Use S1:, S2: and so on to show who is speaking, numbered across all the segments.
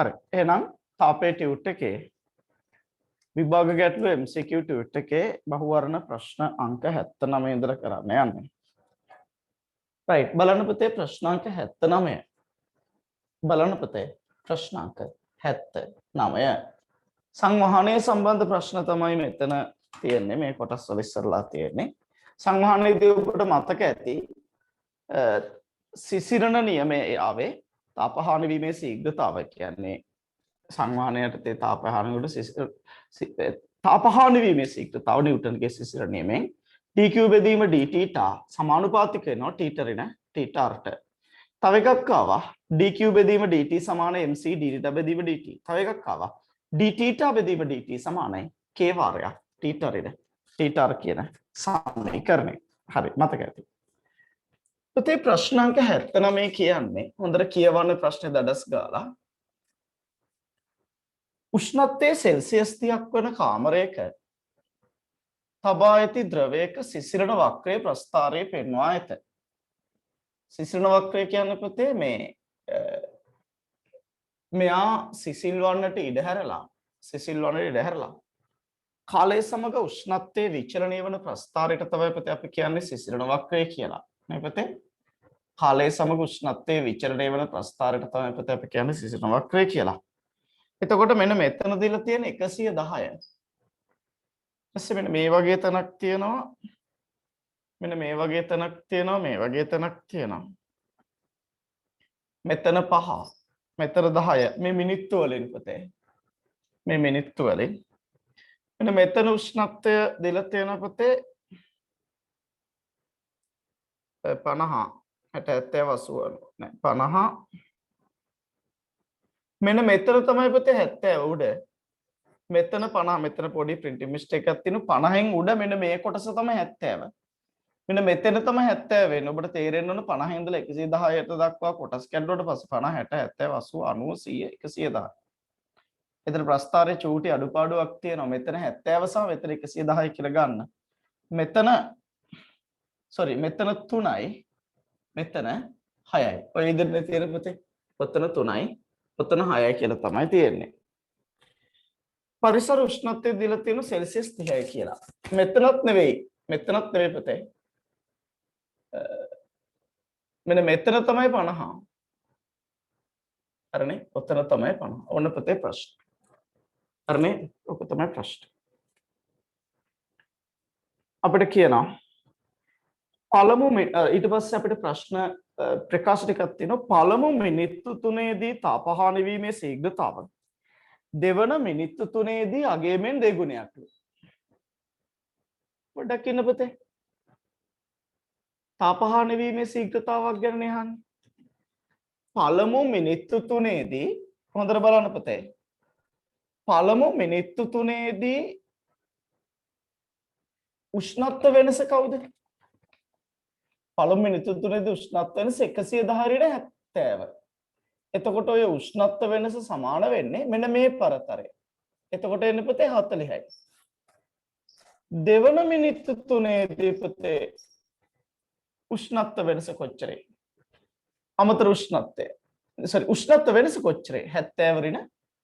S1: හරි. එහෙනම් තාපේ ටියුට් එකේ විභාග ගැටළු MCQ ටියුට් එකේ බහුවර්ණ ප්‍රශ්න අංක 79 ඉඳලා කරන්න යන්නේ. රයිට්. බලන්න පුතේ ප්‍රශ්න අංක 79. බලන්න පුතේ ප්‍රශ්න අංක 79. සංවහනයේ සම්බන්ධ ප්‍රශ්න තමයි මෙතන තියෙන්නේ. මේ කොටස් වල ඉස්සරලා තියෙන්නේ. සංවහනයේදී ඔබට මතක ඇති සිසිරණ නියමය ආවේ තාපහානි වීමේ ශීඝ්‍රතාවය කියන්නේ සංවහනයට තාපහානි වීමේ ශීඝ්‍රතාව නිව්ටන්ගේ සිසිරණ නියමයෙන් dq බෙදීම dt සමානුපාතික වෙනවා t රින t rට. තව එකක් ආවා dq බෙදීම dt සමාන mc dt බෙදීම dt. තව එකක් ආවා dθ බෙදීම dt සමානයි k වාරයක් t රින t r කියන සමීකරණය. හරි මතක ඇති. පුතේ ප්‍රශ්න අංක 79 කියන්නේ හොඳට කියවන්න ප්‍රශ්නේ දඩස් ගාලා උෂ්ණත්වයේ සෙල්සියස් 30ක් වන කාමරයක තබා ඇති ද්‍රවයක සිසිලන වක්‍රයේ ප්‍රස්ථාරය පෙන්වා ඇත. සිසිලන වක්‍රය කියන්නේ පුතේ මෙයා සිසිල් වන්නට ඉඩ හැරලා කාලය සමග උෂ්ණත්වයේ විචලනය වන ප්‍රස්ථාරයට තමයි පුතේ අපි කියන්නේ සිසිලන වක්‍රය කියලා. නේ පුතේ? කාලය සමග උෂ්ණත්වයේ විචලනය වන ප්‍රස්ථාරයට තමයි පුතේ අපි කියන්නේ සිසිලන වක්‍රය කියලා. එතකොට මෙන්න මෙතන දීලා තියෙන 110. ඊපස්සේ මෙන්න මේ වගේ තැනක් තියෙනවා. මෙන්න මේ වගේ තැනක් තියෙනවා, මේ වගේ තැනක් තියෙනවා. මෙතන 5, මෙතන 10. මේ මිනිත්තු වලින් පුතේ. මේ මිනිත්තු වලින්. මෙන්න මෙතන උෂ්ණත්වය දීලා තියෙන පුතේ 50, 60, 70, 80 50. මෙන්න මෙතන තමයි පුතේ 70 උඩ. මෙතන 50, මෙතන පොඩි printing mistake එකක් තියෙනවා. 50න් උඩ මෙන්න මේ කොටස තමයි 70. මෙන්න මෙතන තමයි 70 වෙන්නේ. ඔබට තේරෙන්න ඕන 50 ඉඳලා 110ට දක්වා කොටස් කැඩුවට පස්සේ 50, 60, 70, 80, 90, 100, 110. එතන ප්‍රස්ථාරයේ චූටි අඩුපාඩුවක් තියෙනවා. මෙතන 70 සහ මෙතන 110 කියලා ගන්න. මෙතන මෙතන 3යි, මෙතන 6යි. ඔය ඉදිරියේ තියෙන පුතේ ඔතන 3යි, ඔතන 6යි කියලා තමයි තියෙන්නේ. පරිසර උෂ්ණත්වය දීලා තියෙන සෙල්සියස් 30යි කියලා. මෙතනත් නෙවෙයි පුතේ. මෙන්න මෙතන තමයි 50. හරිනේ? ඔතන තමයි 50. ඔන්න පුතේ ප්‍රශ්න. හරිනේ? ඔක තමයි ප්‍රශ්න. අපිට කියනවා පළමු ඊට පස්සේ අපිට ප්‍රශ්න ප්‍රකාශ ටිකක් තියෙනවා. පළමු මිනිත්තු 3ේදී තාපහානි වීමේ ශීඝ්‍රතාව දෙවන මිනිත්තු 3ේදී අගයමෙන් දෙගුණයක්. පොඩ්ඩක් ඉන්න පුතේ. තාපහානි වීමේ ශීඝ්‍රතාවක් ගැන අහන්නේ. පළමු මිනිත්තු 3ේදී හොඳට බලන්න පුතේ. පළමු මිනිත්තු 3ේදී උෂ්ණත්ව වෙනස කවුද? පළමු මිනිත්තු 3ේදී උෂ්ණත්ව වෙනස 110 70. එතකොට ඔය උෂ්ණත්ව වෙනස සමාන වෙන්නේ මෙන්න මේ පරතරය. එතකොට එන්නේ පුතේ 40යි. දෙවන මිනිත්තු 3ේදී පුතේ උෂ්ණත්ව වෙනස කොච්චරයි? අමතර උෂ්ණත්වය. උෂ්ණත්ව වෙනස කොච්චරයි? 70 රින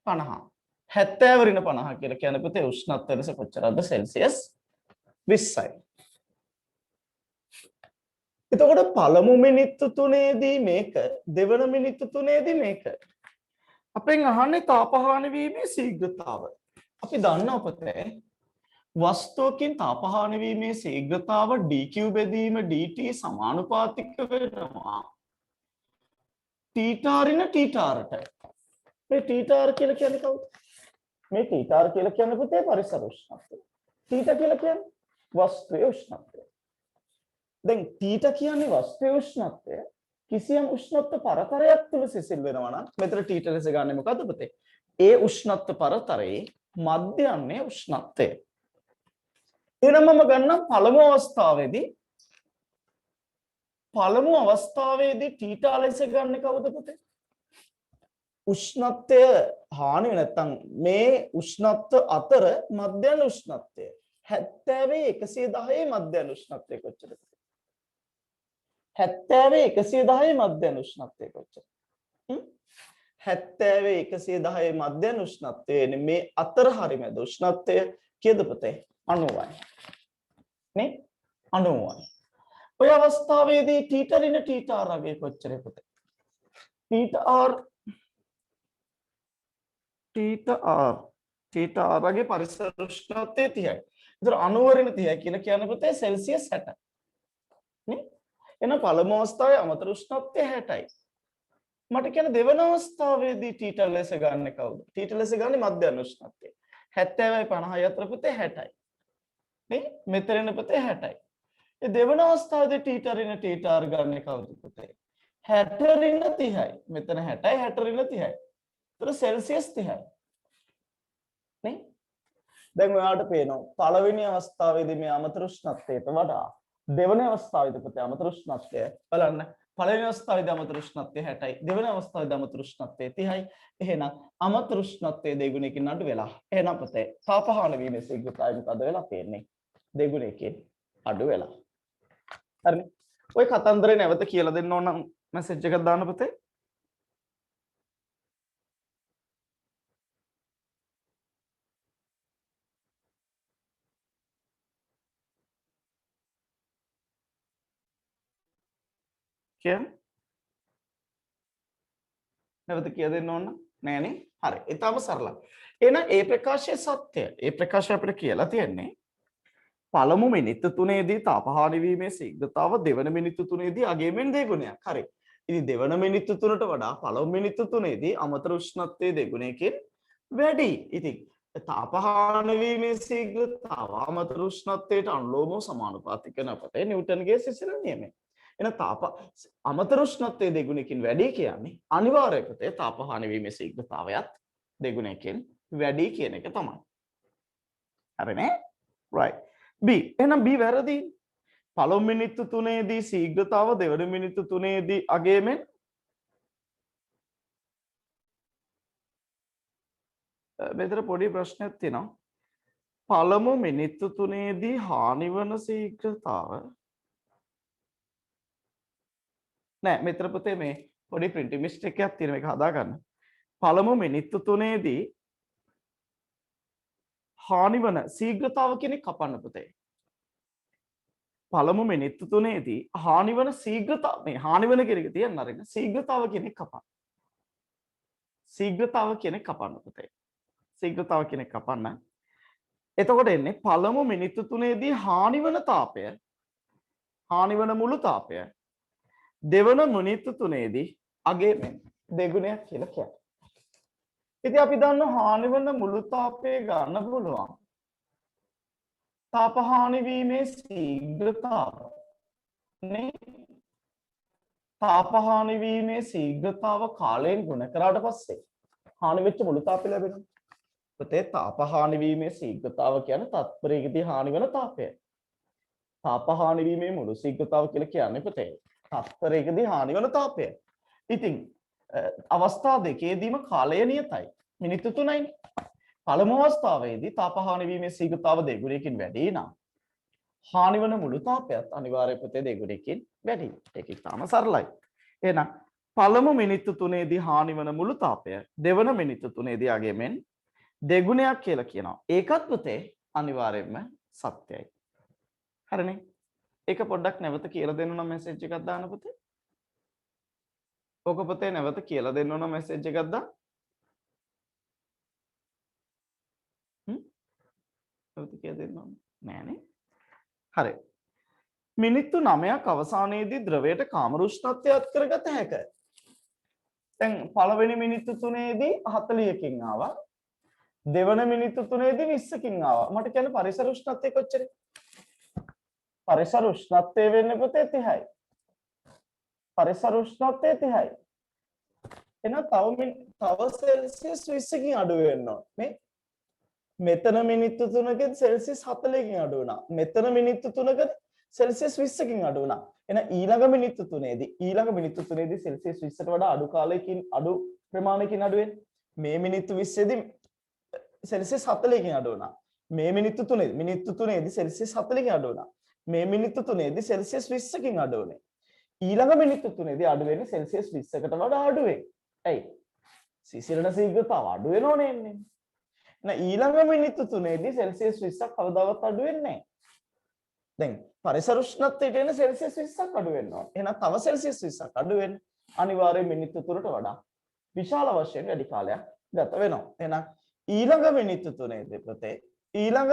S1: 50. 70 රින 50 කියලා කියන්නේ පුතේ උෂ්ණත්ව වෙනස කොච්චරද? සෙල්සියස් 20යි. එතකොට පළමු මිනිත්තු 3ේදී මේක, දෙවන මිනිත්තු 3ේදී මේක. අපෙන් අහන්නේ තාපහානි වීමේ ශීඝ්‍රතාව. අපි දන්නවා පුතේ වස්තුවකින් තාපහානි වීමේ ශීඝ්‍රතාව dq බෙදීම dt සමානුපාතික වෙනවා θ රින t rට. මේ t r කියලා කියන්නේ කවුද? මේ t r කියලා කියන්නේ පුතේ පරිසර උෂ්ණත්වය. θ කියලා කියන්නේ වස්තුවේ උෂ්ණත්වය. දැන් θ කියන්නේ වස්තුවේ උෂ්ණත්වය. කිසියම් උෂ්ණත්ව පරතරයක් තුල සිසිල් වෙනවා නම් මෙතන θ ලෙස ගන්නෙ මොකද්ද පුතේ? ඒ උෂ්ණත්ව පරතරයේ මධ්‍යන්නේ උෂ්ණත්වය. එහෙනම් මම ගන්නම් පළමු අවස්ථාවේදී θ ලෙස ගන්න කවුද පුතේ? උෂ්ණත්වය හානි නැත්තම් මේ උෂ්ණත්ව අතර මධ්‍යන උෂ්ණත්වය 70 110 මධ්‍යන උෂ්ණත්වය කොච්චරද? 70 110 මධ්‍යන උෂ්ණත්වය කොච්චරද? 70 110 මධ්‍යම උෂ්ණත්වය මේ අතර හරිය මැද උෂ්ණත්වය කීයද පුතේ 90යි නේ 90යි ඔය අවස්ථාවේදී θ ඍණ θ r අගේ කොච්චරද පුතේ θ r අගේ පරිසර උෂ්ණත්වය 30යි. ඒතර 90 ඍණ 30 කියලා කියන්නේ පුතේ සෙල්සියස් 60. නේ? එහෙනම් පළමු අවස්ථාවේ අමතර උෂ්ණත්වය 60යි. මට කියන දෙවන අවස්ථාවේදී θ ලෙස ගන්න කවුද? θ ලෙස ගන්නේ මධ්‍යම උෂ්ණත්වය. 70යි 50යි අතර පුතේ 60යි. නේ? මෙතන පුතේ 60යි. ඒ දෙවන අවස්ථාවේදී θ ඍණ θ r ගන්න කවුද පුතේ? 60 ඍණ 30යි. මෙතන 60යි 60 ඍණ 30යි. ඒතර සෙල්සියස් 30යි. නේ? දැන් ඔයාලට පේනවා පළවෙනි අවස්ථාවේදී මේ අමතර උෂ්ණත්වයට වඩා දෙවන අවස්ථාවේදී පුතේ අමතර උෂ්ණත්වය බලන්න පළවෙනි අවස්ථාවේදී අමතර උෂ්ණත්වය 60යි දෙවන අවස්ථාවේදී අමතර උෂ්ණත්වය 30යි එහෙනම් අමතර උෂ්ණත්වය දෙගුණයකින් අඩු වෙලා එහෙනම් පුතේ තාපහාන වීමේ ශීඝ්‍රතාවය මොකද වෙලා තියෙන්නේ දෙගුණයකින් අඩු වෙලා හරිනේ ඔය කතන්දරේ නැවත කියලා දෙන්න ඕන නම් මැසේජ් එකක් දාන්න පුතේ නැවත කියලා දෙන්න ඕන නෑනේ හරි ඊටම සරලයි එහෙනම් ඒ ප්‍රකාශය සත්‍යය ඒ ප්‍රකාශය අපිට කියලා තියෙන්නේ පළමු මිනිත්තු 3ේදී තාපහානි වීමේ ශීඝ්‍රතාව දෙවන මිනිත්තු 3ේදී අගෙමින් දෙගුණයක් හරි ඉතින් දෙවන මිනිත්තු 3ට වඩා පළමු මිනිත්තු 3ේදී අමතර උෂ්ණත්වයේ දෙගුණයකින් වැඩි ඉතින් තාපහානි වීමේ ශීඝ්‍රතාව අමතර උෂ්ණත්වයට අනුලෝමව සමානුපාතික වෙන අපතේ නිව්ටන්ගේ සිසිල නියමය එන අමතර උෂ්ණත්වයේ දෙගුණයකින් වැඩි කියන්නේ අනිවාර්යයෙන්ම තාපහානි වීමේ ශීඝ්‍රතාවයත් දෙගුණයකින් වැඩි කියන එක තමයි. හරිනේ? right. B එහෙනම් B වැරදි. පළමු මිනිත්තු 3ේදී ශීඝ්‍රතාව දෙවන මිනිත්තු 3ේදී අගයමින් මෙතන පොඩි ප්‍රශ්නයක් තියෙනවා. පළමු මිනිත්තු 3ේදී හානිවන ශීඝ්‍රතාව නෑ මෙතන පුතේ මේ පොඩි printing mistake එකක් තියෙන මේක හදා ගන්න. පළමු මිනිත්තු 3ේදී හානිවන ශීඝ්‍රතාව කෙනෙක් කපන්න පුතේ. පළමු මිනිත්තු 3ේදී හානිවන ශීඝ්‍රතාව මේ හානිවන කියන එක තියන්න අරින්න ශීඝ්‍රතාව කෙනෙක් කපන්න. ශීඝ්‍රතාව කෙනෙක් කපන්න පුතේ. ශීඝ්‍රතාව කෙනෙක් කපන්න. එතකොට එන්නේ පළමු මිනිත්තු 3ේදී හානිවන තාපය හානිවන මුළු තාපය දෙවන මිනිත්තු 3ේදී අගෙමින් දෙගුණයක් කියලා කියනවා. ඉතින් අපි දන්නවා හානිවන මුළු තාපය ගන්න පුළුවන්. තාපහානි වීමේ ශීඝ්‍රතාව නේ තාපහානි වීමේ ශීඝ්‍රතාව කාලයෙන් ගුණ කරාට පස්සේ හානි වෙච්ච මුළු තාපය ලැබෙනවා. පුතේ තාපහානි වීමේ ශීඝ්‍රතාව කියන්නේ තත්පරයකදී හානි වෙන තාපය. තාපහානි වීමේ මුළු ශීඝ්‍රතාව කියලා කියන්නේ පුතේ තත්පරයකදී හානි වෙන තාපය. ඉතින් අවස්ථා දෙකේදීම කාලය නියතයි. මිනිත්තු 3යි. පළමු අවස්ථාවේදී තාපහානි වීමේ ශීඝ්‍රතාව දෙගුණයකින් වැඩි නම් හානි වන මුළු තාපයත් අනිවාර්යයෙන් පුතේ දෙගුණයකින් වැඩි. ඒක ඉතාම සරලයි. එහෙනම් පළමු මිනිත්තු 3ේදී හානි වන මුළු තාපය දෙවන මිනිත්තු 3ේදී අගෙමින් දෙගුණයක් කියලා කියනවා. ඒකත් පුතේ අනිවාර්යයෙන්ම සත්‍යයි. හරිනේ? ඒක පොඩ්ඩක් නැවත කියලා දෙන්න නම් මැසේජ් එකක් දාන්න පුතේ. ඕක පුතේ නැවත කියලා දෙන්න නම් මැසේජ් එකක් දාන්න. නැවත කියලා දෙන්න ඕනේ. නෑනේ. හරි. මිනිත්තු 9ක් අවසානයේදී ද්‍රවයට කාමර උෂ්ණත්වය අත් කරගත හැකිය. දැන් පළවෙනි මිනිත්තු 3ේදී 40කින් ආවා. දෙවන මිනිත්තු 3ේදී 20කින් ආවා. මට කියන්න පරිසර උෂ්ණත්වය කොච්චරද? පරිසර උෂ්ණත්වය වෙන්නේ පුතේ 30යි. පරිසර උෂ්ණත්වය 30යි. එහෙනම් තව සෙල්සියස් 20කින් අඩු වෙන්න ඕනේ. මේ මෙතන මිනිත්තු 3කින් සෙල්සියස් 40කින් අඩු වුණා. මෙතන මිනිත්තු 3කින් සෙල්සියස් 20කින් අඩු වුණා. එහෙනම් ඊළඟ මිනිත්තු 3ේදී සෙල්සියස් 20ට වඩා අඩු කාලයකින් අඩු ප්‍රමාණයකින් අඩු වෙන්නේ. මේ මිනිත්තු 20ේදී සෙල්සියස් 40කින් අඩු වුණා. මේ මිනිත්තු 3ේදී සෙල්සියස් 40කින් අඩු වුණා. මේ මිනිත්තු 3ේදී සෙල්සියස් 20කින් අඩු වුණේ. ඊළඟ මිනිත්තු 3ේදී අඩු වෙන්නේ සෙල්සියස් 20කට වඩා අඩු වෙයි. ඇයි? සිසිලට ශීඝ්‍රතාව අඩු වෙනවනේ එන්නේ. එහෙනම් ඊළඟ මිනිත්තු 3ේදී සෙල්සියස් 20ක් කවදාවත් අඩු වෙන්නේ නැහැ. දැන් පරිසර උෂ්ණත්වයට එන සෙල්සියස් 20ක් අඩු වෙනවා. එහෙනම් තව සෙල්සියස් 20ක් අඩු වෙන්න අනිවාර්යයෙන් මිනිත්තු 3ට වඩා විශාල වශයෙන් වැඩි කාලයක් ගත වෙනවා. එහෙනම් ඊළඟ මිනිත්තු 3ේදී පුතේ ඊළඟ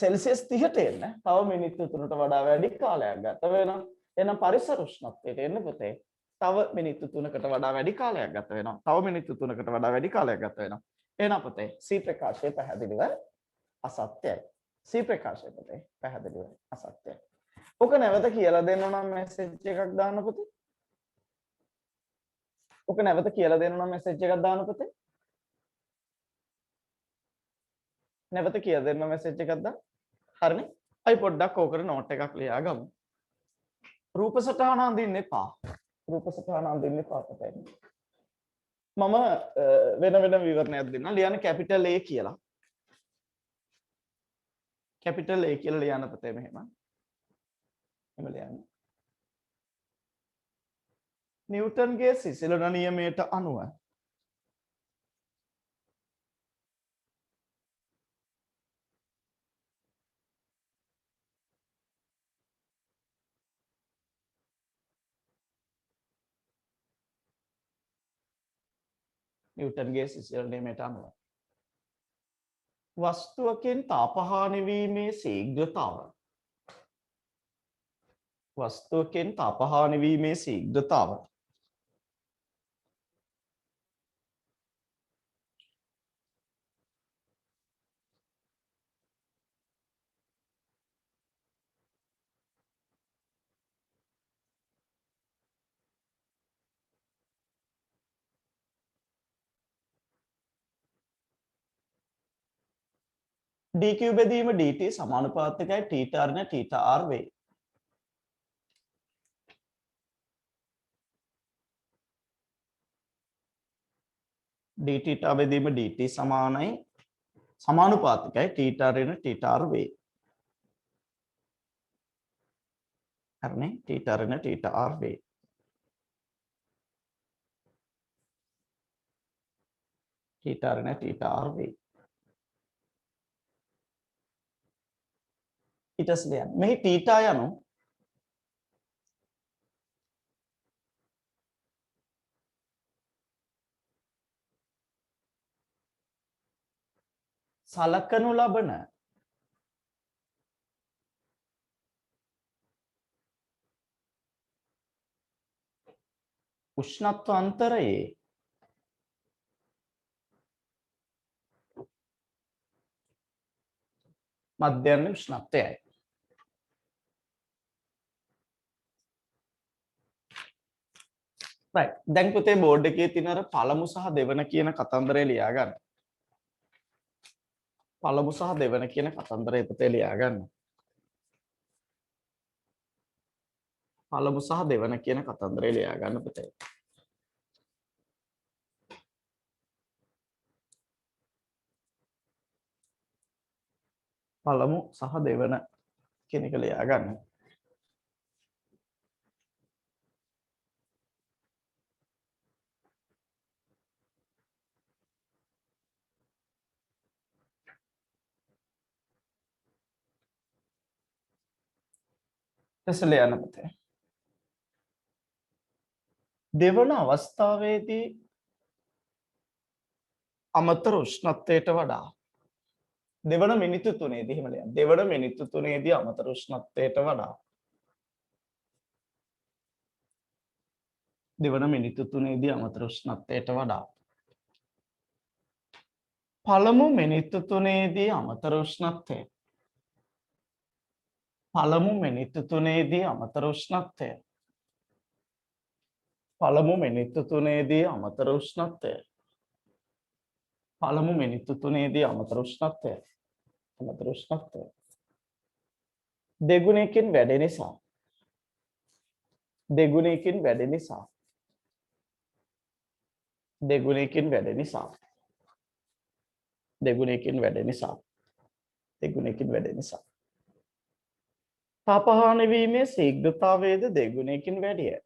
S1: සෙල්සියස් 30ට එන්න තව මිනිත්තු 3ට වඩා වැඩි කාලයක් ගත වෙනවා. එහෙනම් පරිසර උෂ්ණත්වයට එන්න පුතේ තව මිනිත්තු 3කට වඩා වැඩි කාලයක් ගත වෙනවා. තව මිනිත්තු 3කට වඩා වැඩි කාලයක් ගත වෙනවා. එහෙනම් පුතේ C ප්‍රකාශය පැහැදිලිව අසත්‍යයි. C ප්‍රකාශය පුතේ පැහැදිලිව අසත්‍යයි. ඔක නැවත කියලා දෙන්න නම් මැසේජ් එකක් දාන්න පුතේ. ඔක නැවත කියලා දෙන්න නම් මැසේජ් එකක් දාන්න පුතේ. නැවත කියලා දෙන්න මැසේජ් එකක් දාන්න. හරිනේ. අපි පොඩ්ඩක් ඕකට නෝට් එකක් ලියා ගමු. රූප සටහන අඳින්න එපා. රූප සටහන අඳින්න එපා පුතේ. මම වෙන විවරණයක් දෙන්නම්. ලියන්න කැපිටල් A කියලා. කැපිටල් A කියලා ලියන්න පුතේ මෙහෙම. එහෙම ලියන්න. නිව්ටන්ගේ සිසිලන නියමයට අනුව නිව්ටන්ගේ සිසිලන නියමයට අනුව වස්තුවකින් තාපහානි වීමේ ශීඝ්‍රතාව වස්තුවකින් තාපහානි වීමේ ශීඝ්‍රතාව dq බෙදීම dt සමානුපාතිකයි θ ඍණ θr වේ. dθ බෙදීම dt සමානයි සමානුපාතිකයි θ ඍණ θr වේ. හරිනේ θ ඍණ θr වේ. θ ඍණ θr වේ. ඊට පස්සේ මෙහි θ යනු සලකනු ලබන උෂ්ණත්ව අන්තරයේ මධ්‍යම උෂ්ණත්වයයි. right දැන් පුතේ බෝඩ් එකේ තියෙන අර පළමු සහ දෙවන කියන කතන්දරය ලියා ගන්න. පළමු සහ දෙවන කියන කතන්දරය පුතේ ලියා ගන්න. පළමු සහ දෙවන කියන කතන්දරය ලියා ගන්න පුතේ. පළමු සහ දෙවන කියන එක ලියා ගන්න. ලියන්න පුතේ. දෙවන අවස්ථාවේදී අමතර උෂ්ණත්වයට වඩා දෙවන මිනිත්තු 3ේදී එහෙම ලියන්න. දෙවන මිනිත්තු 3ේදී අමතර උෂ්ණත්වයට වඩා දෙවන මිනිත්තු 3ේදී අමතර උෂ්ණත්වයට වඩා පළමු මිනිත්තු 3ේදී අමතර උෂ්ණත්වය පළමු මිනිත්තු 3ේදී අමතර උෂ්ණත්වය පළමු මිනිත්තු 3ේදී අමතර උෂ්ණත්වය පළමු මිනිත්තු 3ේදී අමතර උෂ්ණත්වය දෙගුණයකින් වැඩි නිසා දෙගුණයකින් වැඩි නිසා දෙගුණයකින් වැඩි නිසා දෙගුණයකින් වැඩි නිසා දෙගුණයකින් වැඩි නිසා තාපහානි වීමේ ශීඝ්‍රතාවයද දෙගුණයකින් වැඩිය.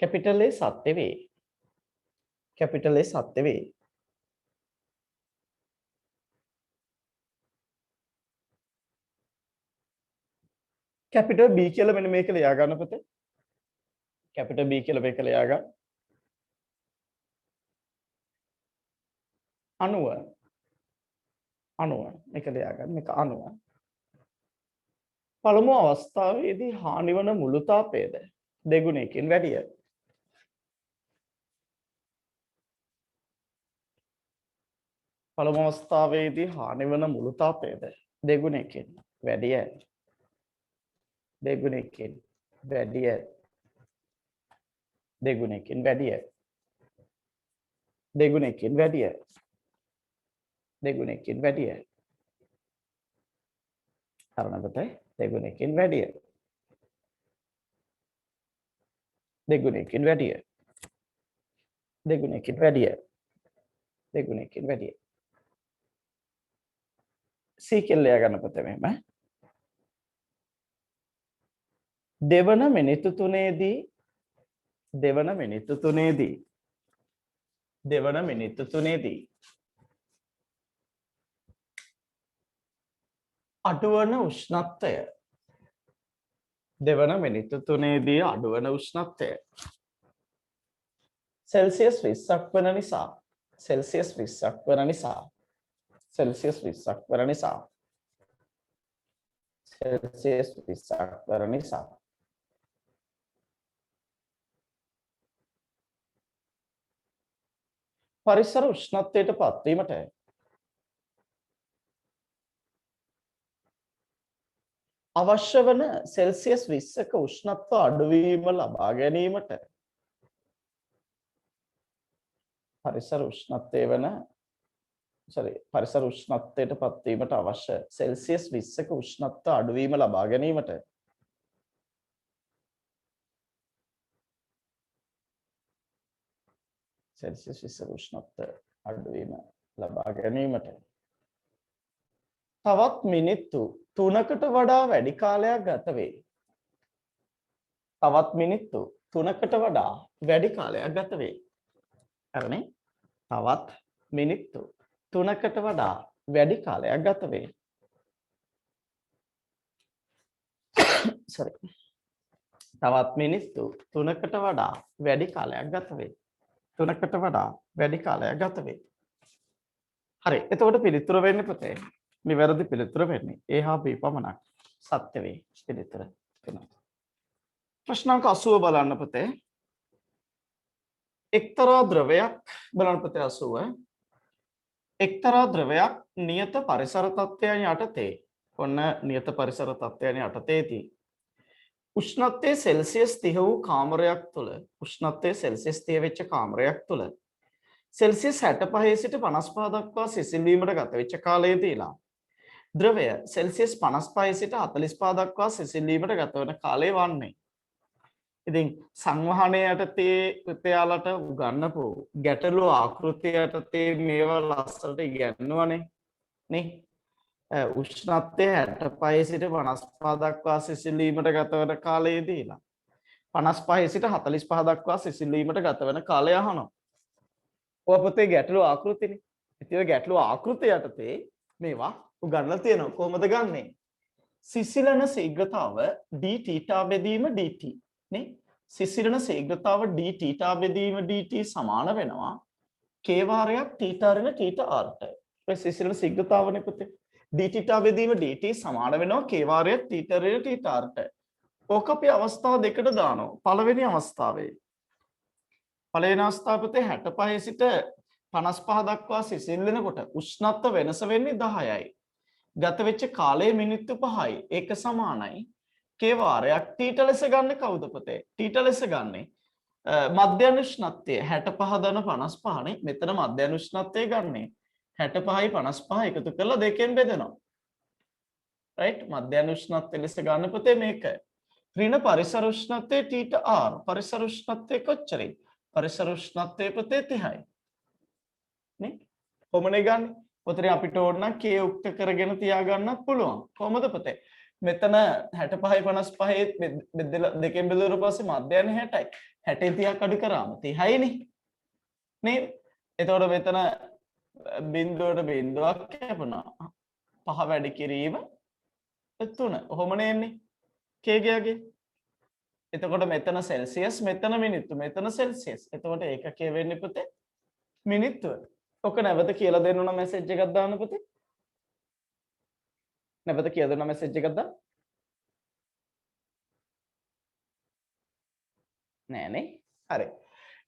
S1: कैपिटल A सत्य වේ. कैपिटल A सत्य වේ. कैपिटल B කියලා මෙන්න මේක ලියා ගන්න පුතේ. कैपिटल B කියලා මේක ලියා ගන්න. 90 මේක ලියා ගන්න. මේක 90. පළමු අවස්ථාවේදී හානිවන මුළු තාපයද දෙගුණයකින් වැඩිය. පළමු අවස්ථාවේදී හානිවන මුළු තාපයද දෙගුණයකින් වැඩිය. දෙගුණයකින් වැඩිය. දෙගුණයකින් වැඩිය. දෙගුණයකින් වැඩිය. දෙගුණයකින් වැඩිය. අරනකොට දෙගුණයකින් වැඩිය. දෙගුණයකින් වැඩිය. දෙගුණයකින් වැඩිය. දෙගුණයකින් වැඩිය. C කියලා ලියා ගන්න පුතේ මෙහෙම. දෙවන මිනිත්තු 3ේදී දෙවන මිනිත්තු 3ේදී දෙවන මිනිත්තු 3ේදී අඩුවන උෂ්ණත්වය දෙවන මිනිත්තු 3ේදී අඩුවන උෂ්ණත්වය සෙල්සියස් 20ක් වන නිසා සෙල්සියස් 20ක් වන නිසා සෙල්සියස් 20ක් වන නිසා සෙල්සියස් 20ක් වන නිසා පරිසර උෂ්ණත්වයට පත්වීමට අවශ්‍ය වන සෙල්සියස් 20ක උෂ්ණත්ව අඩුවීම ලබා ගැනීමට පරිසර උෂ්ණත්වයට පත්වීමට අවශ්‍ය සෙල්සියස් 20ක උෂ්ණත්ව අඩුවීම ලබා ගැනීමට සෙල්සියස් 20ක උෂ්ණත්ව අඩුවීම ලබා ගැනීමට තවත් මිනිත්තු 3කට වඩා වැඩි කාලයක් ගත වේ. තවත් මිනිත්තු 3කට වඩා වැඩි කාලයක් ගත වේ. හරිනේ? තවත් මිනිත්තු 3කට වඩා වැඩි කාලයක් ගත වේ. sorry. තවත් මිනිත්තු 3කට වඩා වැඩි කාලයක් ගත වේ. 3කට වඩා වැඩි කාලයක් ගත වේ. හරි. එතකොට පිළිතුර වෙන්නේ පුතේ නිවැරදි පිළිතුර වෙන්නේ A හා B පමණක්. සත්‍ය වේ පිළිතුර වෙනවා. ප්‍රශ්න අංක 80 බලන්න පුතේ. එක්තරා ද්‍රවයක් බලන්න පුතේ 80. එක්තරා ද්‍රවයක් නියත පරිසර තත්ත්වයන් යටතේ ඔන්න නියත පරිසර තත්ත්වයන් යටතේදී උෂ්ණත්වයේ සෙල්සියස් 30 වූ කාමරයක් තුළ උෂ්ණත්වයේ සෙල්සියස් 30 වෙච්ච කාමරයක් තුළ සෙල්සියස් 65 සිට 55 දක්වා සිසිල් වීමට ගත වෙච්ච කාලයේදීලා ද්‍රවය සෙල්සියස් 55 සිට 45 දක්වා සිසිල් වීමට ගත වන කාලය වන්නේ. ඉතින් සංවහනය යටතේ පුතයාලට උගන්වපු ගැටලු ආකෘතිය යටතේ මේවා ලස්සනට ඉගෙනනවනේ නේ. උෂ්ණත්වය 65 සිට 55 දක්වා සිසිල් වීමට ගත වන කාලයේදීලා 55 සිට 45 දක්වා සිසිල් වීමට ගත වන කාලය අහනවා. ඔය පොතේ ගැටලු ආකෘතිනේ. ඉතින් ඔය ගැටලු ආකෘතිය යටතේ මේවා උගන්වලා තියෙනවා. කොහොමද ගන්නෙ? සිසිලන ශීඝ්‍රතාව d θ බෙදීම dt නේ. සිසිලන ශීඝ්‍රතාව d θ බෙදීම dt සමාන වෙනවා k වාරයක් θ ඍණ θ r ට. ඔය සිසිලන ශීඝ්‍රතාවනේ පුතේ. d θ බෙදීම dt සමාන වෙනවා k වාරයක් θ ඍණ θ r ට. ඕක අපි අවස්ථාව දෙකට දානවා. පළවෙනි අවස්ථාවේ පළවෙනි අවස්ථාව පුතේ 65 සිට 55 දක්වා සිසිල් වෙනකොට උෂ්ණත්ව වෙනස වෙන්නේ 10යි. ගත වෙච්ච කාලය මිනිත්තු 5යි. ඒක සමානයි k වාරයක් t ලෙස ගන්න කවුද පුතේ? t ලෙස ගන්නේ මධ්‍යම උෂ්ණත්වය 65 දන 55 නේ. මෙතන මධ්‍යම උෂ්ණත්වය ගන්නේ 65යි 55 එකතු කරලා දෙකෙන් බෙදනවා. right? මධ්‍යම උෂ්ණත්වය ලෙස ගන්න පුතේ මේක. ඍණ පරිසර උෂ්ණත්වය t r. පරිසර උෂ්ණත්වය කොච්චරයි? පරිසර උෂ්ණත්වය පුතේ 30යි. නේ? කොහොමද ගන්නේ? පොතේ අපිට ඕන නම් k උක්ත කරගෙන තියා ගන්නත් පුළුවන්. කොහොමද පුතේ? මෙතන 65 55 බෙදලා දෙකෙන් බෙදුවට පස්සේ මධ්‍යයනේ 60යි. 60 30ක් අඩු කරාම 30යිනේ. නේද? එතකොට මෙතන බිඳුවට බිඳුවක් කැපුණා. 5 වැඩි කිරීම 3. ඔහොමනේ එන්නේ. කේගයාගේ. එතකොට මෙතන සෙල්සියස් මෙතන මිනිත්තු මෙතන සෙල්සියස්. එතකොට ඒකකයේ වෙන්නේ පුතේ මිනිත්තුව. ඔක නැවත කියලා දෙන්න ඕන මැසේජ් එකක් දාන්න පුතේ. නැවත කියලා දෙන්න මැසේජ් එකක් දාන්න. නෑනේ. හරි.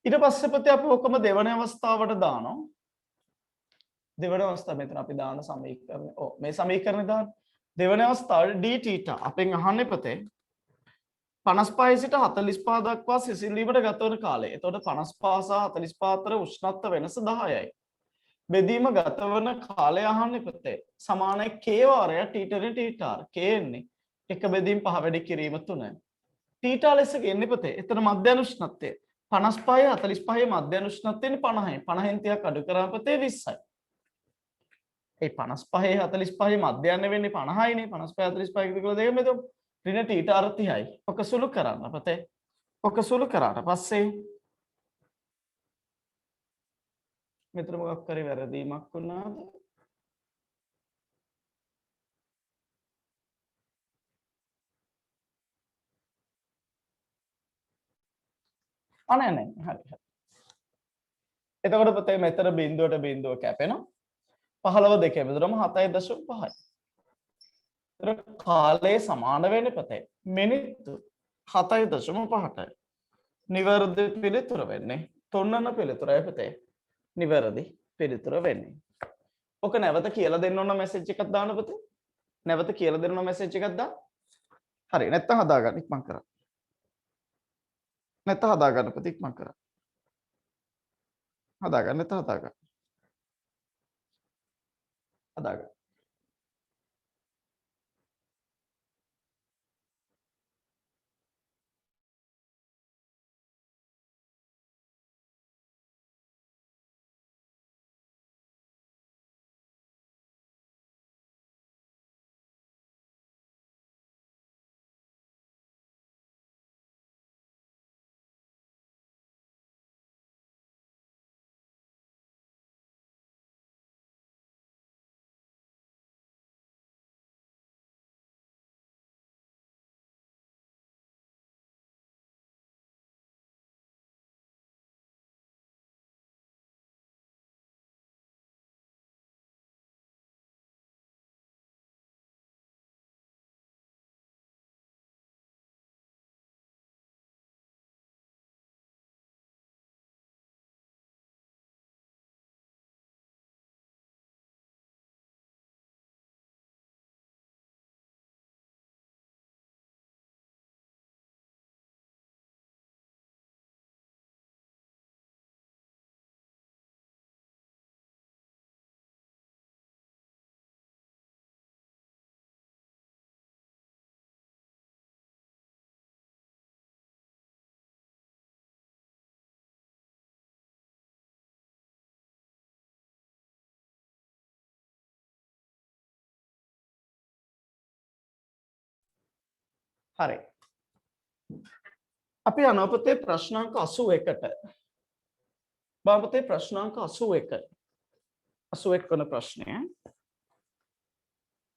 S1: ඊට පස්සේ පුතේ අපි ඔකම දෙවන අවස්ථාවට දානවා. දෙවන අවස්ථාව මෙතන අපි දාන සමීකරණ. ඔව් මේ සමීකරණය දාන්න. දෙවන අවස්ථාවේ d θ අපෙන් අහන්නේ පුතේ 55 සිට 45 දක්වා සිසිල්වීමට ගත වන කාලය. එතකොට 55 සහ 45 අතර උෂ්ණත්ව වෙනස 10යි. බෙදීම ගත වන කාලය අහන්නේ පුතේ. සමානයි k වාරය θ k එන්නේ 1 බෙදීම 5 වැඩි කිරීම 3. θ ලෙස ගන්නේ පුතේ. එතන මධ්‍යන උෂ්ණත්වය 55 45 මධ්‍යන උෂ්ණත්වයෙන් 50යි. 50න් 30ක් අඩු කරාම පුතේ 20යි. ඒ 55 45 මධ්‍යයන් වෙන්නේ 50යිනේ. 55 45 එකතු කරලා දෙක මෙතන ඍණ θ අර 30යි. ඔක සුළු කරන්න පුතේ. ඔක සුළු කරාට පස්සේ මෙතන මොකක් කරේ වැරදීමක් වුණාද? නෑ හරි හරි. එතකොට පුතේ මෙතන බිඳුවට බිඳුව කැපෙනවා. 15 දෙකේ බෙදුවම 7.5යි. ඒතර කාලය සමාන වෙන්නේ පුතේ මිනිත්තු 7.5යි. නිවැරදි පිළිතුර වෙන්නේ 3 පිළිතුරයි පුතේ. නිවැරදි පිළිතුර වෙන්නේ. ඔක නැවත කියලා දෙන්න ඕන මැසේජ් එකක් දාන්න පුතේ. නැවත කියලා දෙන්න ඕන මැසේජ් එකක් දාන්න. හරි නැත්තම් හදාගන්න ඉක්මන් කරා. නැත්තම් හදාගන්න පුතේ ඉක්මන් කරා. හදාගන්න නැත්තම් හදාගන්න. හදාගන්න. හරි. අපි යනවා පුතේ ප්‍රශ්නාංක 81ට. බලමු පුතේ ප්‍රශ්නාංක 81. 81 වෙනි ප්‍රශ්නය.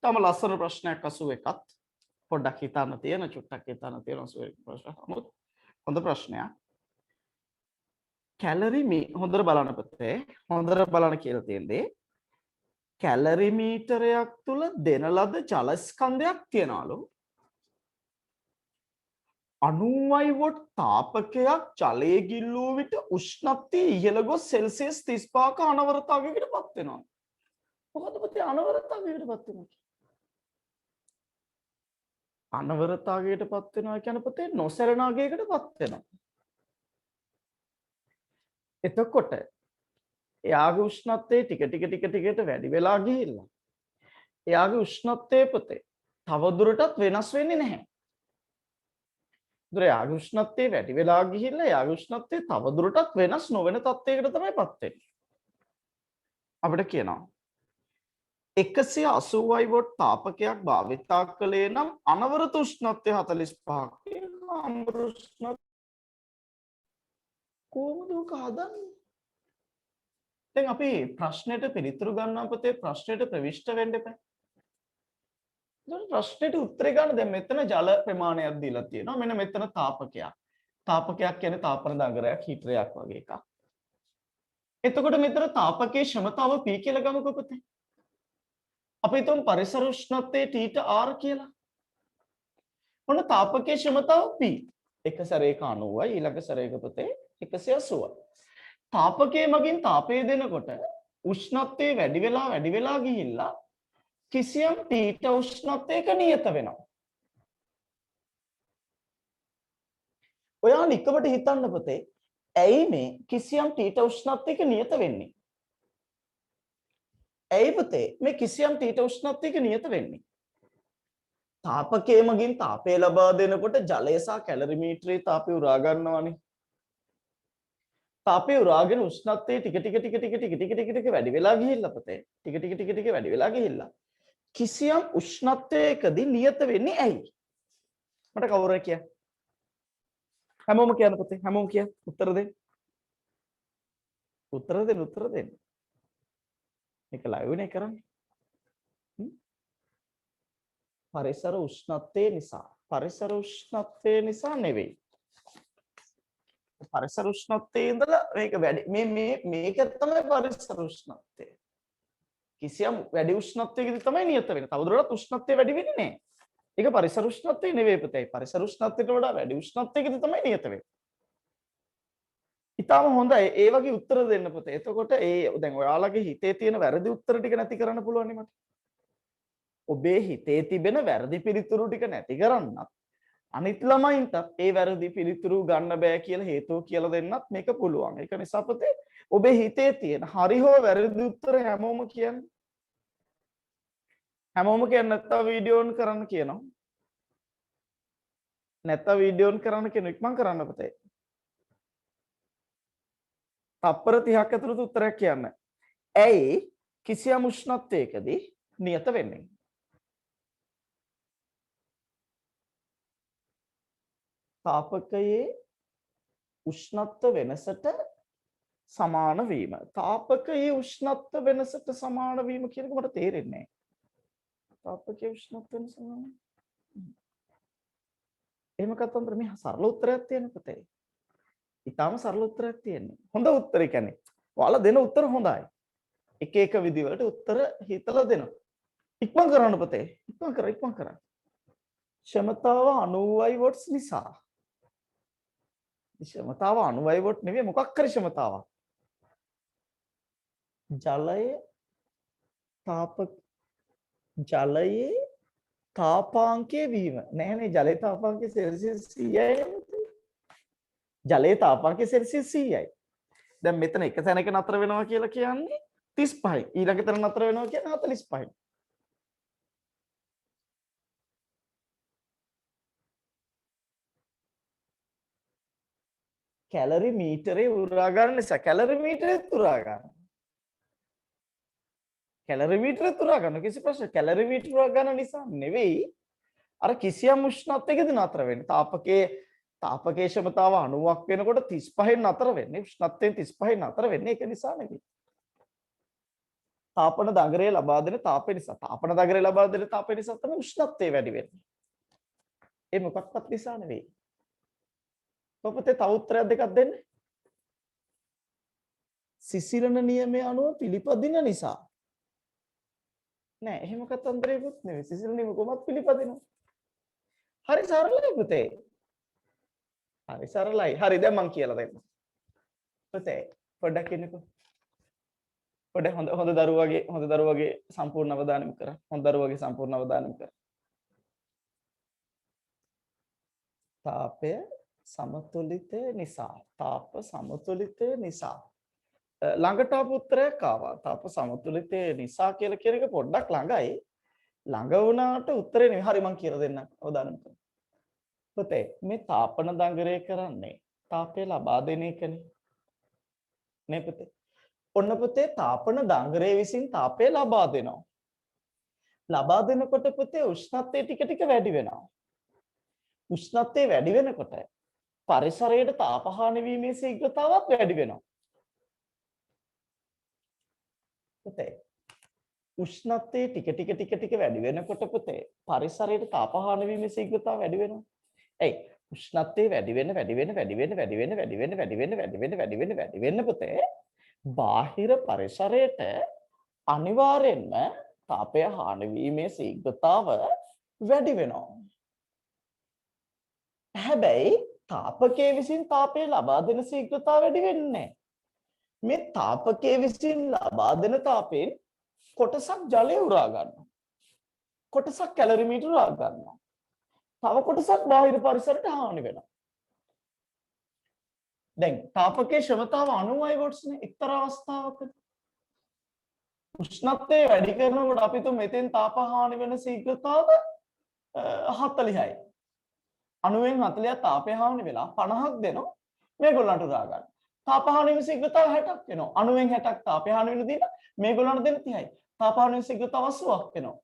S1: තම ලස්සන ප්‍රශ්නයක් 81ත්. පොඩ්ඩක් හිතන්න තියෙන චුට්ටක් හිතන්න තියෙන 81 ප්‍රශ්න. හොඳ ප්‍රශ්නයක්. කැලරි හොඳට බලන්න පුතේ. හොඳට බලන්න කියලා තියෙන්නේ කැලරි මීටරයක් තුල දෙන ලද ජල ස්කන්ධයක් තියනවලු. 90 වොට් තාපකයක් ජලයේ ගිල්ලූ විට උෂ්ණත්වය ඉහළ ගොස් සෙල්සියස් 35ක අනවරතාවයකට පත් වෙනවා. මොකද පුතේ අනවරතාවයකට පත් වෙනවා? අනවරතාවයකට පත් වෙනවා කියන්නේ පුතේ නොසැලෙන අගයකට පත් වෙනවා. එතකොට එයාගේ උෂ්ණත්වය ටික වැඩි වෙලා ගිහිල්ලා එයාගේ උෂ්ණත්වය පුතේ තවදුරටත් වෙනස් වෙන්නේ නැහැ. එයාගේ උෂ්ණත්වය වැඩි වෙලා ගිහිල්ලා එයාගේ උෂ්ණත්වය තවදුරටත් වෙනස් නොවන තත්යකට තමයි පත් වෙන්නේ. අපිට කියනවා 180යි වොට් තාපකයක් භාවිතා කළේ නම් අනවරත උෂ්ණත්වය 45ක්. කොහොමද ඔක හදන්නේ? දැන් අපි ප්‍රශ්නෙට පිළිතුරු ගන්නවා පුතේ ප්‍රශ්නෙට ප්‍රවිෂ්ඨ වෙන්න එපා. ප්‍රශ්නෙට උත්තරේ ගන්න දැන් මෙතන ජල ප්‍රමාණයක් දීලා තියෙනවා. මෙන්න මෙතන තාපකයක්. තාපකයක් කියන්නේ තාපන දඟරයක් හීටරයක් වගේ එකක්. එතකොට මෙතන තාපකයේ ක්ෂමතාව P කියලා ගමුකෝ පුතේ. අපි හිතමු පරිසර උෂ්ණත්වයේ T R කියලා. ඔන්න තාපකයේ ක්ෂමතාව P. එක සැරේක 90යි ඊළඟ සැරේක පුතේ 180යි. තාපකයේ මගින් තාපය දෙනකොට උෂ්ණත්වය වැඩි වෙලා ගිහිල්ලා කිසියම් T උෂ්ණත්වයක නියත වෙනවා. ඔයා නිකමට හිතන්න පුතේ ඇයි මේ කිසියම් T උෂ්ණත්වයක නියත වෙන්නේ? ඇයි පුතේ මේ කිසියම් T උෂ්ණත්වයක නියත වෙන්නේ? තාපකයේ මගින් තාපය ලබා දෙනකොට ජලය සහ කැලරිමීටරයේ තාපය උරා ගන්නවානේ. තාපය උරාගෙන උෂ්ණත්වය ටික ටික වැඩි වෙලා ගිහිල්ලා පුතේ ටික වැඩි වෙලා ගිහිල්ලා කිසියම් උෂ්ණත්වයකදී නියත වෙන්නේ ඇයි? මට කවුරුහරි කියන්න. හැමෝම කියන්න පුතේ හැමෝම කියන්න උත්තර දෙන්න. උත්තර දෙන්න. මේක ලයිව් නේ කරන්නේ. පරිසර උෂ්ණත්වය නිසා නෙවෙයි. පරිසර උෂ්ණත්වයේ ඉඳලා මේක වැඩි මේක තමයි පරිසර උෂ්ණත්වය. කිසියම් වැඩි උෂ්ණත්වයකදී තමයි නියත වෙන්නේ. තවදුරටත් උෂ්ණත්වය වැඩි වෙන්නේ නැහැ. ඒක පරිසර උෂ්ණත්වය නෙවෙයි පුතේ. පරිසර උෂ්ණත්වයට වඩා වැඩි උෂ්ණත්වයකදී තමයි නියත වෙන්නේ. ඊටම හොඳයි. ඒ වගේ උත්තර දෙන්න පුතේ. එතකොට දැන් ඔයාලගේ හිතේ තියෙන වැරදි උත්තර ටික නැති කරන්න පුළුවන් නේ මට. ඔබේ හිතේ තිබෙන වැරදි පිළිතුරු ටික නැති කරන්නත් අනිත් ළමයින්ට ඒ වැරදි පිළිතුරු ගන්න බෑ කියලා හේතුව කියලා දෙන්නත් මේක පුළුවන්. ඒක නිසා පුතේ ඔබේ හිතේ තියෙන හරි හෝ වැරදි උත්තර හැමෝම කියන්න. හැමෝම කියන්න නැත්නම් වීඩියෝ ඔන් කරන්න කියනවා. නැත්නම් වීඩියෝ ඔන් කරන්න කියන ඉක්මන් කරන්න පුතේ. තප්පර 30ක් ඇතුළත උත්තරයක් කියන්න. ඇයි කිසියම් උෂ්ණත්වයකදී නියත වෙන්නේ? තාපකයේ උෂ්ණත්ව වෙනසට සමාන වීම. තාපකයේ උෂ්ණත්ව වෙනසට සමාන වීම කියන එක මට තේරෙන්නේ නැහැ. තාපකයේ උෂ්ණත්ව වෙනස සමාන. එහෙම කතන්දර මේ සරල උත්තරයක් තියෙන පුතේ. ඊටාම සරල උත්තරයක් තියෙන්නේ. හොඳ උත්තරය කියන්නේ. ඔයාලා දෙන උත්තර හොඳයි. එක විදිහකට උත්තර හිතලා දෙනවා. ඉක්මන් කරන්න පුතේ. ඉක්මන් කර. ක්ෂමතාව 90 වොට්ස් නිසා. ක්ෂමතාව 90 වොට් නෙවෙයි මොකක් හරි ක්ෂමතාවක්. ජලයේ තාපාංකයේ වීම. නෑනේ ජලයේ තාපාංකය සෙල්සියස් 100යි. ජලයේ තාපාංකය සෙල්සියස් 100යි. දැන් මෙතන එක තැනක නතර වෙනවා කියලා කියන්නේ 35යි. ඊළඟ තැන නතර වෙනවා කියන්නේ 45යි. කැලරි මීටරේ උරා ගන්න නිසා කැලරි මීටරෙත් උරා ගන්න. කැලරි මීටරෙත් උරා ගන්න කිසි ප්‍රශ්නයක්. කැලරි මීටර උරා ගන්න නිසා නෙවෙයි අර කිසියම් උෂ්ණත්වයකදී නතර වෙන්නේ. තාපකයේ ක්ෂමතාව 90ක් වෙනකොට 35න් නතර වෙන්නේ. උෂ්ණත්වයෙන් 35න් නතර වෙන්නේ ඒක නිසා නෙවෙයි. තාපන දඟරේ ලබා දෙන තාපය නිසා. තාපන දඟරේ ලබා දෙන තාපය නිසා තමයි උෂ්ණත්වය වැඩි වෙන්නේ. ඒ මොකක්වත් නිසා නෙවෙයි. ඔබට තව උත්තරයක් දෙකක් දෙන්න. සිසිලන නියමය අනුව පිළිපදින නිසා. නෑ එහෙම කතන්දරයක්වත් නෙවෙයි. සිසිලන නියම කොහොමද පිළිපදිනවා? හරි සරලයි පුතේ. හරි සරලයි. හරි දැන් මං කියලා දෙන්නම්. පුතේ පොඩ්ඩක් ඉන්නකෝ. පොඩ්ඩක් හොඳ දරුවගේ සම්පූර්ණ අවධානය යොමු කරා. හොඳ දරුවගේ සම්පූර්ණ අවධානය යොමු කරා. තාපය සමතුලිතය නිසා. තාප සමතුලිතය නිසා. ළඟට ආපු උත්තරයක් ආවා. තාප සමතුලිතය නිසා කියලා කියන එක පොඩ්ඩක් ළඟයි. ළඟ වුණාට උත්තරේ නෙවෙයි. හරි මං කියලා දෙන්නම්. අවධානය යොමු කරන්න. පුතේ මේ තාපන දඟරය කරන්නේ තාපය ලබා දෙන එකනේ. නේ පුතේ. ඔන්න පුතේ තාපන දඟරය විසින් තාපය ලබා දෙනවා. ලබා දෙනකොට පුතේ උෂ්ණත්වය ටික ටික වැඩි වෙනවා. උෂ්ණත්වය වැඩි වෙනකොට පරිසරයේ තාපහානි වීමේ ශීඝ්‍රතාවත් වැඩි වෙනවා. පුතේ උෂ්ණත්වය ටික වැඩි වෙනකොට පුතේ පරිසරයේ තාපහානි වීමේ ශීඝ්‍රතාව වැඩි වෙනවා. එයි උෂ්ණත්වය වැඩි වෙන්න පුතේ බාහිර පරිසරයට අනිවාර්යෙන්ම තාපය හානි වීමේ ශීඝ්‍රතාව වැඩි වෙනවා. හැබැයි තාපකයේ විසින් තාපය ලබා දෙන ශීඝ්‍රතාව වැඩි වෙන්නේ නැහැ. මේ තාපකයේ විසින් ලබා දෙන තාපයෙන් කොටසක් ජලය උරා ගන්නවා. කොටසක් කැලරිමීටර උරා ගන්නවා. තව කොටසක් බාහිර පරිසරයට හානි වෙනවා. දැන් තාපකයේ ක්ෂමතාව 90 වොට්ස්නේ එක්තරා අවස්ථාවකදී. උෂ්ණත්වය වැඩි කරනකොට අපි තුමු මෙතෙන් තාප හානි වෙන ශීඝ්‍රතාව 40යි. 90න් 40ක් තාපය හානි වෙලා 50ක් දෙනවා මේගොල්ලන්ට උරා ගන්න. තාප හානි වෙන ශීඝ්‍රතාව 60ක් වෙනවා. 90න් 60ක් තාපය හානි වෙන දින මේගොල්ලන්ට දෙන 30යි. තාප හානි වෙන ශීඝ්‍රතාව 80ක් වෙනවා.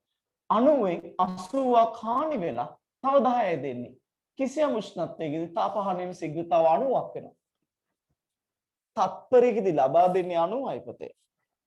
S1: 90න් 80ක් හානි වෙලා තව 10යි දෙන්නේ. කිසියම් උෂ්ණත්වයකදී තාප හානි වෙන ශීඝ්‍රතාව 90ක් වෙනවා. තත්පරයකදී ලබා දෙන්නේ 90යි පුතේ.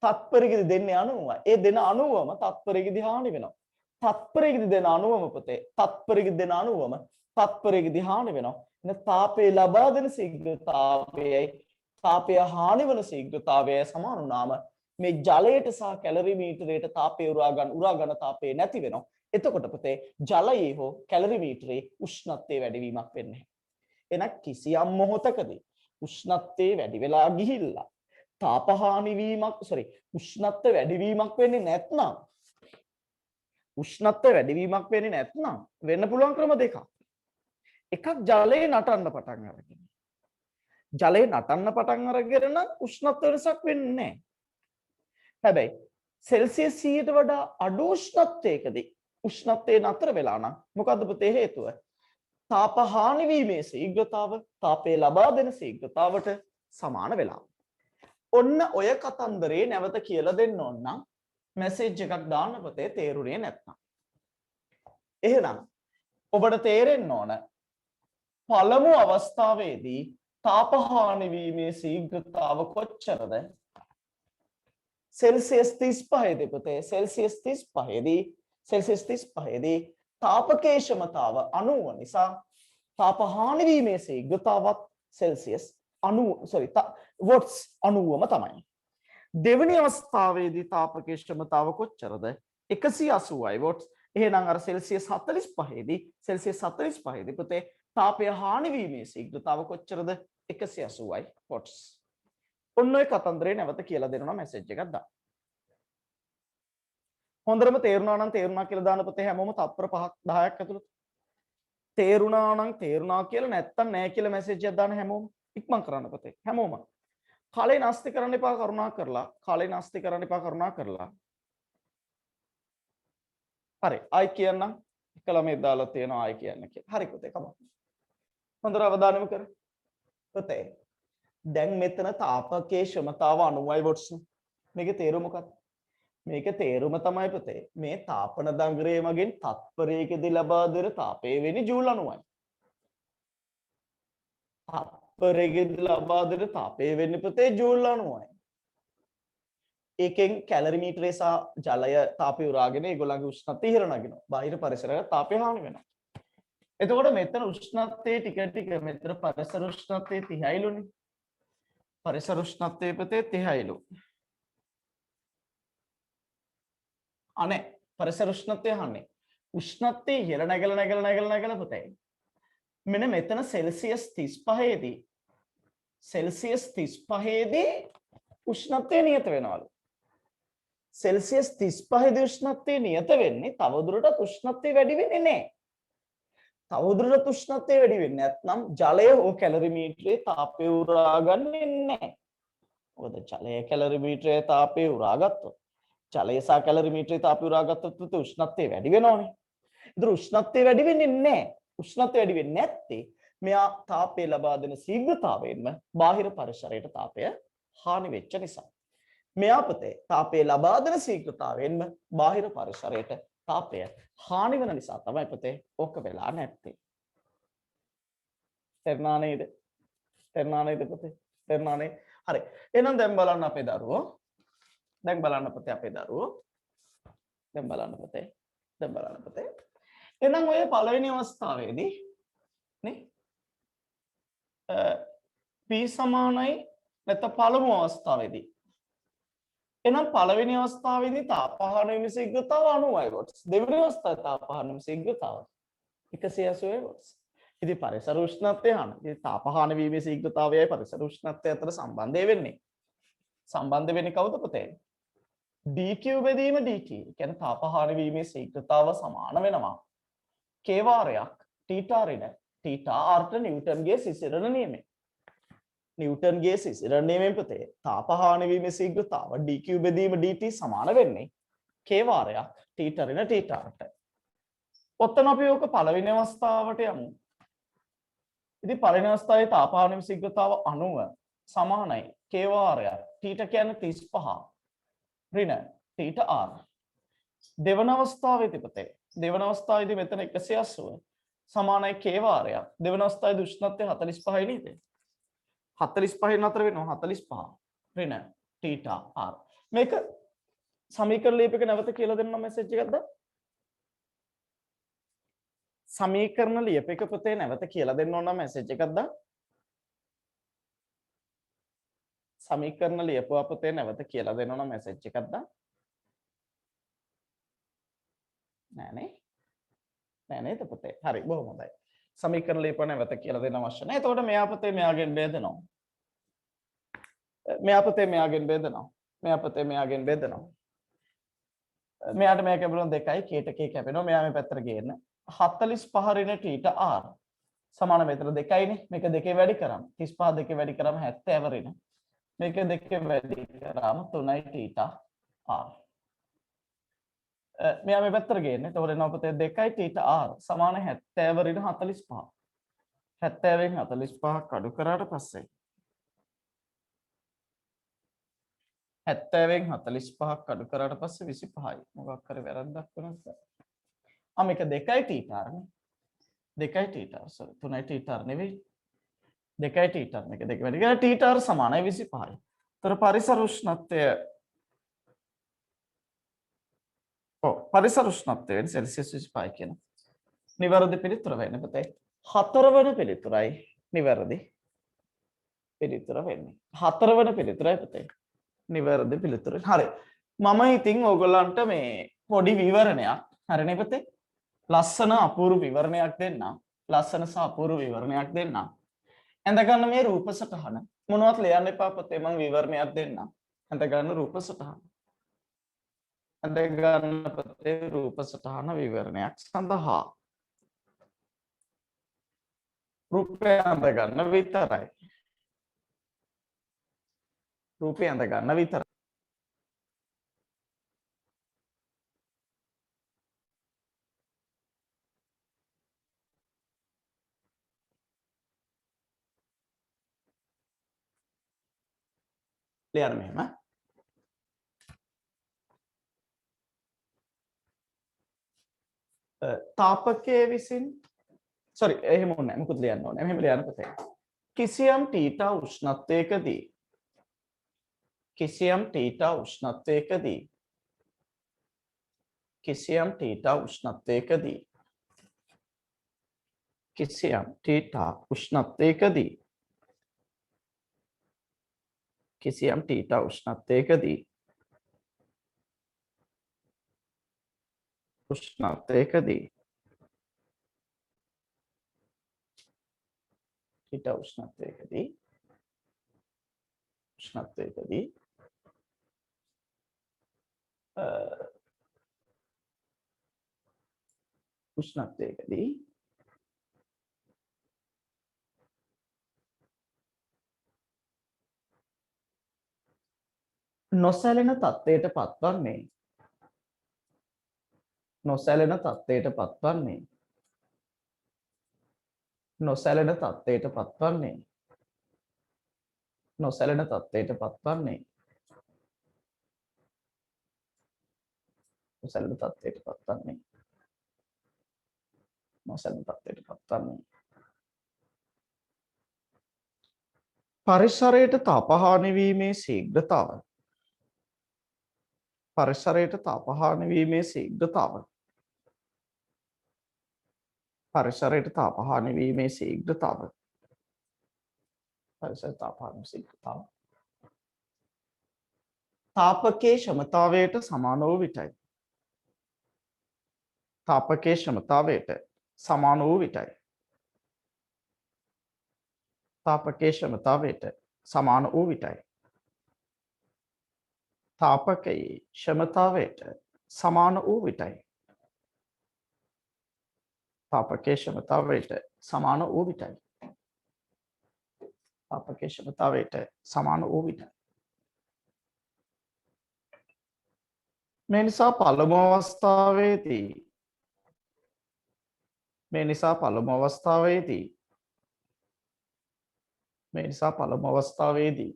S1: තත්පරයකදී දෙන්නේ 90යි. ඒ දෙන 90ම තත්පරයකදී හානි වෙනවා. තත්පරයකදී දෙන 90ම පුතේ තත්පරයකදී දෙන 90ම තත්පරයකදී හානි වෙනවා. එන තාපේ ලබා දෙන ශීඝ්‍රතාවයයි තාපය හානි වන ශීඝ්‍රතාවයයි සමාන වුණාම මේ ජලයට සහ කැලරිමීටරයට තාපය උරා ගන්න තාපය නැති වෙනවා. එතකොට පුතේ ජලයේ හෝ කැලරිමීටරේ උෂ්ණත්වයේ වැඩිවීමක් වෙන්නේ නැහැ. එනක් කිසියම් මොහොතකදී උෂ්ණත්වයේ වැඩි වෙලා ගිහිල්ලා තාපහානි වීමක් උෂ්ණත්ව වැඩිවීමක් වෙන්නේ නැත්නම් වෙන්න පුළුවන් ක්‍රම දෙකක්. එකක් ජලයේ නටන්න පටන් අරගෙන. ජලයේ නටන්න පටන් අරගෙන නම් උෂ්ණත්ව වෙනසක් වෙන්නේ නැහැ. හැබැයි සෙල්සියස් 100ට වඩා අඩු උෂ්ණත්වයකදී උෂ්ණත්වයේ නතර වෙලා නම් මොකද්ද පුතේ හේතුව? තාපහානි වීමේ ශීඝ්‍රතාව තාපය ලබා දෙන ශීඝ්‍රතාවට සමාන වෙලා. ඔන්න ඔය කතන්දරේ නැවත කියලා දෙන්න ඕන නම් මැසේජ් එකක් දාන්න පුතේ තේරුනේ නැත්නම්. එහෙනම් ඔබට තේරෙන්න ඕන පළමු අවස්ථාවේදී තාපහානි වීමේ ශීඝ්‍රතාව කොච්චරද? සෙල්සියස් 35 දී පුතේ සෙල්සියස් 35 දී තාපකයේ ක්ෂමතාව 90 නිසා තාපහානි වීමේ ශීඝ්‍රතාවත් සෙල්සියස් 90 වොට්ස් 90ම තමයි. දෙවෙනි අවස්ථාවේදී තාපකයේ ක්ෂමතාව කොච්චරද? 180යි වොට්ස්. එහෙනම් අර සෙල්සියස් 45 දී පුතේ තාපය හානි වීමේ ශීඝ්‍රතාව කොච්චරද? 180යි වොට්ස්. ඔන්න ඔය කතන්දරේ නැවත කියලා දෙනවා මැසේජ් එකක් දාන්න. හොඳටම තේරුණා නම් තේරුණා කියලා දාන්න පුතේ හැමෝම තත්පර 5ක් 10ක් ඇතුළත. තේරුණා නම් තේරුණා කියලා නැත්තම් නෑ කියලා මැසේජ් එකක් දාන්න හැමෝම. ඉක්මන් කරන්න පුතේ හැමෝම. කාලේ නාස්ති කරන්න එපා කරුණා කරලා. හරි ආයි කියන්නම්. එක ළමයි දාලා තියෙනවා ආයි කියන්න කියලා. හරි පුතේ කම. හොඳට අවධානයම කර. පුතේ දැන් මෙතන තාපකයේ ක්ෂමතාව 90යි වොට්ස්. මේකේ තේරුම මොකක්ද? මේකේ තේරුම තමයි පුතේ මේ තාපන දඟරය මගින් තත්පරයකදී ලබා දෙන තාපය වෙන්නේ ජූල් 90යි. තත්පරයකදී ලබා දෙන තාපය වෙන්නේ පුතේ ජූල් 90යි. ඒකෙන් කැලරිමීටරේ සහ ජලය තාපය උරාගෙන ඒගොල්ලන්ගේ උෂ්ණත්වය ඉහළ නගිනවා. බාහිර පරිසරයට තාපය හානි වෙනවා. එතකොට මෙතන උෂ්ණත්වයේ ටික මෙතන පරිසර උෂ්ණත්වයේ 30යිලුනේ. පරිසර උෂ්ණත්වයේ පුතේ 30යිලු. අනේ පරිසර උෂ්ණත්වය අහන්නේ. උෂ්ණත්වයේ ඉහළ නැගලා පුතේ. මෙන්න මෙතන සෙල්සියස් 35 දී උෂ්ණත්වය නියත වෙනවලු. සෙල්සියස් 35 දී උෂ්ණත්වය නියත වෙන්නේ තවදුරටත් උෂ්ණත්වය වැඩි වෙන්නේ නැහැ. තවදුරටත් උෂ්ණත්වය වැඩි වෙන්නේ නැත්නම් ජලය හෝ කැලරිමීටරේ තාපය උරාගන්නේ නැහැ. මොකද ජලය කැලරිමීටරේ තාපය උරාගත්තොත් ජලය සහ කැලරිමීටරේ තාපය උරාගත්තොත් උෂ්ණත්වය වැඩි වෙනවනේ. ඒතර උෂ්ණත්වය වැඩි වෙන්නේ නැහැ. උෂ්ණත්වය වැඩි වෙන්නේ නැත්තේ මෙයා තාපය ලබා දෙන ශීඝ්‍රතාවයෙන්ම බාහිර පරිසරයට තාපය හානි වෙච්ච නිසා. මෙයා පුතේ තාපය ලබා දෙන ශීඝ්‍රතාවයෙන්ම බාහිර පරිසරයට තාපය හානි වෙන නිසා තමයි පුතේ ඕක වෙලා නැත්තේ. තේරුණා නේද? තේරුණා නේද පුතේ? තේරුණා නේ? හරි. එහෙනම් දැන් බලන්න අපේ දරුවෝ. දැන් බලන්න පුතේ අපේ දරුවෝ. දැන් බලන්න පුතේ. දැන් බලන්න පුතේ. එහෙනම් ඔය පළවෙනි අවස්ථාවේදී නේ p සමානයි නැත්නම් පළමු අවස්ථාවේදී. එහෙනම් පළවෙනි අවස්ථාවේදී තාපහාන වීම ශීඝ්‍රතාව 90 වොට්ස්. දෙවෙනි අවස්ථාවේ තාපහාන වීම ශීඝ්‍රතාව 180 වොට්ස්. ඉතින් පරිසර උෂ්ණත්වය අහන. ඉතින් තාපහාන වීමේ ශීඝ්‍රතාවයයි පරිසර උෂ්ණත්වය අතර සම්බන්ධය වෙන්නේ. සම්බන්ධ වෙන්නේ කවුද පුතේ? dq බෙදීම dt. කියන්නේ තාපහාන වීමේ ශීඝ්‍රතාව සමාන වෙනවා. k වාරයක් θ ඍණ θ r ට නිව්ටන්ගේ සිසිරණ නියමය. නිව්ටන්ගේ සිසිරණ නියමයෙන් පුතේ තාපහාන වීමේ ශීඝ්‍රතාව dq බෙදීම dt සමාන වෙන්නේ k වාරයක් θ ඍණ θ r ට. ඔතන අපි ඕක පළවෙනි අවස්ථාවට යමු. ඉතින් පළවෙනි අවස්ථාවේ තාපහාන වීම ශීඝ්‍රතාව 90 සමානයි k වාරයක් θ කියන්නේ 35 ඍණ θ r. දෙවන අවස්ථාවේදී පුතේ දෙවන අවස්ථාවේදී මෙතන 180 සමානයි k වාරයක්. දෙවන අවස්ථාවේ උෂ්ණත්වය 45යි නේද? 45 නතර වෙනවා 45 ඍණ θ r. මේක සමීකරණ ලියපෙක නැවත කියලා දෙන්න මෙසේජ් එකක්ද? සමීකරණ ලියපෙක පුතේ නැවත කියලා දෙන්න ඕන මෙසේජ් එකක්ද? සමීකරණ ලියපුවා පුතේ නැවත කියලා දෙන්න ඕන මෙසේජ් එකක්ද? නෑනේ. නෑ නේද පුතේ? හරි බොහොම හොඳයි. සමීකරණ ලියපුවා නැවත කියලා දෙන්න අවශ්‍ය නැහැ. එතකොට මෙයා පුතේ මෙයාගෙන් බෙදනවා. මෙයා පුතේ මෙයාගෙන් බෙදනවා. මෙයා පුතේ මෙයාගෙන් බෙදනවා. මෙයාට මෙයා කැපෙනවා 2යි kට k කැපෙනවා. මෙයා මේ පැත්තට ගේන්න. 45 ඍණ θ r සමාන මෙතන 2යිනේ. මේක දෙකේ වැඩි කරාම 35 දෙකේ වැඩි කරාම 70 ඍණ. මේක දෙකේ වැඩි කරාම 3යි θ r. මෙයා මේ පැත්තට ගේන්න. එතකොට එනවා පුතේ 2යි θ r සමාන 70 ඍණ 45. 70න් 45ක් අඩු කරාට පස්සේ 70න් 45ක් අඩු කරාට පස්සේ 25යි. මොකක් හරි වැරද්දක් වෙනවද? මේක 2යි θ r නේ. 2යි θ r sorry 3යි θ r නෙවෙයි. 2යි θ r මේක දෙක වැඩි කරලා θ r සමානයි 25යි. ඒතර පරිසර උෂ්ණත්වය පරිසර උෂ්ණත්වය සෙල්සියස් 25 කියන නිවැරදි පිළිතුර වෙන්නේ පුතේ. හතරවන පිළිතුරයි නිවැරදි පිළිතුර වෙන්නේ. හතරවන පිළිතුරයි පුතේ නිවැරදි පිළිතුර. හරි. මම ඉතින් ඕගොල්ලන්ට මේ පොඩි විවරණයක් හරිනේ පුතේ. ලස්සන අපූර්ව විවරණයක් දෙන්නම්. ලස්සන සහ අපූර්ව විවරණයක් දෙන්නම්. ඇඳ ගන්න මේ රූප සටහන මොනවත් ලියන්න එපා පුතේ මම විවරණයක් දෙන්නම්. ඇඳ ගන්න රූප සටහන. ඇඳ ගන්න පුතේ රූප සටහන විවරණයක් සඳහා. රූපය ඇඳ ගන්න විතරයි. රූපය ඇඳ ගන්න විතරයි. ලියන්න මෙහෙම. තාපකයේ විසින් sorry එහෙම ඕනේ නැහැ. මොකද ලියන්න ඕනේ. මෙහෙම ලියන්න පුතේ. කිසියම් θ උෂ්ණත්වයකදී කිසියම් θ උෂ්ණත්වයකදී කිසියම් θ උෂ්ණත්වයකදී කිසියම් θ උෂ්ණත්වයකදී කිසියම් θ උෂ්ණත්වයකදී උෂ්ණත්වයකදී θ උෂ්ණත්වයකදී උෂ්ණත්වයකදී උෂ්ණත්වයකදී නොසැලෙන තත්ත්වයට පත්වන්නේ නොසැලෙන තත්ත්වයට පත්වන්නේ නොසැලෙන තත්ත්වයට පත්වන්නේ නොසැලෙන තත්ත්වයට පත්වන්නේ නොසැලෙන තත්ත්වයට පත්වන්නේ. නොසැලෙන තත්ත්වයට පත්වන්නේ. පරිසරයට තාපහානි වීමේ ශීඝ්‍රතාව. පරිසරයට තාපහානි වීමේ ශීඝ්‍රතාව. පරිසරයට තාපහානි වීමේ ශීඝ්‍රතාව. පරිසරයට තාපහානි ශීඝ්‍රතාව. තාපකයේ ක්ෂමතාවයට සමාන වූ විටයි. තාපකයේ ක්ෂමතාවයට සමාන වූ විටයි. තාපකයේ ක්ෂමතාවයට සමාන වූ විටයි. තාපකයේ ක්ෂමතාවයට සමාන වූ විටයි. තාපකයේ ක්ෂමතාවයට සමාන වූ විටයි. තාපකයේ ක්ෂමතාවයට සමාන වූ විටයි. මේ නිසා පළමු අවස්ථාවේදී මේ නිසා පළමු අවස්ථාවේදී මේ නිසා පළමු අවස්ථාවේදී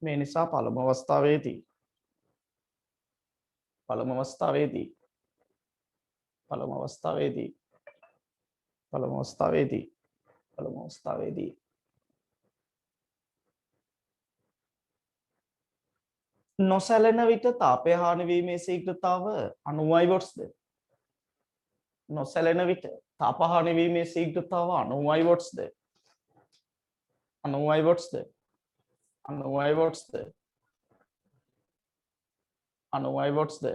S1: මේ නිසා පළමු අවස්ථාවේදී පළමු අවස්ථාවේදී පළමු අවස්ථාවේදී පළමු අවස්ථාවේදී පළමු අවස්ථාවේදී නොසැලෙන විට තාපය හානි වීමේ ශීඝ්‍රතාව 90 වොට්ස්ද? නොසැලෙන විට තාප හානි වීමේ ශීඝ්‍රතාව 90 වොට්ස්ද? 90 වොට්ස්ද? 90 වොට්ස්ද? 90 වොට්ස්ද?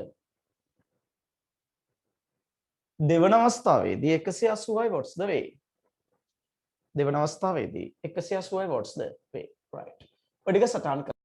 S1: දෙවන අවස්ථාවේදී 180 වොට්ස්ද වේ. දෙවන අවස්ථාවේදී 180 වොට්ස්ද වේ. right. ඔය ටික සටහන් කරන්න.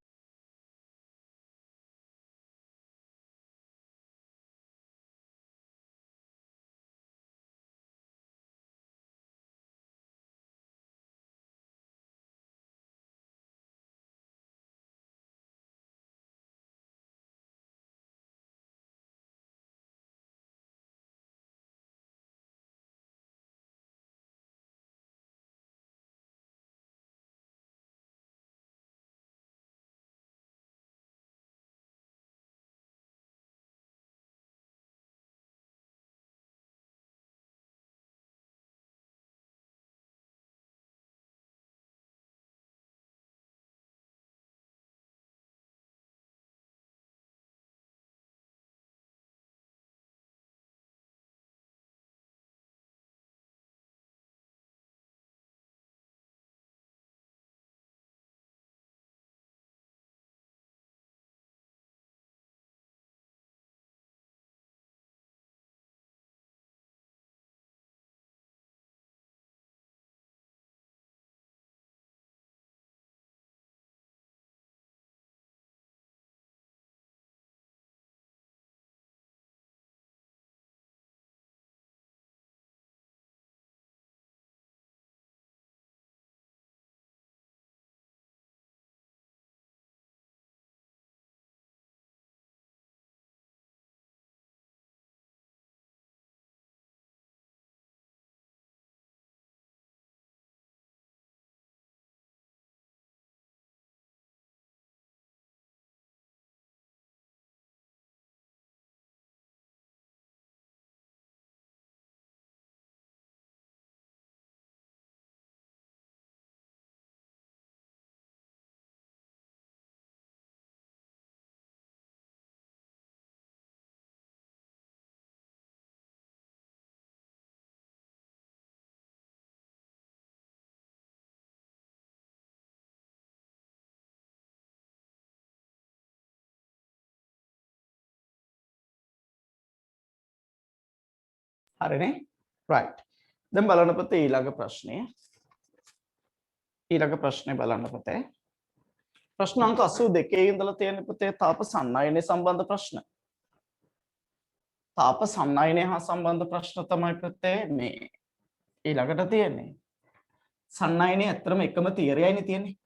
S1: හරිනේ right. දැන් බලන්න පුතේ ඊළඟ ප්‍රශ්නය. ඊළඟ ප්‍රශ්නේ බලන්න පුතේ. ප්‍රශ්න අංක 82 ඉඳලා තියෙන පුතේ තාප සන්නයනය සම්බන්ධ ප්‍රශ්න. තාප සන්නයනය හා සම්බන්ධ ප්‍රශ්න තමයි පුතේ මේ ඊළඟට තියෙන්නේ. සන්නයනය ඇත්තටම එකම තියරයයිනේ තියෙන්නේ.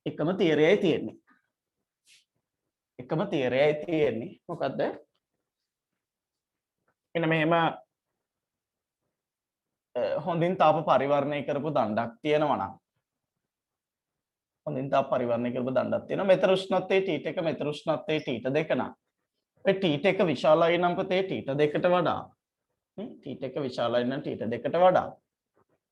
S1: එකම තියරයයි තියෙන්නේ. එකම තියරයයි තියෙන්නේ. මොකද්ද? එන්න මෙහෙම හොඳින් තාප පරිවර්ණය කරපු දණ්ඩක් තියෙනවා නම් හොඳින් තාප පරිවර්ණය කරපු දණ්ඩක් තියෙනවා. මෙතර උෂ්ණත්වයේ T1 මෙතර උෂ්ණත්වයේ T2 නම් ඔය ටීට එක විශාලයි නම් පුතේ ටීට දෙකට වඩා ටීට එක විශාලයි නම් ටීට දෙකට වඩා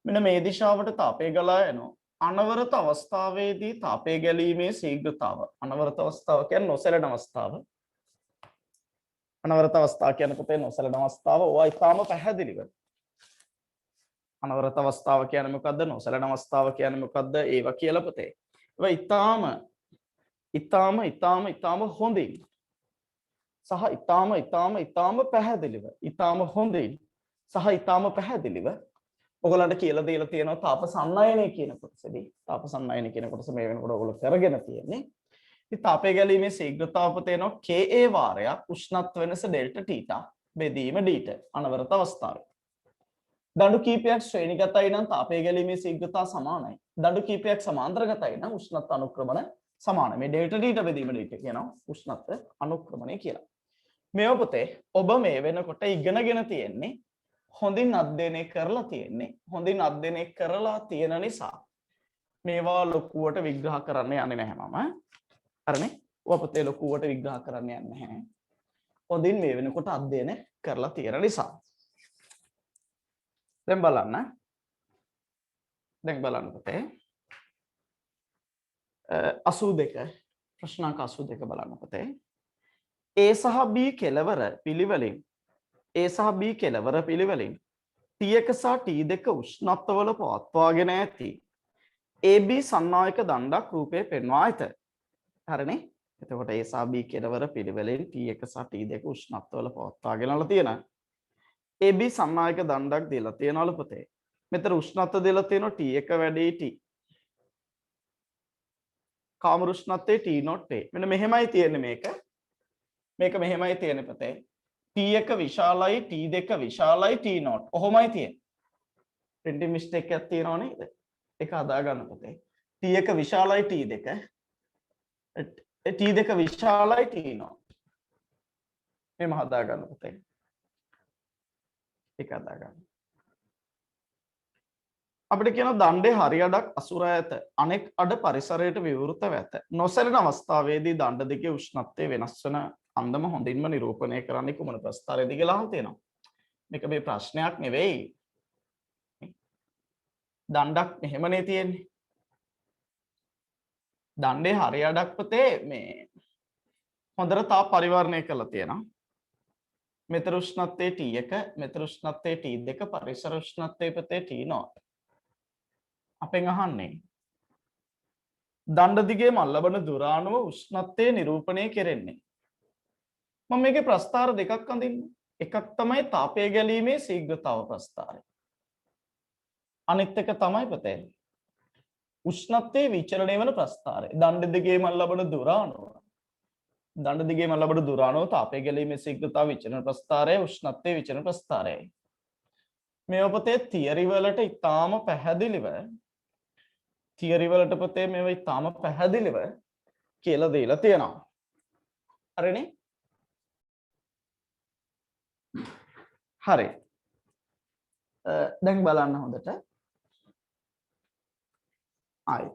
S1: මෙන්න මේ දිශාවට තාපය ගලා යනවා. අනවරත අවස්ථාවේදී තාපය ගැලීමේ ශීඝ්‍රතාව අනවරත අවස්ථාව කියන්නේ නොසැලෙන අවස්ථාව. අනවරත අවස්ථාව කියන්නේ පුතේ නොසැලෙන අවස්ථාව. ඔය ඊටාම පැහැදිලිව. අනවරත අවස්ථාව කියන්නේ මොකද්ද? නොසැලෙන අවස්ථාව කියන්නේ මොකද්ද? ඒවා කියලා පුතේ. ඒවා ඊටාම හොඳින් සහ ඊටාම පැහැදිලිව පැහැදිලිව ඔයගලන්ට කියලා දීලා තියෙනවා තාප සම්නයනය කියන කොටසදී. තාප සම්නයනය කියන කොටස මේ වෙනකොට ඔයගොල්ලෝ කරගෙන තියෙන්නේ. ඉතින් තාපය ගැලීමේ ශීඝ්‍රතාව පතේනවා Ka වාරයක් උෂ්ණත්ව වෙනස ඩෙල්ටා තීටා බෙදීම dt අනවරත අවස්ථාවේ. දඬු කීපයක් ශ්‍රේණිගතයි නම් තාපය ගැලීමේ ශීඝ්‍රතාව සමානයි. දඬු කීපයක් සමාන්තරගතයි නම් උෂ්ණත්ව අනුක්‍රමණ සමානයි. මේ ඩෙල්ටා තීටා බෙදීම dt කියනවා උෂ්ණත්ව අනුක්‍රමණය කියලා. මේව පුතේ ඔබ මේ වෙනකොට ඉගෙනගෙන තියෙන්නේ හොඳින් අධ්‍යයනය කරලා තියෙන නිසා මේවා ලොකුවට විග්‍රහ කරන්න යන්නේ නැහැ මම. හරිනේ? ඔය පුතේ ලොකුවට විග්‍රහ කරන්න යන්නේ නැහැ. හොඳින් මේ වෙනකොට අධ්‍යයනය කරලා තියෙන නිසා. දැන් බලන්න පුතේ. 82 ප්‍රශ්නාංක 82 බලන්න පුතේ. A සහ B කෙලවර පිළිවෙලින් T1 සහ T2 උෂ්ණත්වවල පවත්වාගෙන ඇති AB සන්නායක දණ්ඩක් රූපයේ පෙන්වා ඇත. හරිනේ? එතකොට A සහ B කෙලවර පිළිවෙලින් T1 සහ T2 උෂ්ණත්වවල පවත්වාගෙනලා තියෙන AB සන්නායක දණ්ඩක් දීලා තියෙනවලු පුතේ. මෙතන උෂ්ණත්ව දීලා තියෙනවා T1 වැඩි T. කාමර උෂ්ණත්වයේ T0 A. මෙන්න මෙහෙමයි තියෙන්නේ මේක. මේක මෙහෙමයි තියෙන්නේ පුතේ. T1 විශාලයි T2 විශාලයි T0. ඔහොමයි තියෙන්නේ. printing mistake එකක් තියෙනව නේද? ඒක හදා ගන්න පුතේ. T1 විශාලයි T2 විශාලයි T0. මෙහෙම හදා ගන්න පුතේ. ඒක හදා ගන්න. අපිට කියන දණ්ඩේ හරි අඩක් අසුර ඇත. අනෙක් අඩ පරිසරයට විවෘතව ඇත. නොසැලෙන අවස්ථාවේදී දණ්ඩ දෙකේ උෂ්ණත්වය වෙනස් වන අන්දම හොඳින්ම නිරූපණය කරන්නේ කුමන ප්‍රස්ථාරයේද කියලා අහලා තියෙනවා. මේක මේ ප්‍රශ්නයක් නෙවෙයි. දණ්ඩක් මෙහෙමනේ තියෙන්නේ. දණ්ඩේ හරි අඩක් පුතේ මේ හොඳට තාප පරිවර්ණය කරලා තියෙනවා. මෙතන උෂ්ණත්වයේ T1 මෙතන උෂ්ණත්වයේ T2 පරිසර උෂ්ණත්වයේ පුතේ T0. අපෙන් අහන්නේ දණ්ඩ දිගේ මල් ලබන දුර අණුව උෂ්ණත්වය නිරූපණය කෙරෙන්නේ. මම මේකේ ප්‍රස්ථාර දෙකක් අඳින්න. එකක් තමයි තාපය ගැලීමේ ශීඝ්‍රතාව ප්‍රස්ථාරය. අනිත් එක තමයි පුතේ උෂ්ණත්වයේ විචලනය වන ප්‍රස්ථාරය. දණ්ඩ දිගේ මල් ලබන දුර අණුව. දණ්ඩ දිගේ මල් ලබන දුර අණුව තාපය ගැලීමේ ශීඝ්‍රතාව විචලන ප්‍රස්ථාරය උෂ්ණත්වයේ විචලන ප්‍රස්ථාරයයි. මේ පුතේ තියරි වලට ඉතාම පැහැදිලිව මේවා ඉතාම පැහැදිලිව කියලා දීලා තියෙනවා. හරිනේ? හරි. දැන් බලන්න හොඳට. ආයි.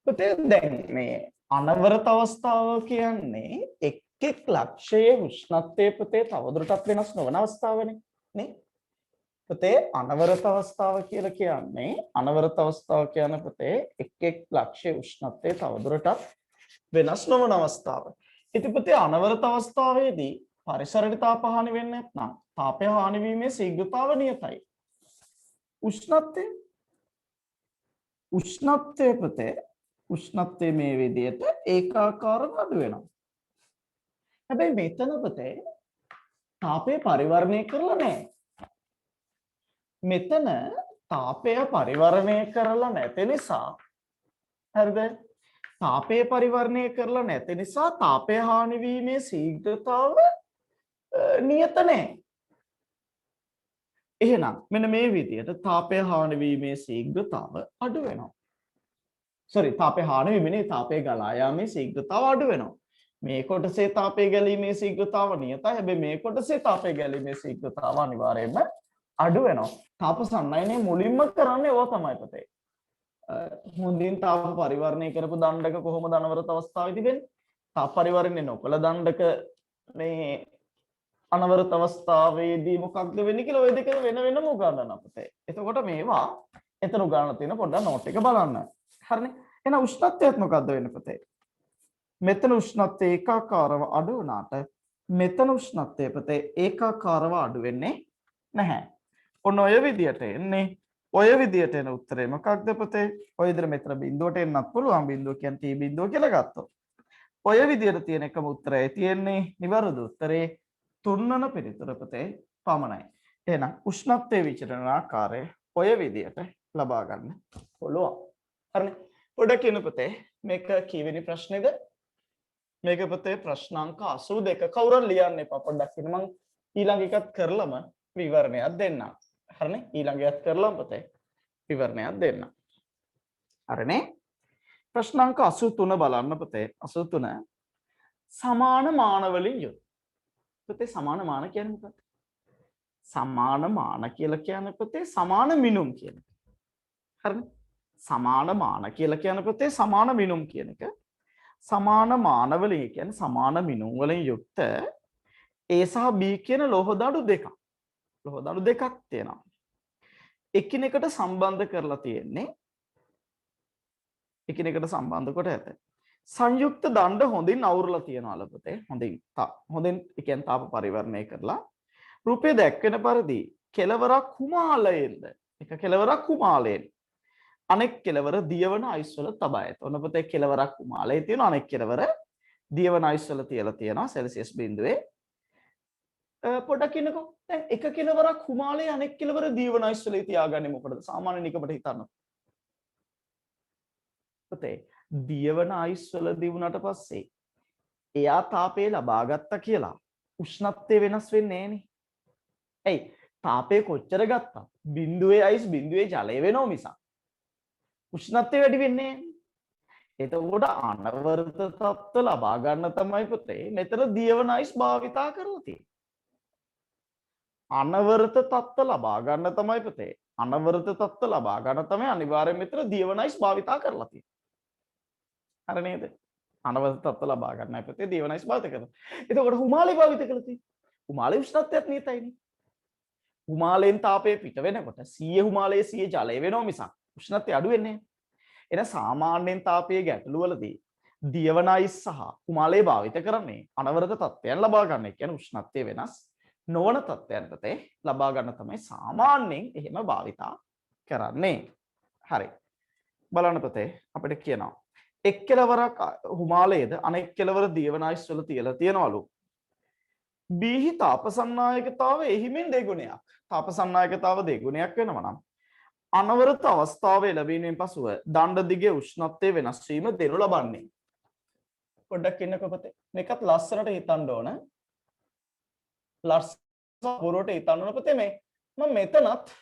S1: පුතේ දැන් මේ අනවරත අවස්ථාව කියන්නේ එක් ලක්ෂයේ උෂ්ණත්වයේ පුතේ තවදුරටත් වෙනස් නොවන අවස්ථාවනේ නේ? පුතේ අනවරත අවස්ථාව කියලා කියන්නේ පුතේ එක් ලක්ෂයේ උෂ්ණත්වයේ තවදුරටත් වෙනස් නොවන අවස්ථාව. ඉතින් පුතේ අනවරත අවස්ථාවේදී පරිසරයට තාප හානි වෙන්නේ නැත්නම් තාපය හානි වීමේ ශීඝ්‍රතාව නියතයි. උෂ්ණත්වය පුතේ උෂ්ණත්වය මේ විදිහට ඒකාකාරව අඩු වෙනවා. හැබැයි මෙතන පුතේ තාපය පරිවර්ණය කරලා නැහැ. මෙතන තාපය පරිවර්ණය කරලා නැති නිසා හරිද? තාපය පරිවර්ණය කරලා නැති නිසා තාපය හානි වීමේ ශීඝ්‍රතාව නියත නැහැ. එහෙනම් මෙන්න මේ විදිහට තාපය හානි වීමේ ශීඝ්‍රතාව අඩු වෙනවා. තාපය හානි වීමනේ තාපය ගලා යාමේ ශීඝ්‍රතාව අඩු වෙනවා. මේ කොටසේ තාපය ගැලීමේ ශීඝ්‍රතාව නියතයි. හැබැයි මේ කොටසේ තාපය ගැලීමේ ශීඝ්‍රතාව අනිවාර්යයෙන්ම අඩු වෙනවා. තාප සම්නයනය මුලින්ම කරන්නේ ඕවා තමයි පුතේ. හොඳින් තාප පරිවර්ණය කරපු දණ්ඩක කොහොමද අනවරත අවස්ථාවේදී වෙන්නේ? තාප පරිවර්ණය නොකළ දණ්ඩක මේ අනවරත අවස්ථාවේදී මොකක්ද වෙන්නේ කියලා ඔය දෙක වෙන වෙනම උගන්වන්න අපිට. එතකොට මේවා එතන උගන්වලා තියෙන පොඩ්ඩක් නෝට් එක බලන්න. හරිනේ. එහෙනම් උෂ්ණත්වයත් මොකද්ද වෙන්නේ පුතේ? මෙතන උෂ්ණත්වය ඒකාකාරව අඩු වුණාට මෙතන උෂ්ණත්වය පුතේ ඒකාකාරව අඩු වෙන්නේ නැහැ. ඔන්න ඔය විදියට එන්නේ. ඔය විදියට එන උත්තරේ මොකක්ද පුතේ? ඔය විදිහට මෙතන බිඳුවට එන්නත් පුළුවන්. බිඳුව කියන්නේ T බිඳුව කියලා ගත්තොත්. ඔය විදියට තියෙන එකම උත්තරය තියෙන්නේ නිවැරදි උත්තරේ 3 වන පිළිතුර පුතේ පමණයි. එහෙනම් උෂ්ණත්වයේ විචලන ආකාරය ඔය විදියට ලබා ගන්න පුළුවන්. හරිනේ. පොඩ්ඩක් කියන්න පුතේ මේක කීවෙනි ප්‍රශ්නේද? මේක පුතේ ප්‍රශ්නාංක 82. කවුරුන් ලියන්න එපා පොඩ්ඩක් ඉන්න මම ඊළඟ එකත් කරලම විවරණයක් දෙන්නම්. හරිනේ. ඊළඟ එකත් කරලම පුතේ විවරණයක් දෙන්නම්. හරිනේ. ප්‍රශ්නාංක 83 බලන්න පුතේ. 83 සමාන මාන වලින් යුත්. පුතේ සමාන මාන කියන්නේ මොකක්ද? සමාන මාන කියලා කියන්නේ පුතේ සමාන මිනුම් කියන එක. හරිනේ. සමාන මාන කියලා කියන්නේ පුතේ සමාන මිනුම් කියන එක. සමාන මාන වලින් කියන්නේ සමාන මිනුම් වලින් යුක්ත A සහ B කියන ලෝහ දඬු දෙකක්. ලෝහ දඬු දෙකක් තියෙනවා. එකිනෙකට සම්බන්ධ කරලා තියෙන්නේ එකිනෙකට සම්බන්ධ කොට ඇත. සංයුක්ත දණ්ඩ හොඳින් අවුරලා තියනවා පුතේ. හොඳින් ඒ කියන්නේ තාප පරිවර්ණය කරලා රූපය දැක්වෙන පරිදි කෙලවරක් කුමාලයෙන්ද එක කෙලවරක් කුමාලයෙන් අනෙක් කෙලවර දියවන අයිස් වල තබා ඇත. ඔන්න පුතේ කෙලවරක් කුමාලයේ තියෙන අනෙක් කෙලවර දියවන අයිස් වල තියලා තියෙනවා සෙල්සියස් බිඳුවේ. පොඩ්ඩක් ඉන්නකෝ. දැන් එක කෙලවරක් කුමාලයේ අනෙක් කෙලවර දියවන අයිස් වල තියාගන්නේ මොකටද? සාමාන්‍ය නිකමට හිතන්න. පුතේ දියවන අයිස් වල දිවුනට පස්සේ එයා තාපය ලබා ගත්තා කියලා උෂ්ණත්වය වෙනස් වෙන්නේ නැහනේ. ඇයි? තාපය කොච්චර ගත්තා? බිඳුවේ අයිස් බිඳුවේ ජලය වෙනව මිසක් උෂ්ණත්වය වැඩි වෙන්නේ නැහැ. එතකොට අනවරත තත්ත්ව ලබා ගන්න තමයි පුතේ මෙතන දියවන අයිස් භාවිතා කරලා තියෙන්නේ. අනවරත තත්ත්ව ලබා ගන්න තමයි පුතේ. අනවරත තත්ත්ව ලබා ගන්න තමයි අනිවාර්යයෙන් මෙතන දියවන අයිස් භාවිතා කරලා තියෙන්නේ. හරි නේද? අනවරත තත්ත්ව ලබා ගන්නයි පුතේ දියවන අයිස් භාවිත කරලා. එතකොට හුමාලේ භාවිත කරලා තියෙන්නේ. හුමාලේ උෂ්ණත්වයත් නියතයිනේ. හුමාලයෙන් තාපය පිට වෙනකොට 100 හුමාලයේ 100 ජලය වෙනව මිසක් උෂ්ණත්වය අඩු වෙන්නේ නැහැ. එන සාමාන්‍යයෙන් තාපයේ ගැටළු වලදී දියවන අයිස් සහ හුමාලය භාවිත කරන්නේ අනවරත තත්ත්වයන් ලබා ගන්න. ඒ කියන්නේ උෂ්ණත්වය වෙනස් නොවන තත්ත්වයන් පුතේ ලබා ගන්න තමයි සාමාන්‍යයෙන් එහෙම භාවිතා කරන්නේ. හරි. බලන්න පුතේ අපිට කියනවා එක් කෙලවරක් හුමාලයේද අනෙක් කෙලවර දියවන අයිස් වල තියලා තියනවලු. බීහි තාපසන්නායකතාව එහිමින් දෙගුණයක්. තාපසන්නායකතාව දෙගුණයක් වෙනවා නම් අනවරත අවස්ථාවේ ලැබීමෙන් පසුව දණ්ඩ දිගේ උෂ්ණත්වය වෙනස් වීම දෙනු ලබන්නේ. පොඩ්ඩක් ඉන්නකෝ පුතේ. මේකත් ලස්සනට හිතන්න ඕන. පුරවට හිතන්න ඕන පුතේ මේ මම මෙතනත්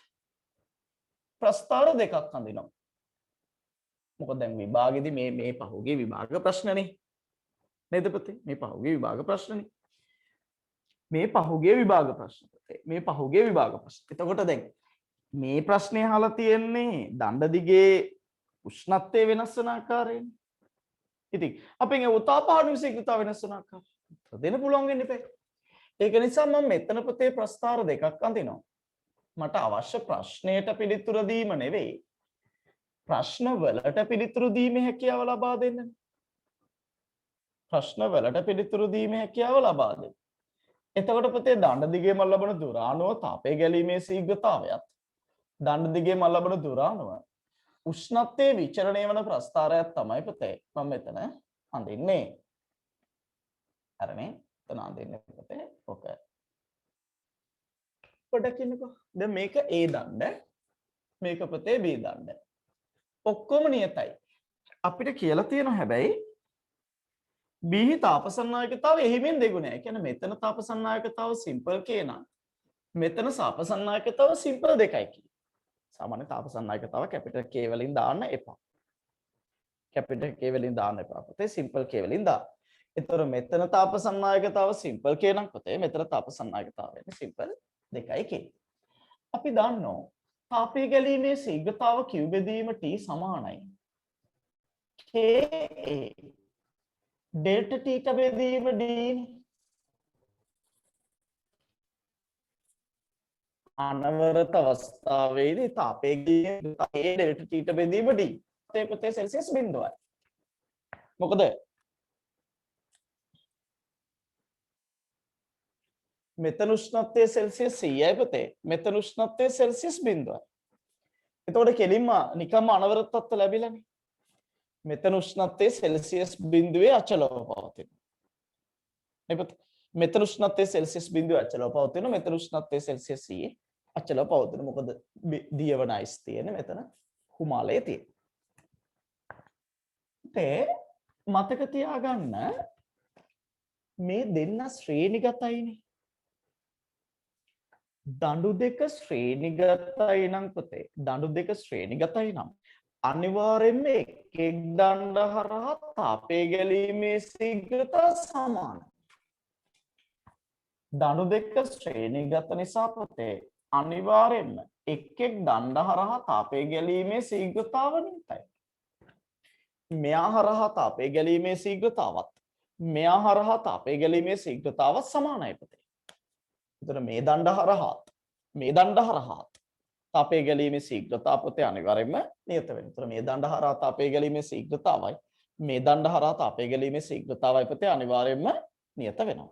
S1: ප්‍රස්තාර දෙකක් අඳිනවා. මොකද දැන් විභාගෙදී මේ පහුගිය විභාග ප්‍රශ්නනේ. නේද පුතේ? මේ පහුගිය විභාග ප්‍රශ්නනේ. මේ පහුගිය විභාග ප්‍රශ්න පුතේ. මේ පහුගිය විභාග ප්‍රශ්න. එතකොට දැන් මේ ප්‍රශ්නේ අහලා තියෙන්නේ දණ්ඩ දිගේ උෂ්ණත්වය වෙනස් වෙන ආකාරයෙන්. ඉතින් අපෙන් ඒ උතාපහාන විශේෂතාව වෙනස් වෙන ආකාරය දෙන්න පුළුවන් වෙන්නේ නැහැ. ඒක නිසා මම මෙතන පුතේ ප්‍රස්තාර දෙකක් අඳිනවා. මට අවශ්‍ය ප්‍රශ්නයට පිළිතුරු දීම නෙවෙයි. ප්‍රශ්න වලට පිළිතුරු දීමේ හැකියාව ලබා දෙන්න. ප්‍රශ්න වලට පිළිතුරු දීමේ හැකියාව ලබා දෙන්න. එතකොට පුතේ දණ්ඩ දිගේ මම ලබන දුර අණුව තාපය ගැලීමේ ශීඝ්‍රතාවයත් දණ්ඩ දිගේ මම ලබන දුර අණුව උෂ්ණත්වයේ විචලනය වන ප්‍රස්ථාරයක් තමයි පුතේ මම මෙතන අඳින්නේ. හරිනේ? එතන අඳින්නේ පුතේ ඔක. පොඩ්ඩක් ඉන්නකෝ. දැන් මේක A දණ්ඩ මේක පුතේ B දණ්ඩ. ඔක්කොම නියතයි. අපිට කියලා තියෙනවා හැබැයි බීහි තාපසන්නායකතාව එහිමින් දෙගුණයි. ඒ කියන්නේ මෙතන තාපසන්නායකතාව සිම්පල් K නම් මෙතන තාපසන්නායකතාව සිම්පල් 2යි කි. සාමාන්‍ය තාපසන්නායකතාව කැපිටල් K වලින් දාන්න එපා. කැපිටල් K වලින් දාන්න එපා. පුතේ සිම්පල් K වලින් දාන්න. ඒතර මෙතන තාපසන්නායකතාව සිම්පල් K නම් පුතේ මෙතන තාපසන්නායකතාව වෙන්නේ සිම්පල් 2යි K. අපි දන්නවා තාපය ගැලීමේ ශීඝ්‍රතාව Q බෙදීම T සමානයි. K A ඩෙල්ටා තීටා බෙදීම D අනවරත අවස්ථාවේදී තාපයේ ඩෙල්ටා ටීට බෙදීම D. ඒ පුතේ සෙල්සියස් බිඳුවයි. මොකද මෙතන උෂ්ණත්වය සෙල්සියස් 100යි පුතේ. මෙතන උෂ්ණත්වය සෙල්සියස් බිඳුවයි. එතකොට කෙලින්ම නිකම්ම අනවරත තත්ත්ව ලැබිලානේ. මෙතන උෂ්ණත්වය සෙල්සියස් බිඳුවේ අචලව පවතිනවා. නේ පුතේ. මෙතන උෂ්ණත්වය සෙල්සියස් බිඳුවේ අචලව පවතිනවා. මෙතන උෂ්ණත්වය සෙල්සියස් 100 අචලව පවතිනවා. මොකද දියවන අයිස් තියෙන්නේ මෙතන හිමාලයේ තියෙන. මතක තියාගන්න මේ දෙන්න ශ්‍රේණිගතයිනේ. දඬු දෙක ශ්‍රේණිගතයි නම් පුතේ දඬු දෙක ශ්‍රේණිගතයි නම් අනිවාර්යෙන්ම එක් දණ්ඩ හරහා තාපය ගැලීමේ ශීඝ්‍රතාව සමානයි. දණු දෙක ශ්‍රේණිගත නිසා පුතේ අනිවාර්යෙන්ම එක් දණ්ඩ හරහා තාපය ගැලීමේ ශීඝ්‍රතාව නියතයි. මෙයා හරහා තාපය ගැලීමේ ශීඝ්‍රතාවත් මෙයා හරහා තාපය ගැලීමේ ශීඝ්‍රතාවත් සමානයි පුතේ. එතන මේ දණ්ඩ හරහා තාපය ගැලීමේ ශීඝ්‍රතාව පුතේ අනිවාර්යෙන්ම නියත වෙනවා. එතන මේ දණ්ඩ හරහා තාපය ගැලීමේ ශීඝ්‍රතාවයි මේ දණ්ඩ හරහා තාපය ගැලීමේ ශීඝ්‍රතාවයි පුතේ අනිවාර්යෙන්ම නියත වෙනවා.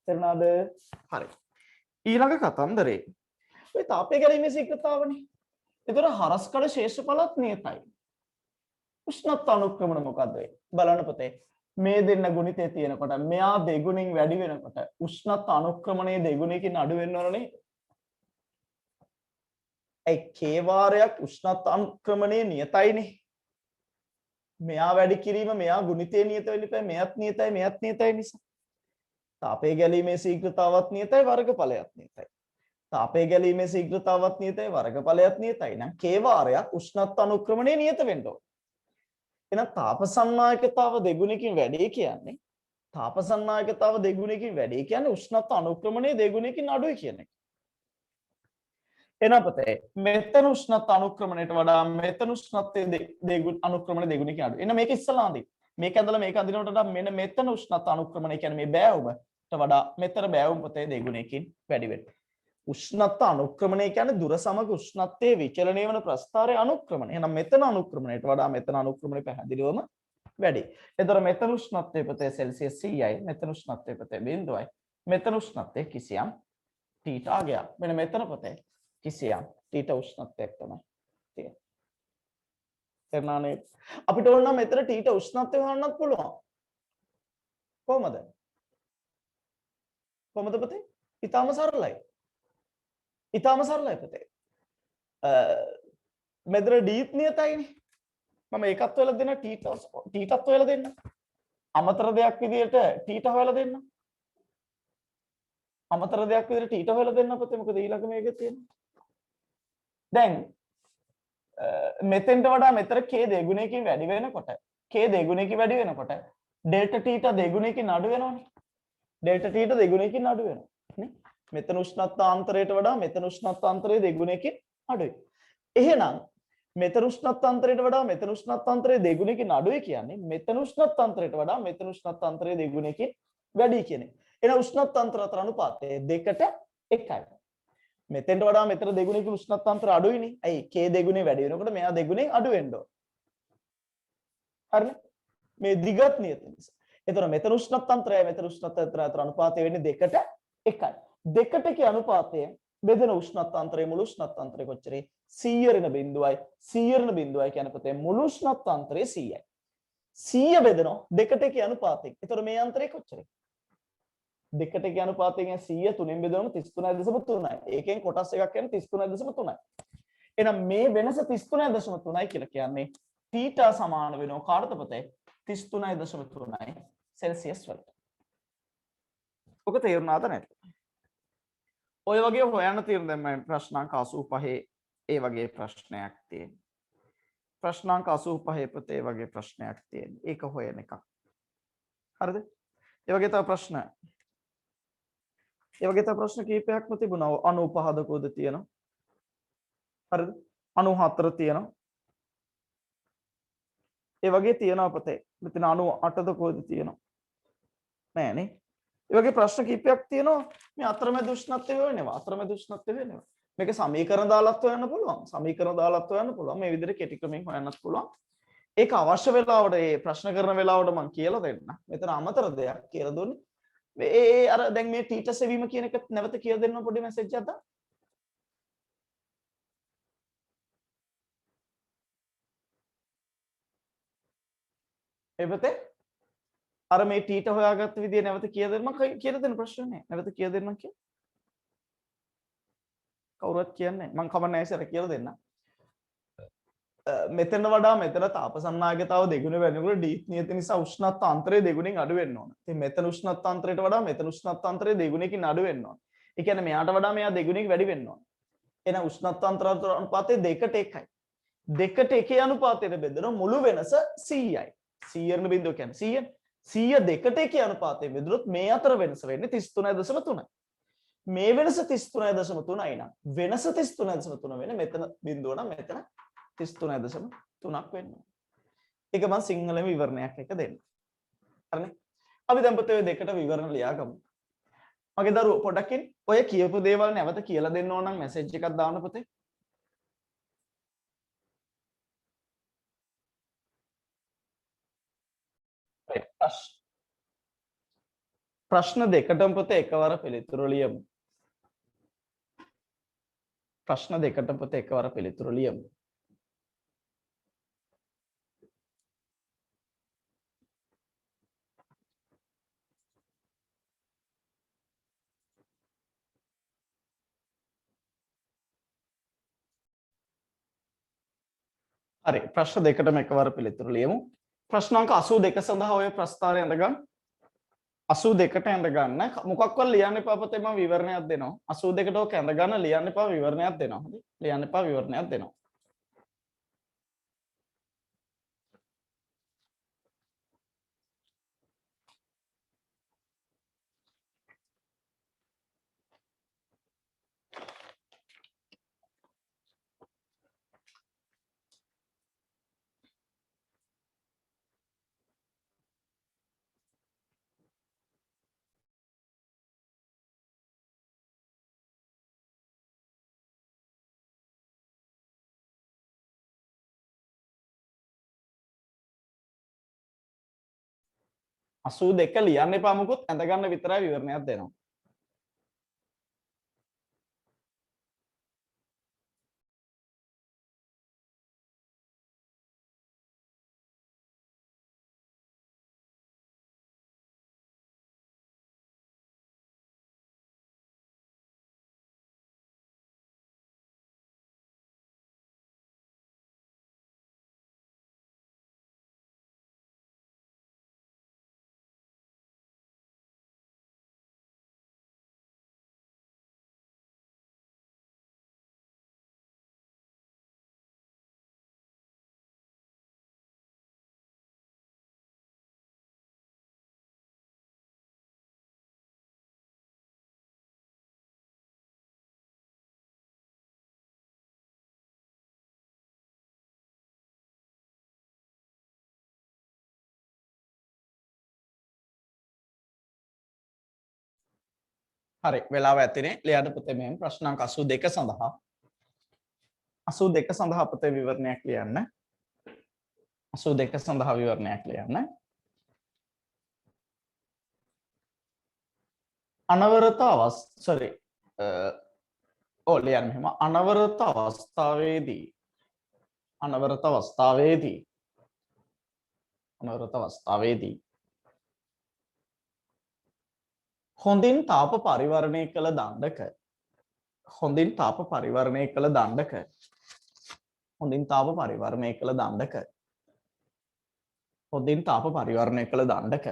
S1: තේරුණාද? හරි. ඊළඟ කතන්දරේ ඔය තාපය ගැලීමේ ශීඝ්‍රතාවනේ. ඒතර හරස්කඩ ශේෂඵලත් නියතයි. උෂ්ණත්ව අනුක්‍රමණ මොකද්ද වෙන්නේ? බලන්න පුතේ. මේ දෙන්න ගුණිතේ තියෙනකොට මෙයා දෙගුණින් වැඩි වෙනකොට උෂ්ණත්ව අනුක්‍රමණයේ දෙගුණයකින් අඩු වෙන්න ඕනේ. ඒ k වාරයක් උෂ්ණත්ව අනුක්‍රමණයේ නියතයිනේ. මෙයා වැඩි කිරීම මෙයා ගුණිතේ නියත වෙන්න ඉපැයි මෙයත් නියතයි නිසා. තාපය ගැලීමේ ශීඝ්‍රතාවත් නියතයි වර්ගඵලයත් නියතයි. තාපය ගැලීමේ ශීඝ්‍රතාවත් නියතයි වර්ගඵලයත් නියතයි. නම් k වාරයක් උෂ්ණත්ව අනුක්‍රමණයේ නියත වෙන්න ඕනේ. එහෙනම් තාපසන්නායකතාව දෙගුණයකින් වැඩි කියන්නේ උෂ්ණත්ව අනුක්‍රමණයේ දෙගුණයකින් අඩුයි කියන එක. එහෙනම් පුතේ මෙතන උෂ්ණත්ව අනුක්‍රමණයට වඩා මෙතන උෂ්ණත්වයේ අනුක්‍රමණය දෙගුණයකින් අඩුයි. එහෙනම් මේක ඉස්සලා අඳින්න. මේක ඇඳලා මේක අඳිනකොට වඩා මෙන්න මෙතන උෂ්ණත්ව අනුක්‍රමණය කියන්නේ මේ බෑවුමට වඩා මෙතන බෑවුම පුතේ දෙගුණයකින් වැඩි වෙනවා. උෂ්ණත්ව අනුක්‍රමණය කියන්නේ දුර සමග උෂ්ණත්වයේ විචලනය වන ප්‍රස්ථාරයේ අනුක්‍රමණය. එහෙනම් මෙතන අනුක්‍රමණයට වඩා මෙතන අනුක්‍රමණය පැහැදිලිවම වැඩි. ඒතර මෙතන උෂ්ණත්වය පුතේ සෙල්සියස් 100යි. මෙතන උෂ්ණත්වය පුතේ 0යි. මෙතන උෂ්ණත්වය කිසියම් තීටා අගයක්. මෙන්න මෙතන පුතේ කිසියම් තීටා උෂ්ණත්වයක් තමයි තියෙන්නේ. එතනනේ අපිට ඕන නම් මෙතන තීටා උෂ්ණත්වය හොයන්නත් පුළුවන්. කොහමද පුතේ? ඊටාම සරලයි. පුතේ. මෙතන ඩීත් නියතයිනේ. මම ඒකත් වෙලා දෙන්න ටීටත් වෙලා දෙන්න. අමතර දෙයක් විදියට ටීට හොයලා දෙන්න. පුතේ මොකද ඊළඟ මේකේ තියෙන්නේ. දැන් මෙතෙන්ට වඩා මෙතන k දෙගුණයකින් වැඩි වෙනකොට ඩෙල්ටා ටීටා දෙගුණයකින් අඩු වෙනවනේ. නේ? මෙතන උෂ්ණත්වාන්තරයට වඩා මෙතන උෂ්ණත්වාන්තරයේ දෙගුණයකින් අඩුයි. එහෙනම් මෙතන උෂ්ණත්වාන්තරයට වඩා මෙතන උෂ්ණත්වාන්තරයේ දෙගුණයකින් අඩුයි කියන්නේ මෙතන උෂ්ණත්වාන්තරයට වඩා මෙතන උෂ්ණත්වාන්තරයේ දෙගුණයකින් වැඩි කියන්නේ. එහෙනම් උෂ්ණත්වාන්තර අතර අනුපාතය 2:1යි. මෙතෙන්ට වඩා මෙතන දෙගුණයකින් උෂ්ණත්වාන්තර අඩුයිනේ. ඇයි? k දෙගුණේ වැඩි වෙනකොට මෙයා දෙගුණෙන් අඩු වෙන්න ඕන. හරිනේ? මේ දිගත් නියත නිසා. එතකොට මෙතන උෂ්ණත්වාන්තරයයි මෙතන උෂ්ණත්වාන්තරය අතර අනුපාතය වෙන්නේ 2:1යි. 2ට අනුපාතය බෙදෙන උෂ්ණත්වාන්තරයේ මුළු උෂ්ණත්වාන්තරය කොච්චරයි? 100 ඍණ බිඳුවයි. 100 ඍණ බිඳුවයි කියන පුතේ මුළු උෂ්ණත්වාන්තරය 100යි. 100 බෙදෙනවා 2ට අනුපාතයෙන්. එතකොට මේ අන්තරය කොච්චරයි? 2ට අනුපාතයෙන් 100 3න් බෙදුවම 33.3යි. ඒකෙන් කොටස් එකක් කියන්නේ 33.3යි. එහෙනම් මේ වෙනස 33.3යි කියලා කියන්නේ තීටා සමාන වෙනවා කාටද පුතේ? 33.3යි සෙල්සියස් වලට. ඔක තේරුණාද නැද්ද? ඔය වගේ හොයන්න තියෙන දැන් මම ප්‍රශ්නාංක 85 ඒ වගේ ප්‍රශ්නයක් තියෙනවා. ප්‍රශ්නාංක 85 පුතේ වගේ ප්‍රශ්නයක් තියෙනවා. ඒක හොයන එකක්. හරිද? ඒ වගේ තව ප්‍රශ්න කීපයක්ම තිබුණා. 95 කෝද තියෙනවා. හරිද? 94 තියෙනවා. ඒ වගේ තියෙනවා පුතේ. මෙතන 98 කෝද තියෙනවා. නෑනේ. ඒ වගේ ප්‍රශ්න කීපයක් තියෙනවා. මේ අතරමැද උෂ්ණත්වය වෙනවා. මේක සමීකරණ දාලත් හොයන්න පුළුවන්. සමීකරණ දාලත් හොයන්න පුළුවන්. මේ විදිහට කෙටි ක්‍රමයෙන් හොයන්නත් පුළුවන්. ඒක අවශ්‍ය වෙලාවට මේ ප්‍රශ්න කරන වෙලාවට මම කියලා දෙන්න. මෙතන අමතර දෙයක් කියලා දුන්නේ. මේ අර දැන් මේ ටීචර් සෙවීම කියන එක නැවත කියලා දෙන්න පොඩි මැසේජ් එකක් දාන්න. එපතේ අර මේ ටීට හොයාගත්ත විදිය නැවත කියලා දෙන්න මම කියලා දෙන්න ප්‍රශ්න නැහැ. නැවත කියලා දෙන්නම් කිය. කවුරුත් කියන්නේ මම කමන්නේ නැහැ ඉතින් කියලා දෙන්න. මෙතන වඩා මෙතන තාපසන්නාගතාව දෙගුණ වෙනකොට ඩීප් නියත නිසා උෂ්ණත්වාන්තරය දෙගුණෙන් අඩු වෙන්න ඕන. ඉතින් මෙතන උෂ්ණත්වාන්තරයට වඩා මෙතන උෂ්ණත්වාන්තරය දෙගුණකින් අඩු වෙන්න ඕන. ඒ කියන්නේ මෙයාට වඩා මෙයා දෙගුණෙක වැඩි වෙන්න ඕන. එහෙනම් උෂ්ණත්වාන්තර අනුපාතය 2ට 1යි. 2ට 1 අනුපාතයට බෙදෙන මුළු වෙනස 100යි. 100 බිඳුව කියන්නේ 100 2ට 1 අනුපාතයෙන් බෙදුනොත් මේ අතර වෙනස වෙන්නේ 33.3යි. මේ වෙනස 33.3යි නම් වෙනස 33.3 වෙන්නේ මෙතන බිඳුව නම් මෙතන 33.3ක් වෙන්න ඕනේ. ඒක මම සිංහලෙන් විවරණයක් එක දෙන්න. හරිනේ. අපි දැන් පුතේ ඔය දෙකට විවරණ ලියාගමු. මගේ දරුවෝ පොඩ්ඩක් ඉන්න. ඔය කියපු දේවල් නැවත කියලා දෙන්න ඕන නම් මැසේජ් එකක් දාන්න පුතේ. ප්‍රශ්න දෙකටම පුතේ එකවර පිළිතුරු ලියමු. ප්‍රශ්න දෙකට පුතේ එකවර පිළිතුරු ලියමු. හරි ප්‍රශ්න දෙකටම එකවර පිළිතුරු ලියමු. ප්‍රශ්නාංක 82 සඳහා ඔය ප්‍රස්තාවය අඳගන්න. 82ට ඇඳ ගන්න. මොකක්වත් ලියන්න එපා පුතේ මම විවරණයක් දෙනවා. 82ට ඔක ඇඳ ගන්න ලියන්න එපා විවරණයක් දෙනවා. හරි? ලියන්න එපා විවරණයක් දෙනවා. අසූ දෙක ලියන්න එපා මොකුත් ඇඳ ගන්න විතරයි විවරණයක් දෙනවා. හරි වෙලාව ඇතිනේ ලියන්න පුතේ මෙහෙම ප්‍රශ්නාංක 82 සඳහා 82 සඳහා පුතේ විවරණයක් ලියන්න 82 සඳහා විවරණයක් ලියන්න අනවරත sorry ලියන්න මෙහෙම අනවරත අවස්ථාවේදී හොඳින් තාප පරිවර්ණය කළ දණ්ඩක හොඳින් තාප පරිවර්ණය කළ දණ්ඩක හොඳින් තාප පරිවර්ණය කළ දණ්ඩක හොඳින් තාප පරිවර්ණය කළ දණ්ඩක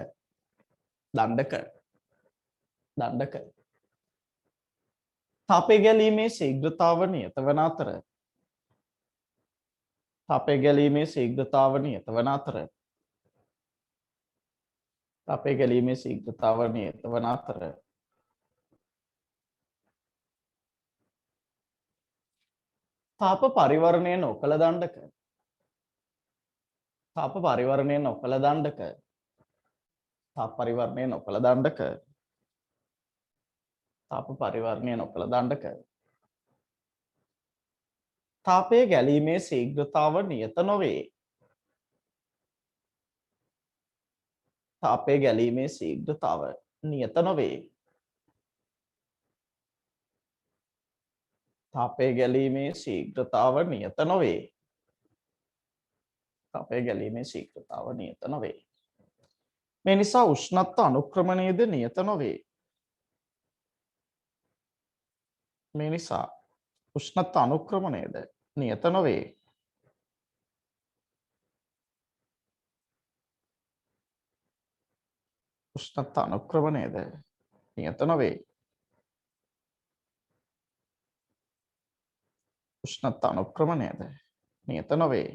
S1: දණ්ඩක තාපය ගැලීමේ ශීඝ්‍රතාව නියත වන අතර තාපය ගැලීමේ ශීඝ්‍රතාව නියත වන අතර තාපය ගැලීමේ ශීඝ්‍රතාව නියත වන අතර තාප පරිවර්ණය නොකළ දණ්ඩක තාප පරිවර්ණය නොකළ දණ්ඩක තාප පරිවර්ණය නොකළ දණ්ඩක තාප පරිවර්ණය නොකළ දණ්ඩක තාපය ගැලීමේ ශීඝ්‍රතාව නියත නොවේ. තාපය ගැලීමේ ශීඝ්‍රතාව නියත නොවේ. තාපය ගැලීමේ ශීඝ්‍රතාව නියත නොවේ. තාපය ගැලීමේ ශීඝ්‍රතාව නියත නොවේ. මේ නිසා උෂ්ණත්ව අනුක්‍රමණයද නියත නොවේ. මේ නිසා උෂ්ණත්ව අනුක්‍රමණයද නියත නොවේ. උෂ්ණත්ව අනුක්‍රමණයද නියත නොවේ. උෂ්ණත්ව අනුක්‍රමණයද නියත නොවේ.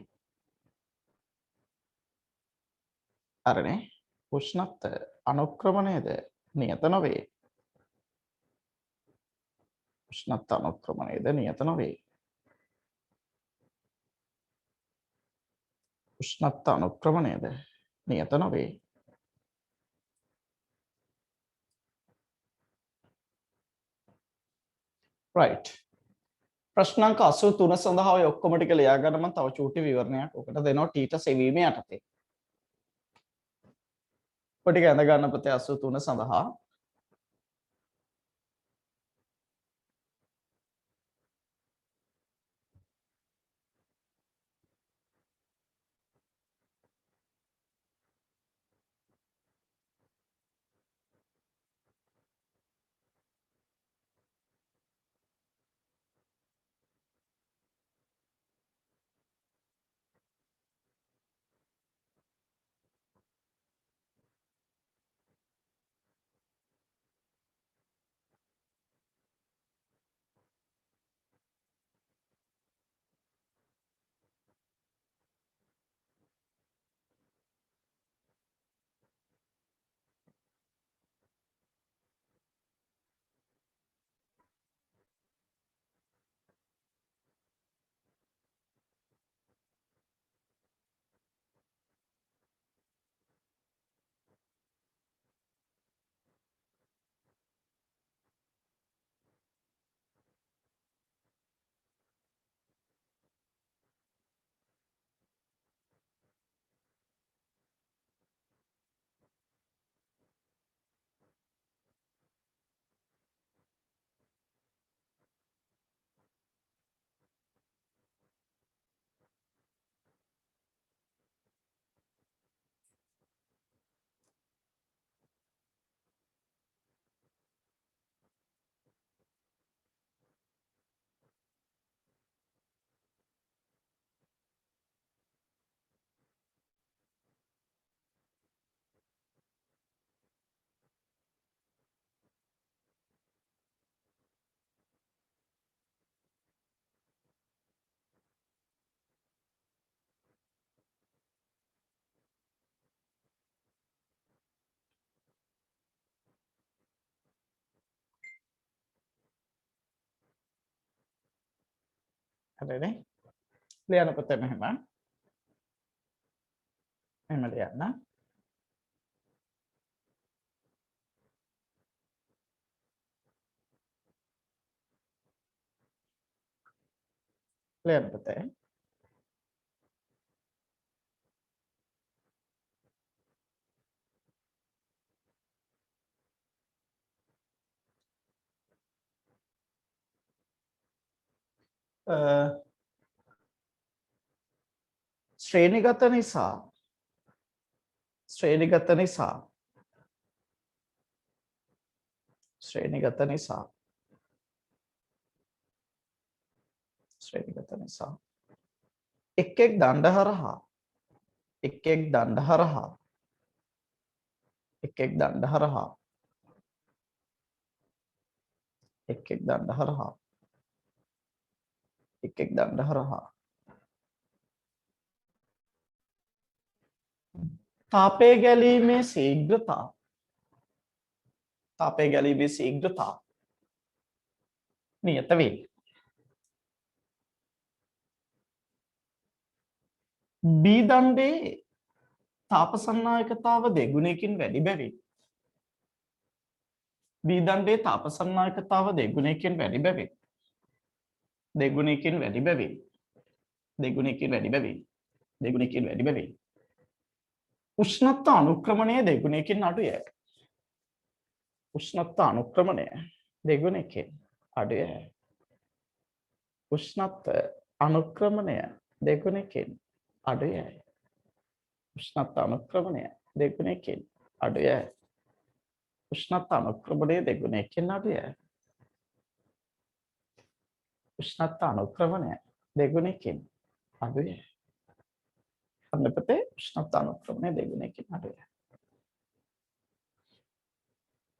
S1: හරිනේ. උෂ්ණත්ව අනුක්‍රමණයද නියත නොවේ. උෂ්ණත්ව අනුක්‍රමණයද නියත නොවේ. උෂ්ණත්ව අනුක්‍රමණයද නියත නොවේ. right. ප්‍රශ්න අංක 83 සඳහා ඔය ඔක්කොම ටික ලියා ගන්න මම තව චූටි විවරණයක් ඔකට දෙනවා ටීට සෙවීමේ යටතේ. ඔය ටික ඇඳ ගන්න ප්‍රති 83 සඳහා හරිනේ. ලියන්න පුතේ මෙහෙම. මෙහෙම ලියන්න. ලියන්න පුතේ. ශ්‍රේණිගත නිසා ශ්‍රේණිගත නිසා ශ්‍රේණිගත නිසා ශ්‍රේණිගත නිසා එක් එක් දණ්ඩ හරහා එක් එක් දණ්ඩ හරහා එක් එක් දණ්ඩ හරහා එක් එක් දණ්ඩ හරහා එක් එක් දණ්ඩ හරහා තාපය ගැලීමේ ශීඝ්‍රතා තාපය ගැලීමේ ශීඝ්‍රතා නියත වේ. B දණ්ඩේ තාප සන්නායකතාව දෙගුණයකින් වැඩි බැවින් B දණ්ඩේ තාප සන්නායකතාව දෙගුණයකින් වැඩි බැවින් දෙගුණයකින් වැඩි බැවින් දෙගුණයකින් වැඩි බැවින් උෂ්ණත්ව අනුක්‍රමණය දෙගුණයකින් අඩුය. උෂ්ණත්ව අනුක්‍රමණය දෙගුණයකින් අඩුය. උෂ්ණත්ව අනුක්‍රමණය දෙගුණයකින් අඩුය. උෂ්ණත්ව අනුක්‍රමණය දෙගුණයකින් අඩුය. උෂ්ණත්ව අනුක්‍රමණය දෙගුණයකින් අඩුය. උෂ්ණත්ව අනුක්‍රමණය දෙගුණයකින් අඩුය. අන්නපතේ උෂ්ණත්ව අනුක්‍රමණය දෙගුණයකින් අඩුය.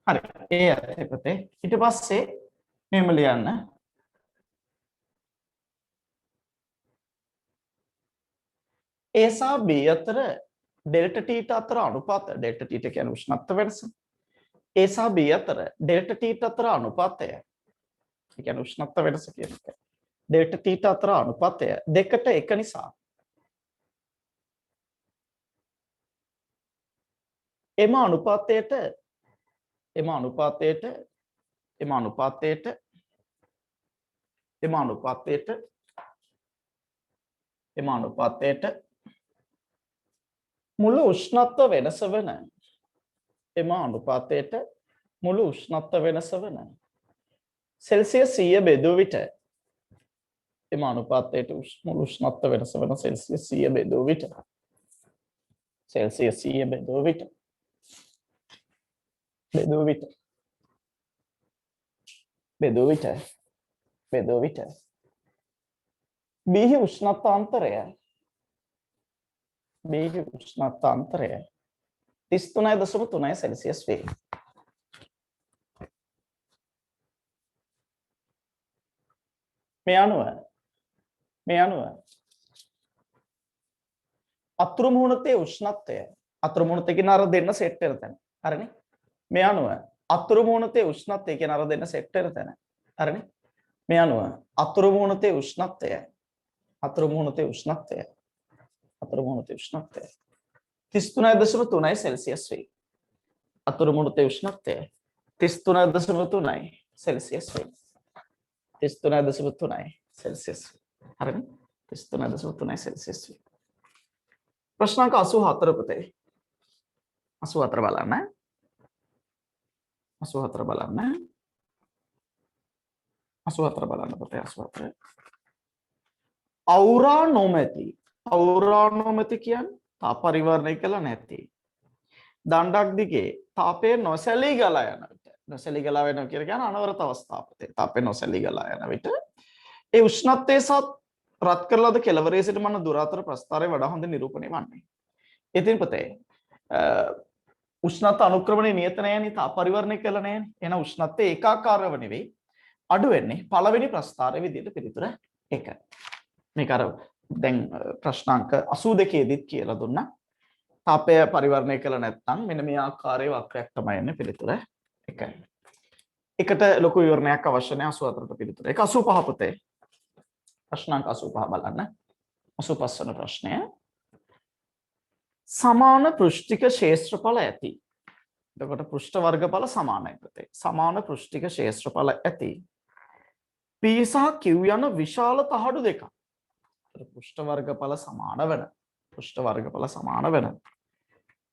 S1: හරි. ඒ අතේ ඊට පස්සේ මෙහෙම ලියන්න. A සහ B අතර ඩෙල්ටා T අතර අනුපාතය ඩෙල්ටා T කියන්නේ උෂ්ණත්ව වෙනස. A සහ B අතර ඩෙල්ටා T අතර අනුපාතය. ඒ කියන්නේ උෂ්ණත්ව වෙනස කියන එක. ඩෙල්ටා T අතර අනුපාතය 2:1 නිසා එම අනුපාතයට මුළු උෂ්ණත්ව වෙනස වන සෙල්සියස් 100 බෙදුව විට එම අනුපාතයට මුළු උෂ්ණත්ව වෙනස වන සෙල්සියස් 100 බෙදුව විට සෙල්සියස් 100 බෙදුව විට බීහි උෂ්ණත්වාන්තරය 33.3 සෙල්සියස් වේ. මේ අනුව අතුරු මුහුණතේ උෂ්ණත්වය අතුරු මුහුණතේ කියන අර දෙන්න සෙට් වෙන තැන. හරිනේ. මේ අනුව අතුරු මුහුණතේ උෂ්ණත්වය කියන අර දෙන්න සෙට් වෙන තැන. හරිනේ. මේ අනුව අතුරු මුහුණතේ උෂ්ණත්වය 33.3 සෙල්සියස් වේ. අතුරු මුහුණතේ උෂ්ණත්වය 33.3 සෙල්සියස් වේ. 33.3 සෙල්සියස්. හරිනේ. 33.3 සෙල්සියස් වේ. ප්‍රශ්නාංක 84 පුතේ. 84 බලන්න. 84 බලන්න පුතේ 84. අවුරා නොමැති කියන්නේ තාප පරිවර්ණය කළා නැති. දණ්ඩක් දිගේ තාපය නොසැලී ගලා යන විට නොසැලී ගලා වෙනවා කියන්නේ අනවරත අවස්ථාව පුතේ. තාපය නොසැලී ගලා යන විට ඒ උෂ්ණත්වයේ සත් රත් කරලාද කෙළවරේ සිට මන දුර අතර ප්‍රස්ථාරය වඩා හොඳ නිරූපණය වන්නේ. ඉතින් පුතේ උෂ්ණත්ව අනුක්‍රමණය නියත නැහැනේ තාප පරිවර්ණය කළා නැහැනේ. එහෙනම් උෂ්ණත්වය ඒකාකාරව නෙවෙයි අඩු වෙන්නේ පළවෙනි ප්‍රස්ථාරයේ විදිහට පිළිතුර 1. මේක අර දැන් ප්‍රශ්නාංක 82 දිත් කියලා දුන්නා. තාපය පරිවර්ණය කළා නැත්නම් මෙන්න මේ ආකාරයේ වක්‍රයක් තමයි එන්නේ පිළිතුර 1. එකට ලොකු විවරණයක් අවශ්‍ය නැහැ 84ට පිළිතුර. ඒක 85 පුතේ. ප්‍රශ්නාංක 85 බලන්න. 85 වන ප්‍රශ්නය. සමාන පෘෂ්ඨික ක්ෂේත්‍රඵල ඇති. එතකොට පෘෂ්ඨ වර්ගඵල සමානයි පුතේ. සමාන පෘෂ්ඨික ක්ෂේත්‍රඵල ඇති. P සහ Q යන විශාල තහඩු දෙකක්. පෘෂ්ඨ වර්ගඵල සමාන වෙන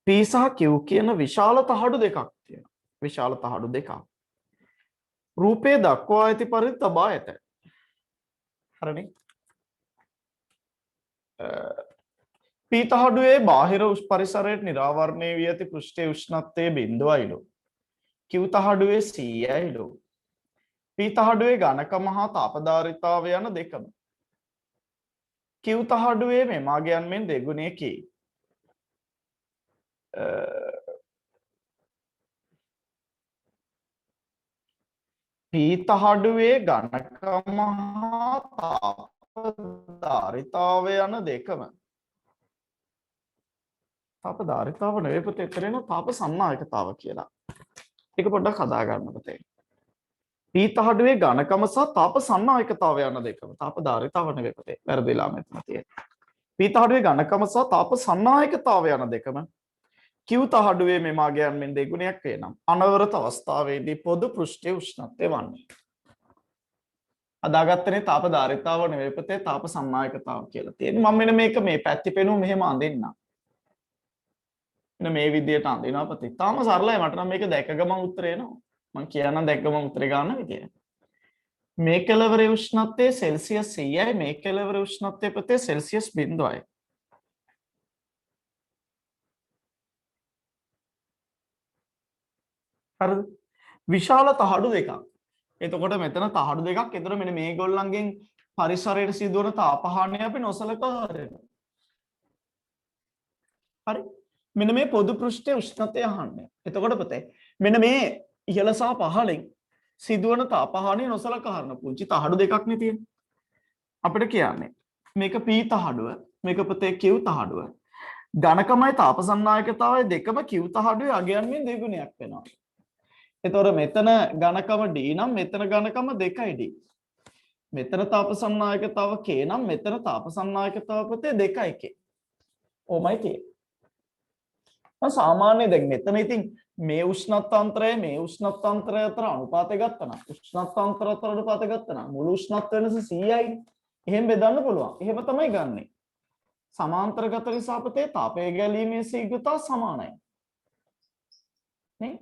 S1: P සහ Q කියන විශාල තහඩු දෙකක් තියෙනවා. විශාල තහඩු දෙකක්. රූපේ දක්වා ඇති පරිදි තබා ඇත. හරිනේ. P තහඩුවේ බාහිර පරිසරයට නිරාවරණය වී ඇති පෘෂ්ඨයේ උෂ්ණත්වය 0යිලු. Q තහඩුවේ 100යිලු. P තහඩුවේ ඝනකම හා තාපධාරීතාවය යන දෙකම. Q තහඩුවේ මෙමාගයන් මෙන් දෙගුණයකි. P තහඩුවේ ඝනකම හා තාපධාරීතාවය යන දෙකම. තාප ධාරිතාව නෙවෙයි පුතේ එතන තාප සන්නායකතාව කියලා. ඒක පොඩ්ඩක් හදා ගන්න පුතේ. P තහඩුවේ ඝනකම සහ තාප සන්නායකතාව යන දෙකම. තාප ධාරිතාව නෙවෙයි පුතේ. වැරදිලා මෙතන තියෙන්නේ. P තහඩුවේ ඝනකම සහ තාප සන්නායකතාව යන දෙකම Q තහඩුවේ මෙමාගයන් මෙන් දෙගුණයක් වේ නම් අනවරත අවස්ථාවේදී පොදු පෘෂ්ඨයේ උෂ්ණත්වය වන්නේ. අදාගත්තනේ තාපධාරිතාව නෙවෙයි පුතේ තාප සන්නායකතාව කියලා තියෙනවා. මම මෙන්න මේක මේ පැත්තේ පෙනුම මෙහෙම අඳින්නම්. මෙන්න මේ විදියට අඳිනවා පුතේ. තාම සරලයි මට නම් මේක දැක ගමන් උත්තරේ එනවා. මම කියන්නම් දැක ගමන් උත්තරේ ගන්න විදිය. මේ කෙළවරේ උෂ්ණත්වය සෙල්සියස් 100යි මේ කෙළවරේ උෂ්ණත්වය පුතේ සෙල්සියස් 0යි. හරිද? විශාල තහඩු දෙකක්. එතකොට මෙතන තහඩු දෙකක්. එතකොට මෙන්න මේගොල්ලන්ගෙන් පරිසරයට සිදුවන තාපහානිය අපි නොසලකා හරිනවා. හරි? මෙන්න මේ පොදු පෘෂ්ඨයේ උෂ්ණත්වය අහන්නේ. එතකොට පුතේ මෙන්න මේ ඉහළ සහ පහළින් සිදුවන තාපහානිය නොසලකා හරින පුංචි තහඩු දෙකක් නේ තියෙන්නේ. අපිට කියන්නේ මේක P තහඩුව මේක පුතේ Q තහඩුව. ඝනකමයි තාපසන්නායකතාවය දෙකම Q තහඩුවේ අගයන්ගෙන් දෙගුණයක් වෙනවා. එතකොට මෙතන ඝනකම D නම් මෙතන ඝනකම 2යි D. මෙතන තාපසන්නායකතාව K නම් මෙතන තාපසන්නායකතාව පුතේ 2යි K. ඕමයි තියෙන්නේ. සාමාන්‍ය දැන් මෙතන ඉතින් මේ උෂ්ණත්වන්තරය මේ උෂ්ණත්වන්තරය අතර අනුපාතය ගත්තා නම් උෂ්ණත්වන්තර අතර අනුපාතය ගත්තා නම් මුළු උෂ්ණත්ව වෙනස 100යි. එහෙම බෙදන්න පුළුවන්. එහෙම තමයි ගන්නෙ. සමාන්තරගත නිසා පුතේ තාපය ගැලීමේ ශීඝ්‍රතාව සමානයි. නේ?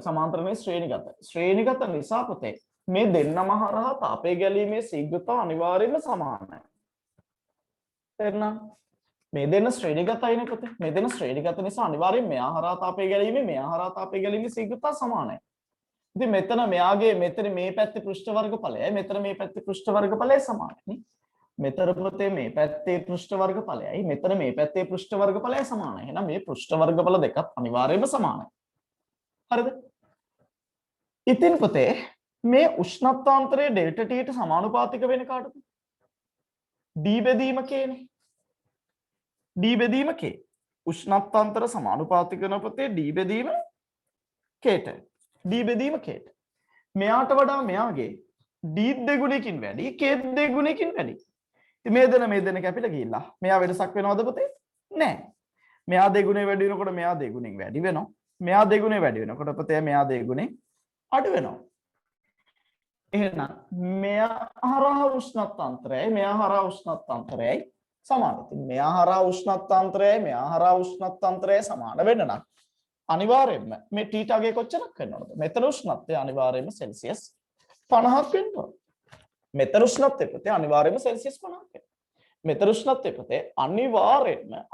S1: සමාන්තරනේ ශ්‍රේණිගත. ශ්‍රේණිගත නිසා පුතේ මේ දෙන්නම හරහා තාපය ගැලීමේ ශීඝ්‍රතාව අනිවාර්යයෙන්ම සමානයි. තේරුණා? මේ දෙන්න ශ්‍රේණිගතයිනේ පුතේ. මේ දෙන්න ශ්‍රේණිගත නිසා අනිවාර්යයෙන් මෙයා හරහා තාපය ගැලීමේ මෙයා හරහා තාපය ගැලීමේ ශීඝ්‍රතාව සමානයි. ඉතින් මෙතන මෙයාගේ මෙතන මේ පැත්තේ පෘෂ්ඨ වර්ගඵලයයි මෙතන මේ පැත්තේ පෘෂ්ඨ වර්ගඵලයයි සමානයි. මෙතන පුතේ මේ පැත්තේ පෘෂ්ඨ වර්ගඵලයයි මෙතන මේ පැත්තේ පෘෂ්ඨ වර්ගඵලයයි සමානයි. එහෙනම් මේ පෘෂ්ඨ වර්ගඵල දෙකත් අනිවාර්යයෙන්ම සමානයි. හරිද? ඉතින් පුතේ මේ උෂ්ණත්වාන්තරයේ ඩෙල්ටා T ට සමානුපාතික වෙන කාටද? D බෙදීම Kනේ. D බෙදීම K. උෂ්ණත්වාන්තර සමානුපාතික වෙන පුතේ D බෙදීම Kට. D බෙදීම Kට. මෙයාට වඩා මෙයාගේ D දෙගුණයකින් වැඩි K දෙගුණයකින් වැඩි. ඉතින් මේ දෙන කැපිලා ගිහිල්ලා මෙයා වෙනසක් වෙනවද පුතේ? නැහැ. මෙයා දෙගුණේ වැඩි වෙනකොට මෙයා දෙගුණෙන් වැඩි වෙනවා. මෙයා දෙගුණේ වැඩි වෙනකොට පුතේ මෙයා දෙගුණේ අඩු වෙනවා. එහෙනම් මෙයා හරහා උෂ්ණත්වාන්තරයයි සමානයි. ඉතින් මෙයා හරහා උෂ්ණත්වාන්තරයයි සමාන වෙන්න නම් අනිවාර්යයෙන්ම මේ θ ගේ කොච්චරක් වෙන්න ඕනද? මෙතන උෂ්ණත්වය අනිවාර්යයෙන්ම සෙල්සියස් 50ක් වෙන්න ඕන. මෙතන උෂ්ණත්වය පුතේ අනිවාර්යයෙන්ම සෙල්සියස් 50ක් වෙන්න. මෙතන උෂ්ණත්වය පුතේ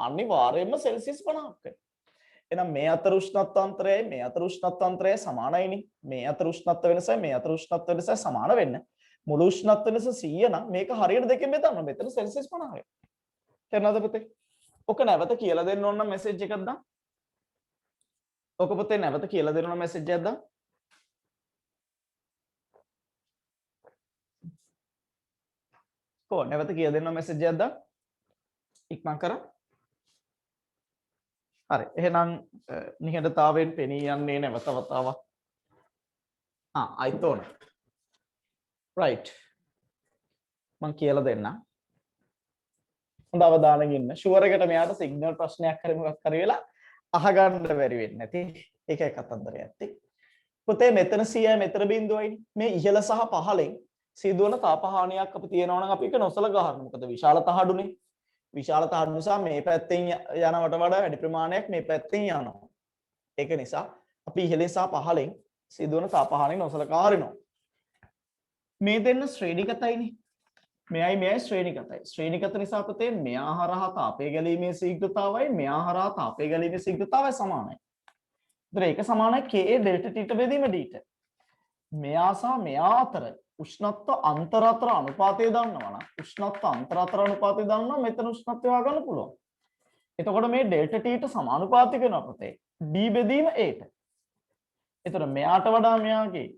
S1: අනිවාර්යයෙන්ම සෙල්සියස් 50ක් වෙන්න. එහෙනම් මේ අතර උෂ්ණත්වාන්තරයයි සමානයිනේ. මේ අතර උෂ්ණත්ව වෙනසයි මේ අතර උෂ්ණත්ව වෙනසයි සමාන වෙන්න. මුළු උෂ්ණත්ව වෙනස 100 නම් මේක හරියට දෙකෙන් බෙදන්න මෙතන සෙල්සියස් 50 වෙනවා. තේරුණාද පුතේ? ඔක නැවත කියලා දෙන්න ඕන නම් මෙසේජ් එකක් දාන්න. ඔක පුතේ නැවත කියලා දෙන්න ඕන මෙසේජ් එකක් දාන්න. කො නැවත කියලා දෙන්න මෙසේජ් එකක් දාන්න. ඉක්මන් කරා. හරි. එහෙනම් නිහඬතාවයෙන් පෙනී යන්නේ නැවත වතාවක්. අයිතෝන. right. මම කියලා දෙන්නම්. හොඳ අවධානයෙන් ඉන්න. ෂුවර් එකට මෙයාට සිග්නල් ප්‍රශ්නයක් හරි මොකක් හරි වෙලා අහගන්න බැරි වෙන්නේ නැති. ඒකයි කතන්දරය ඇත්තේ. පුතේ මෙතන 100යි මෙතන බිඳුවයිනේ. මේ ඉහළ සහ පහළින් සිදුවන තාපහානියක් අපි තියනවා නම් අපි ඒක නොසලකා හරිනවා. මොකද විශාල තහඩුනේ. විශාල තහඩු නිසා මේ පැත්තෙන් යනවට වඩා වැඩි ප්‍රමාණයක් මේ පැත්තෙන් යනවා. ඒක නිසා අපි ඉහළින් සහ පහළින් සිදුවන තාපහානිය නොසලකා හරිනවා. මේ දෙන්න ශ්‍රේණිගතයිනේ. මෙයයි ශ්‍රේණිගතයි. ශ්‍රේණිගත නිසා පුතේ මෙයා හරහා තාපය ගැලීමේ ශීඝ්‍රතාවයි මෙයා හරහා තාපය ගැලීමේ ශීඝ්‍රතාවයි සමානයි. ඒතර ඒක සමානයි K ඩෙල්ටා T ට බෙදීම D ට. මෙයා සහ මෙයා අතර උෂ්ණත්ව අන්තර අතර අනුපාතය දන්නවා නම් උෂ්ණත්ව අන්තර අතර අනුපාතය දන්නවා මෙතන උෂ්ණත්වය හොයාගන්න පුළුවන්. එතකොට මේ ඩෙල්ටා T ට සමානුපාතික වෙනවා පුතේ D බෙදීම A ට. ඒතර මෙයාට වඩා මෙයාගේ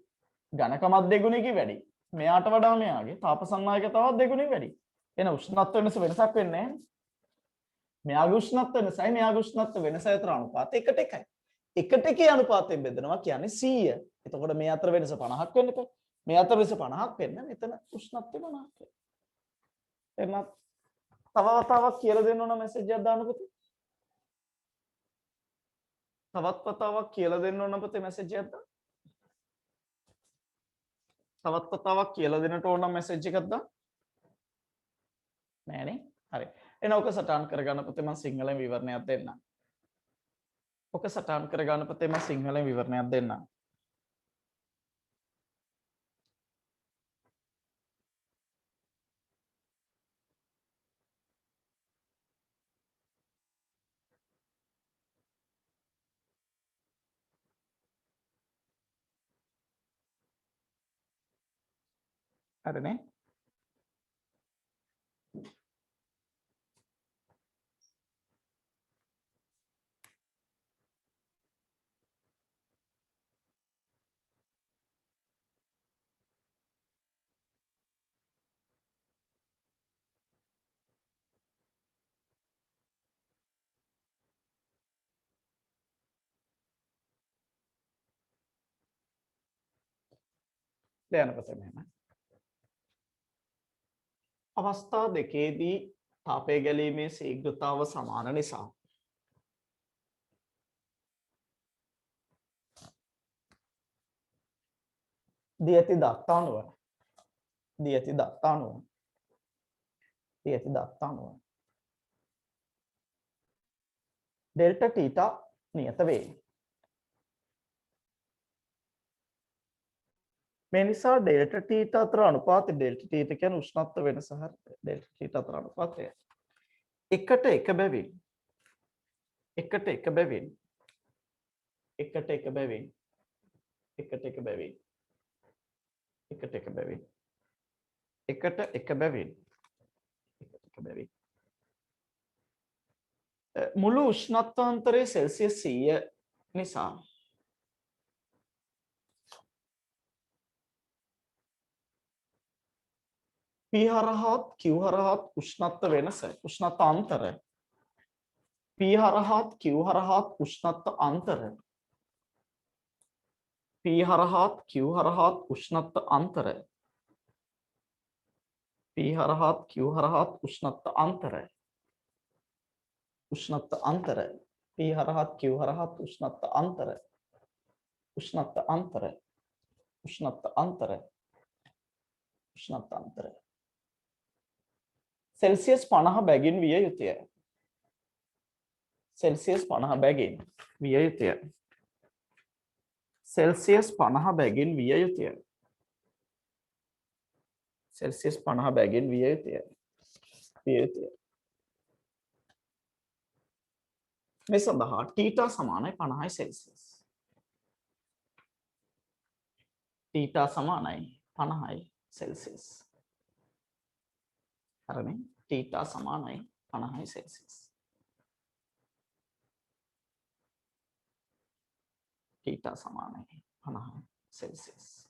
S1: ඝනකමත් දෙගුණයකින් වැඩි. මෙයාට වඩා මෙයාගේ තාපසන්නායකතාවත් දෙගුණින් වැඩි. එන උෂ්ණත්ව වෙනස වෙනසක් වෙන්නේ නැහැ. මෙයාගේ උෂ්ණත්ව වෙනසයි මෙයාගේ උෂ්ණත්ව වෙනසයි අතර අනුපාතය 1:1යි. 1:1 අනුපාතයෙන් බෙදනවා කියන්නේ 100. එතකොට මේ අතර වෙනස 50ක් වෙන්න එපා. මේ අතර වෙනස 50ක් වෙන්න මෙතන උෂ්ණත්වය 50ක් වෙන්න. එහෙනම් තව වතාවක් කියලා දෙන්න ඕන මෙසේජ් එකක් දාන්න පුතේ. තවත් වතාවක් කියලා දෙන්න ඕන පුතේ මෙසේජ් එකක් දාන්න. තවත් කතාවක් කියලා දෙන්නට ඕන නම් මැසේජ් එකක් දාන්න. නෑනේ. හරි. එහෙනම් ඔක සටහන් කරගන්න පුතේ මම සිංහලෙන් විවරණයක් දෙන්නම්. ඔක සටහන් කරගන්න පුතේ මම සිංහලෙන් විවරණයක් දෙන්නම්. හරිනේ? දැන් පුතේ මෙහෙම. අවස්ථා දෙකේදී තාපය ගැලීමේ ශීඝ්‍රතාව සමාන නිසා දී ඇති දත්තානුව ඩෙල්ටා තීටා නියත වේ. මේ නිසා ඩෙල්ටා තීටා අතර අනුපාතය ඩෙල්ටා තීටා කියන්නේ උෂ්ණත්ව වෙනස හරිය. ඩෙල්ටා තීටා අතර අනුපාතය එකට එක බැවින් මුළු උෂ්ණත්වාන්තරයේ සෙල්සියස් 100 නිසා P හරහාත් Q හරහාත් උෂ්ණත්ව වෙනස උෂ්ණත්ව අන්තරය P හරහාත් Q හරහාත් උෂ්ණත්ව අන්තරය P හරහාත් Q හරහාත් උෂ්ණත්ව අන්තරය P හරහාත් Q හරහාත් උෂ්ණත්ව අන්තරය උෂ්ණත්ව අන්තරය P හරහාත් Q හරහාත් උෂ්ණත්ව අන්තරය උෂ්ණත්ව අන්තරය උෂ්ණත්ව අන්තරය උෂ්ණත්ව අන්තරය සෙල්සියස් 50 බැගින් විය යුතුය. සෙල්සියස් 50 බැගින් විය යුතුය. සෙල්සියස් 50 බැගින් විය යුතුය. සෙල්සියස් 50 බැගින් විය යුතුය. මේ සඳහා තීටා සමානයි 50යි සෙල්සියස්. තීටා සමානයි 50යි සෙල්සියස්. හරිනේ? තීටා සමානයි 50යි සෙල්සියස්. තීටා සමානයි 50යි සෙල්සියස්.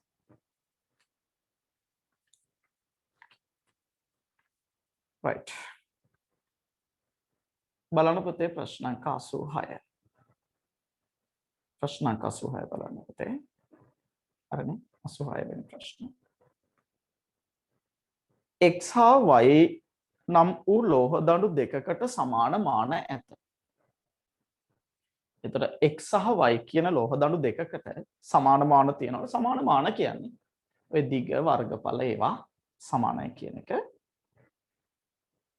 S1: right. බලන්න පුතේ ප්‍රශ්න අංක 86. ප්‍රශ්න අංක 86 බලන්න පුතේ. හරිනේ? 86 වෙනි ප්‍රශ්න. X හා Y නම් වූ ලෝහ දඬු දෙකකට සමාන මාන ඇත. එතකොට X සහ Y කියන ලෝහ දඬු දෙකකට සමාන මාන තියෙනවා. සමාන මාන කියන්නේ ඔය දිග වර්ගඵල ඒවා සමානයි කියන එක.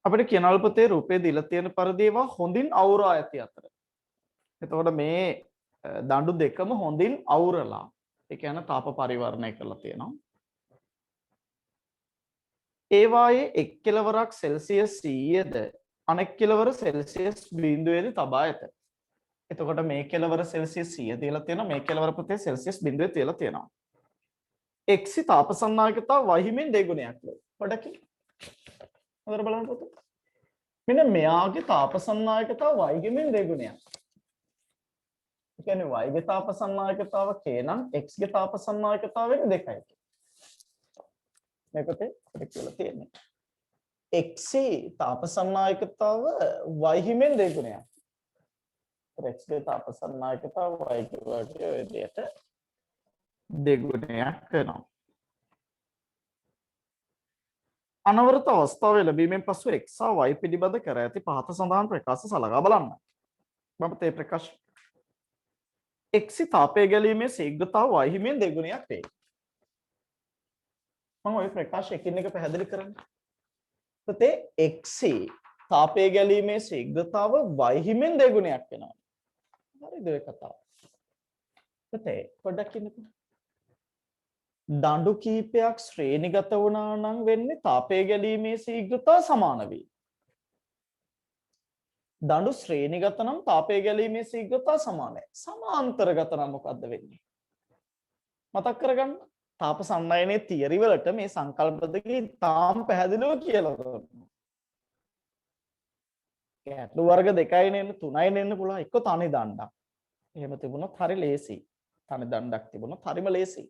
S1: අපිට කියනවලු පුතේ රූපයේ දීලා තියෙන පරිදි ඒවා හොඳින් අවුරා ඇති අතර. එතකොට මේ දඬු දෙකම හොඳින් අවුරලා ඒ කියන්නේ තාප පරිවර්ණය කරලා තියෙනවා. ඒවායේ එක් කෙලවරක් සෙල්සියස් 100ද අනෙක් කෙලවර සෙල්සියස් 0දී තබා ඇත. එතකොට මේ කෙලවර සෙල්සියස් 100 තියලා තියෙනවා මේ කෙලවර පුතේ සෙල්සියස් 0 තියලා තියෙනවා. x තාපසන්නායකතාව y හිමින් දෙගුණයක් වේ. පොඩ්ඩක් හොඳට බලන්න පුතේ. මෙන්න මෙයාගේ තාපසන්නායකතාව y හිමින් දෙගුණයක්. ඒ කියන්නේ y ගේ තාපසන්නායකතාව k නම් x ගේ තාපසන්නායකතාව වෙන 2යි. මේකට කියලා තියෙන්නේ x තාපසන්නායකතාව y හිමෙන් දෙගුණයක්. x ගේ තාපසන්නායකතාව y ගේ විදියට දෙගුණයක් වෙනවා. අනවරත අවස්ථාවේ ලැබීමෙන් පසු x සහ y පිළිබඳ කර ඇති පහත සඳහන් ප්‍රකාශ සලකා බලන්න. මම තේ ප්‍රකාශ x තාපය ගැලීමේ ශීඝ්‍රතාව y හිමෙන් දෙගුණයක් වේ. මම ওই ප්‍රකාශ එකින් එක පැහැදිලි කරන්නේ. පුතේ x තාපය ගැලීමේ ශීඝ්‍රතාව y හිමෙන් දෙගුණයක් වෙනවා. හරිද ඔය කතාව? පුතේ පොඩ්ඩක් ඉන්නකෝ. දඬු කීපයක් ශ්‍රේණිගත වුණා නම් වෙන්නේ තාපය ගැලීමේ ශීඝ්‍රතාව සමාන වෙයි. දඬු ශ්‍රේණිගත නම් තාපය ගැලීමේ ශීඝ්‍රතාව සමානයි. සමාන්තරගත නම් මොකද්ද වෙන්නේ? මතක් කරගන්න. තාප සම්නයනයේ තියරි වලට මේ සංකල්ප දෙකේ තාම පැහැදිලිව කියලා දුන්නා. ගැටළු වර්ග 2යි නෙන්න 3යි නෙන්න පුළුවන්. එක්ක තනි දණ්ඩක්. එහෙම තිබුණොත් හරි ලේසි. තනි දණ්ඩක් තිබුණොත් හරිම ලේසි.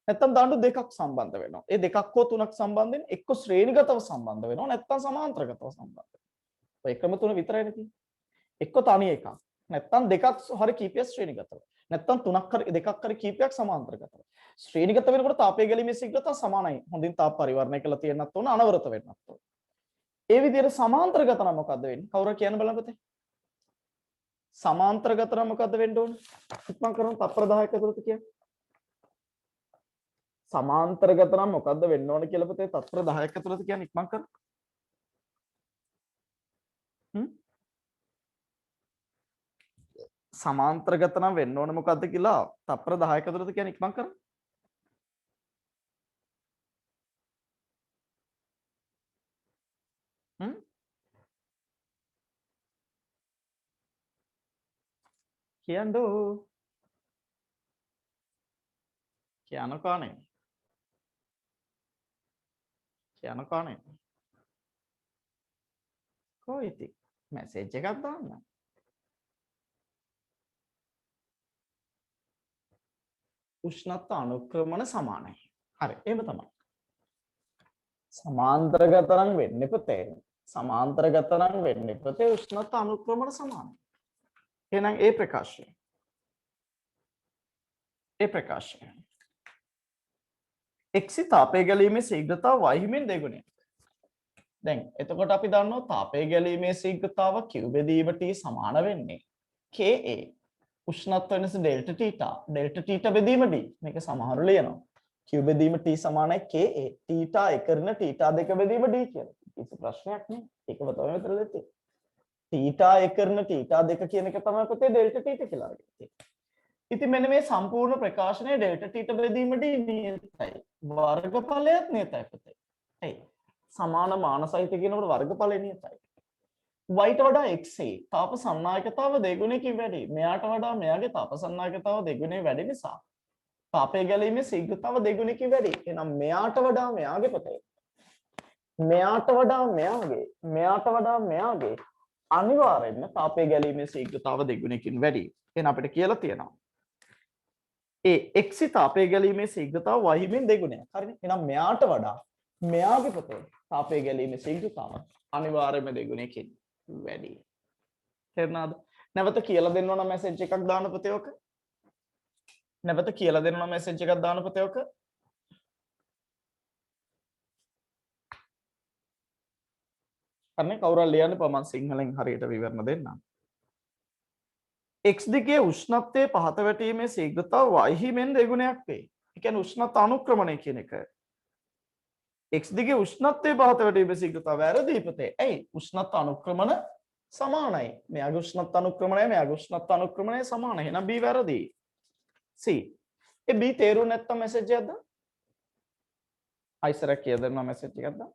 S1: නැත්තම් දඬු දෙකක් සම්බන්ධ වෙනවා. ඒ දෙකක් හෝ තුනක් සම්බන්ධ වෙන එක්ක ශ්‍රේණිගතව සම්බන්ධ වෙනවා නැත්තම් සමාන්තරගතව සම්බන්ධ වෙනවා. ඔය ක්‍රම තුන විතරයිනේ තියෙන්නේ. එක්ක තනි එකක්. නැත්තම් දෙකක් හරි කීපයක් ශ්‍රේණිගතව. නැත්තම් තුනක් හරි දෙකක් හරි කීපයක් සමාන්තරගතව. ශ්‍රේණිගත වෙනකොට තාපය ගැලීමේ ශීඝ්‍රතාව සමානයි. හොඳින් තාප පරිවර්ණය කරලා තියෙන්නත් ඕන අනවරත වෙන්නත් ඕන. ඒ විදිහට සමාන්තරගත නම් මොකද්ද වෙන්නේ? කවුරු කියන්න බලන්න පුතේ. සමාන්තරගත නම් මොකද්ද වෙන්න ඕන? ඉක්මන් කරමු තප්පර 10ක ඇතුළත කියන්න. සමාන්තරගත නම් මොකද්ද වෙන්න ඕන කියලා පුතේ තත්පර 10ක් ඇතුළත කියන්නේ ඉක්මන් කර. සමාන්තරගත නම් වෙන්න ඕන මොකද්ද කියලා තත්පර 10ක් ඇතුළත කියන්නේ ඉක්මන් කර. කියන්නෝ. කියනකෝනේ. කියනකෝනේ. කොයිද? මැසේජ් එකක් දාන්න. උෂ්ණත්ව අනුක්‍රමණ සමානයි. හරි. එහෙම තමයි. සමාන්තරගත නම් වෙන්නේ පුතේ. සමාන්තරගත නම් වෙන්නේ පුතේ උෂ්ණත්ව අනුක්‍රමණ සමානයි. එහෙනම් ඒ ප්‍රකාශය. ඒ ප්‍රකාශය. x තාපය ගැලීමේ ශීඝ්‍රතාව y හිමින් දෙගුණයක්. දැන් එතකොට අපි දන්නවා තාපය ගැලීමේ ශීඝ්‍රතාව q බෙදීම t සමාන වෙන්නේ ka උෂ්ණත්ව වෙනස ඩෙල්ටා තීටා ඩෙල්ටා තීටා බෙදීම d මේක සමහරු ලියනවා q බෙදීම t සමානයි ka තීටා 1 කරන තීටා 2 බෙදීම d කියලා. කිසි ප්‍රශ්නයක් නෑ. ඒකම තමයි මෙතන දෙන්නේ. තීටා 1 කරන තීටා 2 කියන එක තමයි පුතේ ඩෙල්ටා තීටා කියලා අරගෙන තියෙන්නේ. ඉතින් මෙන්න මේ සම්පූර්ණ ප්‍රකාශනයේ ඩෙල්ටා තීටා බෙදීම d නියතයි. වර්ගඵලයත් නියතයි පුතේ. එයි සමාන මාන සහිත කියනකොට වර්ගඵලය නියතයි. y ට වඩා x තාප සන්නායකතාව දෙගුණයකින් වැඩි. මෙයාට වඩා මෙයාගේ තාප සන්නායකතාව දෙගුණේ වැඩි නිසා තාපය ගැලීමේ ශීඝ්‍රතාව දෙගුණයකින් වැඩි. එහෙනම් මෙයාට වඩා මෙයාගේ පුතේ. මෙයාට වඩා මෙයාගේ අනිවාර්යෙන්ම තාපය ගැලීමේ ශීඝ්‍රතාව දෙගුණයකින් වැඩි. එහෙනම් අපිට කියලා තියෙනවා ඒ x තාපය ගැලීමේ ශීඝ්‍රතාව y හිමින් දෙගුණයක්. හරිනේ. එහෙනම් මෙයාට වඩා මෙයාගේ පුතේ තාපය ගැලීමේ ශීඝ්‍රතාව අනිවාර්යයෙන්ම දෙගුණයකින් වැඩි. තේරුණාද? නැවත කියලා දෙන්න ඕන මැසේජ් එකක් දාන්න පුතේ ඔක. නැවත කියලා දෙන්න ඕන මැසේජ් එකක් දාන්න පුතේ ඔක. අනේ කවුරුහරි ලියන්න මම සිංහලෙන් හරියට විවරණ දෙන්නම්. x දිගේ උෂ්ණත්වයේ පහත වැටීමේ ශීඝ්‍රතාව y හිමෙන් දෙගුණයක් වේ. ඒ කියන්නේ උෂ්ණත්ව අනුක්‍රමණය කියන එක. x දිගේ උෂ්ණත්වයේ පහත වැටීමේ ශීඝ්‍රතාව වැරදි පුතේ. ඇයි? උෂ්ණත්ව අනුක්‍රමණ සමානයි. මෙයාගේ උෂ්ණත්ව අනුක්‍රමණය මෙයාගේ උෂ්ණත්ව අනුක්‍රමණය සමානයි. එහෙනම් b වැරදි. c. ඒ b තේරුම් නැත්තම් මැසේජ් එකක් දාන්න. අයිසරක් කියලා දෙනවා මැසේජ් එකක් දාන්න.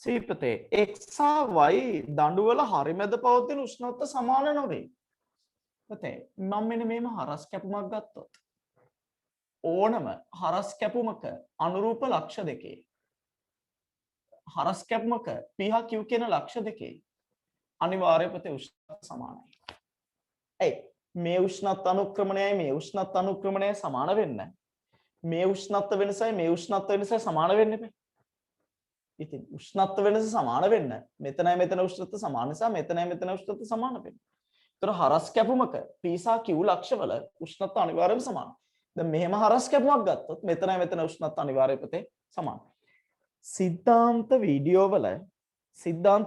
S1: සීපතේ x සහ y දඬුවල හරිමැද පවතින උෂ්ණත්ව සමාන නොවේ. පුතේ මම මෙන්න මේම හරස් කැපුමක් ගත්තොත් ඕනම හරස් කැපුමක අනුරූප ලක්ෂ දෙකේ හරස් කැපුමක p හා q කියන ලක්ෂ දෙකේ අනිවාර්ය පුතේ උෂ්ණත්ව සමානයි. ඇයි මේ උෂ්ණත්ව අනුක්‍රමණයයි මේ උෂ්ණත්ව අනුක්‍රමණයයි සමාන වෙන්න මේ උෂ්ණත්ව වෙනසයි මේ උෂ්ණත්ව වෙනසයි සමාන වෙන්න බෑ. ඉතින් උෂ්ණත්ව වෙනස සමාන වෙන්න මෙතනයි මෙතන උෂ්ණත්ව සමාන නිසා මෙතනයි මෙතන උෂ්ණත්ව සමාන වෙන්න. ඒතර හරස් කැපුමක p සහ q ලක්ෂවල උෂ්ණත්ව අනිවාර්යයෙන්ම සමානයි. දැන් මෙහෙම හරස් කැපුමක් ගත්තොත් මෙතනයි මෙතන උෂ්ණත්ව අනිවාර්යයෙන් පුතේ සමානයි. සිද්ධාන්ත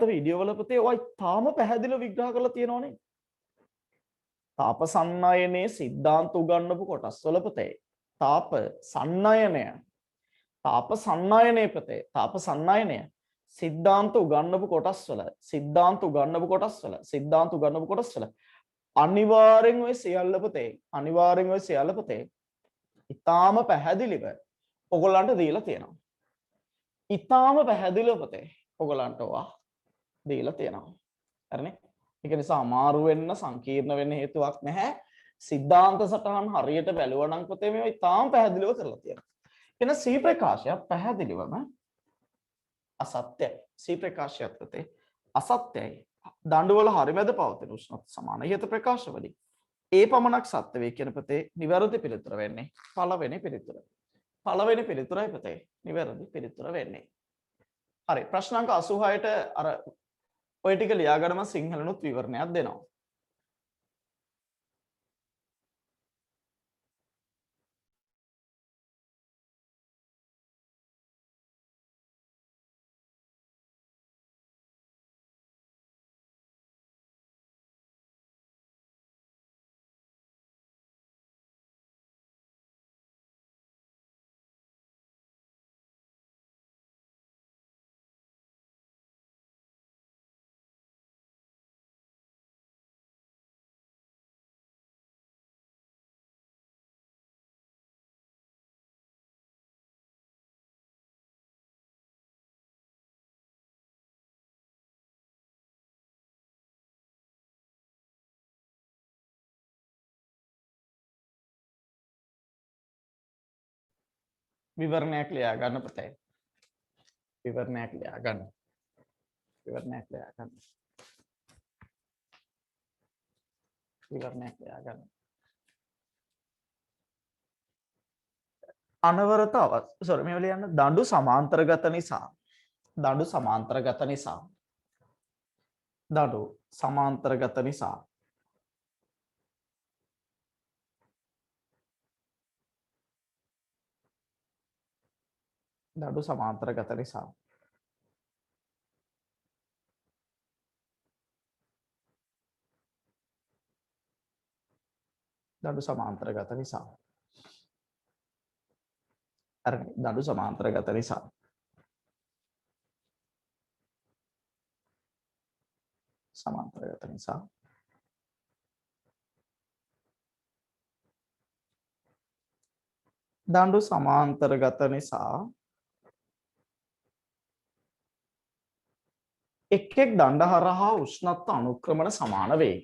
S1: වීඩියෝ වල පුතේ ඔය තාම පැහැදිලිව විග්‍රහ කරලා තියෙනවනේ. තාප සන්නයනේ සිද්ධාන්ත උගන්වපු කොටස් වල පුතේ තාප සන්නයනය තාප සන්නයනයේ පුතේ තාප සන්නයනය සිද්ධාන්ත උගන්වපු කොටස් වල සිද්ධාන්ත උගන්වපු කොටස් වල අනිවාර්යෙන් ඔය සියල්ල පුතේ ඊටාම පැහැදිලිව ඔයගොල්ලන්ට දීලා තියෙනවා. ඊටාම පැහැදිලිව පුතේ ඔයගොල්ලන්ට ඔවා දීලා තියෙනවා. හරිනේ? ඒක නිසා අමාරු වෙන්න සංකීර්ණ වෙන්න හේතුවක් නැහැ. සිද්ධාන්ත සටහන් හරියට බැලුවා නම් පුතේ මේවා ඊටාම පැහැදිලිව කරලා තියෙනවා. එන සී ප්‍රකාශය පැහැදිලිවම අසත්‍යයි. සී ප්‍රකාශයත් පුතේ අසත්‍යයි. දඬුවල හරිමැද පවතින උෂ්ණත්ව සමාන ඉහත ප්‍රකාශවලින් ඒ පමණක් සත්‍ය වේ කියන පුතේ නිවැරදි පිළිතුර වෙන්නේ පළවෙනි පිළිතුර. පළවෙනි පිළිතුරයි පුතේ නිවැරදි පිළිතුර වෙන්නේ. හරි ප්‍රශ්න අංක 86ට අර ඔය ටික ලියාගන්නම සිංහලනුත් විවරණයක් දෙනවා. විවරණයක් ලියා ගන්න පුතේ. විවරණයක් ලියා ගන්න. විවරණයක් ලියා ගන්න. විවරණයක් ලියා ගන්න. අනවරත sorry මේ ලියන්න දඬු සමාන්තරගත නිසා දඬු සමාන්තරගත නිසා දඬු සමාන්තරගත නිසා දඬු සමාන්තරගත නිසා දඬු සමාන්තරගත නිසා හරි දඬු සමාන්තරගත නිසා සමාන්තරගත නිසා දඬු සමාන්තරගත නිසා එක් එක් දණ්ඩ හරහා උෂ්ණත්ව අනුක්‍රමණ සමාන වේ.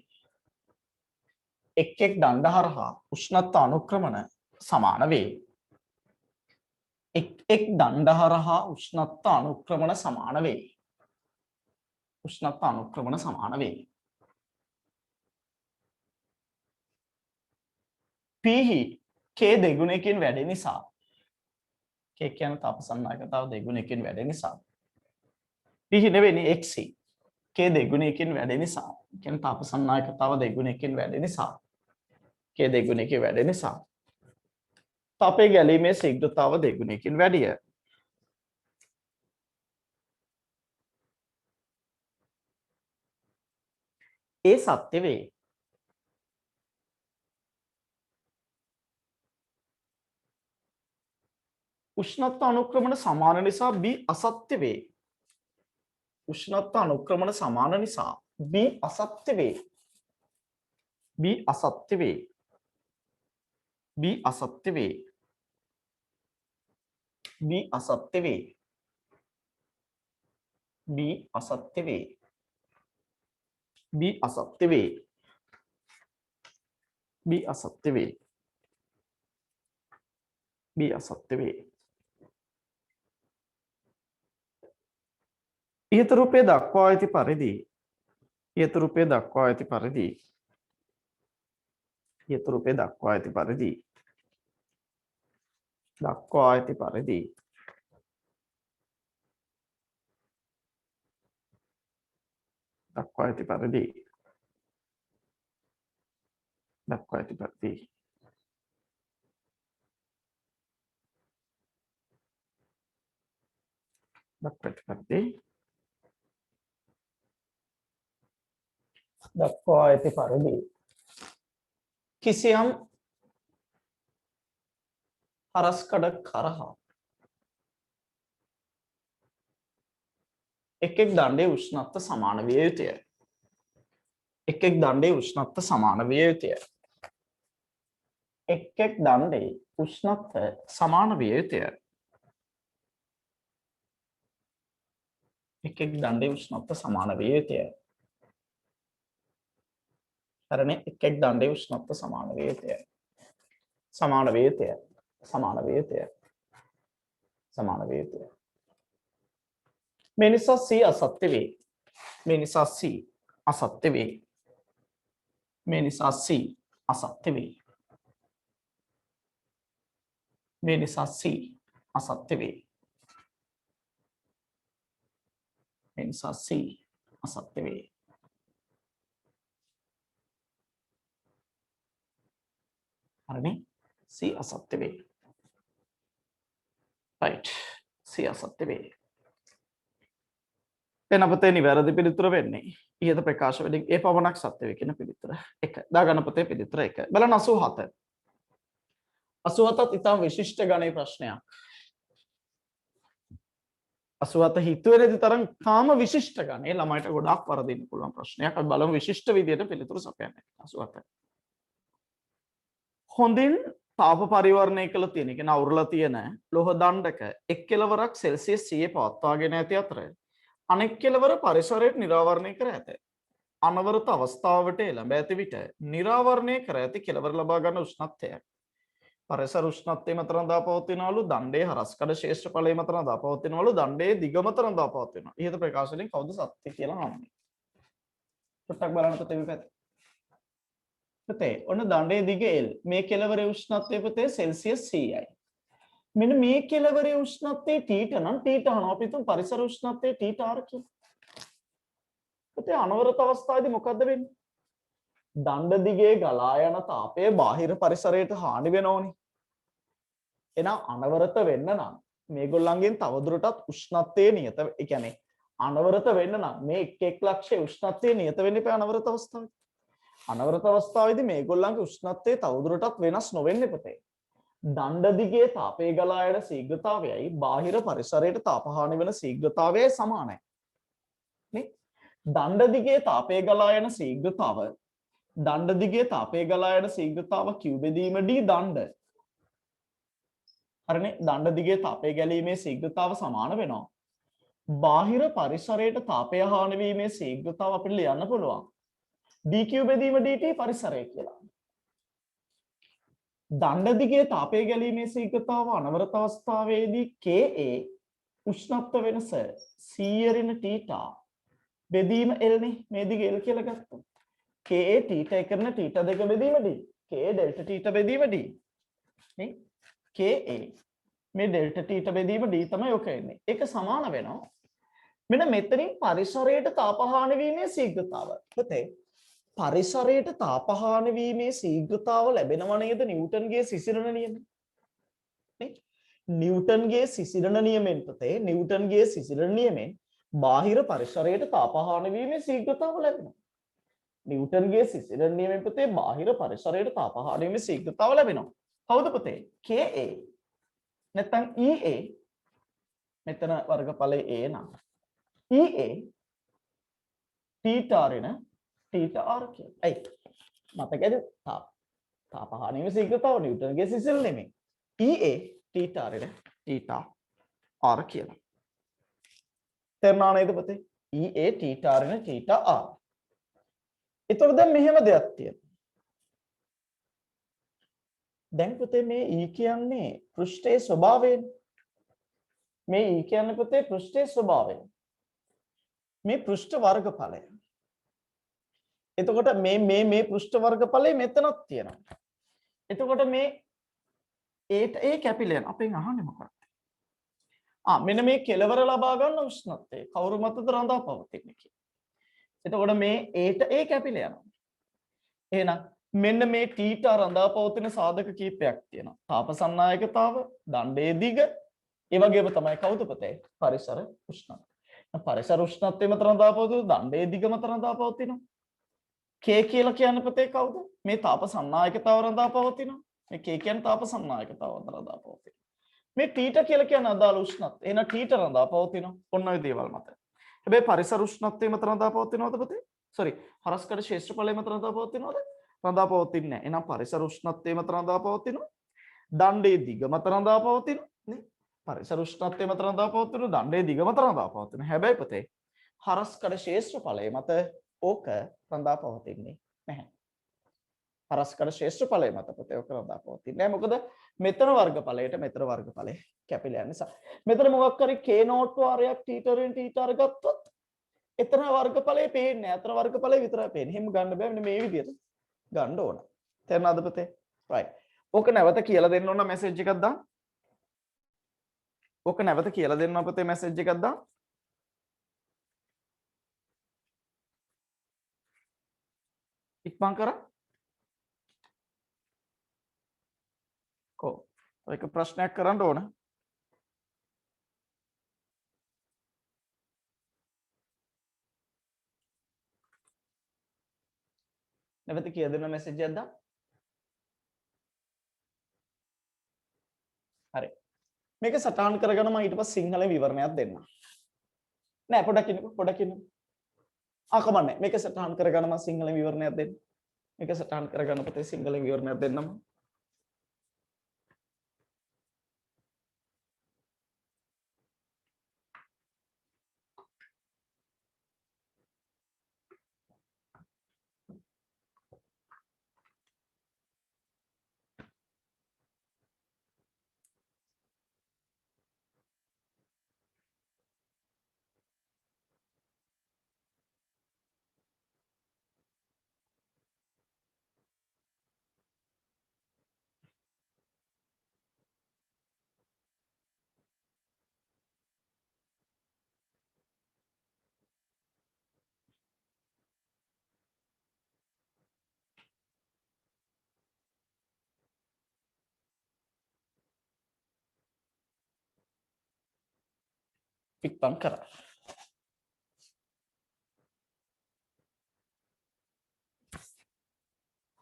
S1: එක් එක් දණ්ඩ හරහා උෂ්ණත්ව අනුක්‍රමණ සමාන වේ. එක් එක් දණ්ඩ හරහා උෂ්ණත්ව අනුක්‍රමණ සමාන වේ. උෂ්ණත්ව අනුක්‍රමණ සමාන වේ. Pහි K දෙගුණයකින් වැඩි නිසා K කියන තාපසන්නායකතාව දෙගුණයකින් වැඩි නිසා Pහි නෙවෙයි X K දෙගුණයකින් වැඩි නිසා කියන තාපසන්නායකතාව දෙගුණයකින් වැඩි නිසා K දෙගුණයකින් වැඩි නිසා තාපයේ ගැලීමේ ශීඝ්‍රතාව දෙගුණයකින් වැඩිය. ඒ සත්‍ය වේ. උෂ්ණත්ව අනුක්‍රමණ සමාන නිසා B අසත්‍ය වේ. උෂ්ණත්ව අනුක්‍රමණ සමාන නිසා B අසත්‍ය වේ. B අසත්‍ය වේ. B අසත්‍ය වේ. B අසත්‍ය වේ. B අසත්‍ය වේ. B අසත්‍ය වේ. B අසත්‍ය වේ. B අසත්‍ය වේ. ඉහත රූපයේ දක්වා ඇති පරිදි ඉහත රූපයේ දක්වා ඇති පරිදි ඉහත රූපයේ දක්වා ඇති පරිදි දක්වා ඇති පරිදි දක්වා ඇති පරිදි දක්වා ඇති පරිදි දක්වා ඇති පරිදි දක්වා ඇති පරිදි කිසියම් හරස්කඩ කරහා එක් දණ්ඩේ උෂ්ණත්ව සමාන විය යුතුය. එක් දණ්ඩේ උෂ්ණත්ව සමාන විය යුතුය. එක් දණ්ඩේ උෂ්ණත්ව සමාන විය යුතුය. එක් දණ්ඩේ උෂ්ණත්ව සමාන විය යුතුය. හරිනේ එක් දණ්ඩේ උෂ්ණත්ව සමාන විය යුතුය. සමාන විය යුතුය. සමාන විය යුතුය. සමාන විය යුතුය. මේ නිසා C අසත්‍ය වේ. මේ නිසා C අසත්‍ය වේ. මේ නිසා C අසත්‍ය වේ. මේ නිසා C අසත්‍ය වේ. මේ නිසා C අසත්‍ය වේ. හරිනේ C අසත්‍ය වේ. right C අසත්‍ය වේ. දැන් අපතේ නිවැරදි පිළිතුර වෙන්නේ ඉහත ප්‍රකාශ වලින් ඒ පමණක් සත්‍ය වේ කියන පිළිතුර. 1. දාගන්න පොතේ පිළිතුර 1. බලන්න 87. 87ත් ඉතාම විශිෂ්ට ගණේ ප්‍රශ්නයක්. 87 හිතුවේ තරම් කාම විශිෂ්ට ගණේ ළමයිට ගොඩාක් වරදින්න පුළුවන් ප්‍රශ්නයක්. අපි බලමු විශිෂ්ට විදියට පිළිතුරු සපයන්නේ. 87. හොඳින් තාප පරිවර්ණය කළ තියෙන කියන්නේ අවුරලා තියෙන ලෝහ දණ්ඩක එක් කෙලවරක් සෙල්සියස් 100 පවත්වාගෙන ඇති අතර අනෙක් කෙලවර පරිසරයට නිරාවරණය කර ඇත. අනවරත අවස්ථාවට එළඹ ඇති විට නිරාවරණය කර ඇති කෙලවර ලබා ගන්න උෂ්ණත්වය පරිසර උෂ්ණත්වයේ මත රඳා පවතිනවලු දණ්ඩේ හරස්කඩ ශේෂ්ඨඵලයේ මත රඳා පවතිනවලු දණ්ඩේ දිග මත රඳා පවතිනවා. ඉහත ප්‍රකාශයෙන් කවුද සත්‍ය කියලා අහන්නේ. පොඩ්ඩක් බලන්න පුතේ විපත. පුතේ ඔන්න දණ්ඩේ දිග L මේ කෙලවරේ උෂ්ණත්වය පුතේ සෙල්සියස් 100යි. මෙන්න මේ කෙලවරේ උෂ්ණත්වයේ T නම් T අහනවා අපි තුන් පරිසර උෂ්ණත්වයේ T R කියලා. පුතේ අනවරත අවස්ථාවේදී මොකද්ද වෙන්නේ? දණ්ඩ දිගේ ගලා යන තාපය බාහිර පරිසරයට හානි වෙනෝනේ. එහෙනම් අනවරත වෙන්න නම් මේගොල්ලන්ගෙන් තවදුරටත් උෂ්ණත්වයේ නියත ඒ කියන්නේ අනවරත වෙන්න නම් මේ එක් ලක්ෂයේ උෂ්ණත්වයේ නියත වෙන්න එපා අනවරත අවස්ථාවේ. අනවරත අවස්ථාවේදී මේගොල්ලන්ගේ උෂ්ණත්වයේ තවදුරටත් වෙනස් නොවෙන්න පුතේ. දණ්ඩ දිගේ තාපය ගලා යන ශීඝ්‍රතාවයයි බාහිර පරිසරයට තාප හානි වෙන ශීඝ්‍රතාවයයි සමානයි. නේ? දණ්ඩ දිගේ තාපය ගලා යන ශීඝ්‍රතාව දණ්ඩ දිගේ තාපය ගලා යන ශීඝ්‍රතාව Q බෙදීම D දණ්ඩ. හරිනේ? දණ්ඩ දිගේ තාපය ගැලීමේ ශීඝ්‍රතාව සමාන වෙනවා. බාහිර පරිසරයට තාපය හානි වීමේ ශීඝ්‍රතාව අපිට ලියන්න පුළුවන්. dq බෙදීම dt පරිසරය කියලා. දණ්ඩ දිගේ තාපය ගැලීමේ ශීඝ්‍රතාව අනවරත අවස්ථාවේදී Ka උෂ්ණත්ව වෙනස C ඍණ θ බෙදීම L නේ මේ දිගේ L කියලා ගත්තා. Ka θ කරන θ දෙක බෙදීම D. Ka ඩෙල්ටා θ බෙදීම D. නේ? Ka මේ ඩෙල්ටා θ බෙදීම D තමයි ඔක එන්නේ. ඒක සමාන වෙනවා. මෙන්න මෙතනින් පරිසරයට තාප හානි වීමේ ශීඝ්‍රතාව. පුතේ පරිසරයට තාප හානි වීමේ ශීඝ්‍රතාව ලැබෙනව නේද නිව්ටන්ගේ සිසිරණ නියමයෙන්. නේ? නිව්ටන්ගේ සිසිරණ නියමයෙන් පුතේ නිව්ටන්ගේ සිසිරණ නියමයෙන් බාහිර පරිසරයට තාප හානි වීමේ ශීඝ්‍රතාව ලැබෙනවා. නිව්ටන්ගේ සිසිරණ නියමයෙන් පුතේ බාහිර පරිසරයට තාප හානි වීමේ ශීඝ්‍රතාව ලැබෙනවා. කවුද පුතේ? Ka නැත්නම් Ea මෙතන වර්ගඵලයේ A නම් Ea θ ඍණ θ r කියලා. ඇයි? මතකද? තාප හානි වීමේ ශීඝ්‍රතාව නිව්ටන්ගේ සිසිරණ නියමයෙන් Ea θ ඍණ θ r කියලා. තේරුණා නේද පුතේ? Ea θ ඍණ θ r. එතකොට දැන් මෙහෙම දෙයක් තියෙනවා. දැන් පුතේ මේ E කියන්නේ පෘෂ්ඨයේ ස්වභාවය. මේ E කියන්නේ පුතේ පෘෂ්ඨයේ ස්වභාවය. මේ පෘෂ්ඨ වර්ගඵලය. එතකොට මේ පෘෂ්ඨ වර්ගඵලය මෙතනක් තියෙනවා. එතකොට මේ ඒට ඒ කැපිලා අපෙන් අහන්නේ මොකක්ද? මෙන්න මේ කෙලවර ලබා ගන්න උෂ්ණත්වය කවුරු මතද රඳා පවතින්නේ කියලා. එතකොට මේ ඒට ඒ කැපිලා යනවා. එහෙනම් මෙන්න මේ θ රඳා පවතින සාධක කීපයක් තියෙනවා. තාප සන්නායකතාව, දණ්ඩේ දිග, ඒ වගේම තමයි කවුද පුතේ? පරිසර උෂ්ණත්වය. පරිසර උෂ්ණත්වය මත රඳා පවතින දණ්ඩේ දිග මත රඳා පවතිනවා. K කියලා කියන්නේ පුතේ කවුද? මේ තාප සන්නායකතාව රඳා පවතිනවා. මේ K කියන්නේ තාප සන්නායකතාව රඳා පවතිනවා. මේ θ කියලා කියන්නේ අදාළ උෂ්ණත්වය. එහෙනම් θ රඳා පවතිනවා. ඔන්න ඔය දේවල් මත. හැබැයි පරිසර උෂ්ණත්වය මත රඳා පවතිනවද පුතේ? sorry. හරස්කඩ ක්ෂේත්‍රඵලය මත රඳා පවතිනවද? රඳා පවතින්නේ නැහැ. එහෙනම් පරිසර උෂ්ණත්වය මත රඳා පවතිනවා. දණ්ඩේ දිග මත රඳා පවතිනවා. නේ? පරිසර උෂ්ණත්වය මත රඳා පවතිනවා. දණ්ඩේ දිග මත රඳා පවතිනවා. හැබැයි පුතේ හරස්කඩ ක්ෂේත්‍රඵලය මත ඕක රඳා පවතින්නේ නැහැ. හරස්කඩ ශ්‍රේෂ්ඨ මත පුතේ ඔක රඳා පවතින්නේ නැහැ. මොකද මෙතන වර්ගඵලයට මෙතන වර්ගඵලය කැපිලා යන නිසා. මෙතන මොකක් හරි k නෝට් වාරයක් θ වලින් θ අරගත්තොත් එතන වර්ගඵලය පේන්නේ නැහැ. අතන වර්ගඵලය විතරයි පේන්නේ. එහෙම ගන්න බෑ. මෙන්න මේ විදිහට ගන්න ඕන. තේරුණාද පුතේ? right. ඕක නැවත කියලා දෙන්න ඕන මැසේජ් එකක් දාන්න. ඕක නැවත කියලා දෙන්න පුතේ මැසේජ් එකක් දාන්න. ඉක්මන් කරා. ඒක ප්‍රශ්නයක් කරන්න ඕන. නැවත කියලා දෙන්න මැසේජ් එකක් දාන්න. හරි. මේක සටහන් කරගෙන මම ඊට පස්සේ සිංහලෙන් විවරණයක් දෙන්නම්. නෑ පොඩක් ඉන්නකෝ. කමන්නේ. මේක සටහන් කරගෙන මම සිංහලෙන් විවරණයක් දෙන්නම්. මේක සටහන් කරගෙන පුතේ සිංහලෙන් විවරණයක් දෙන්නම්. ඉක්මන් කරා.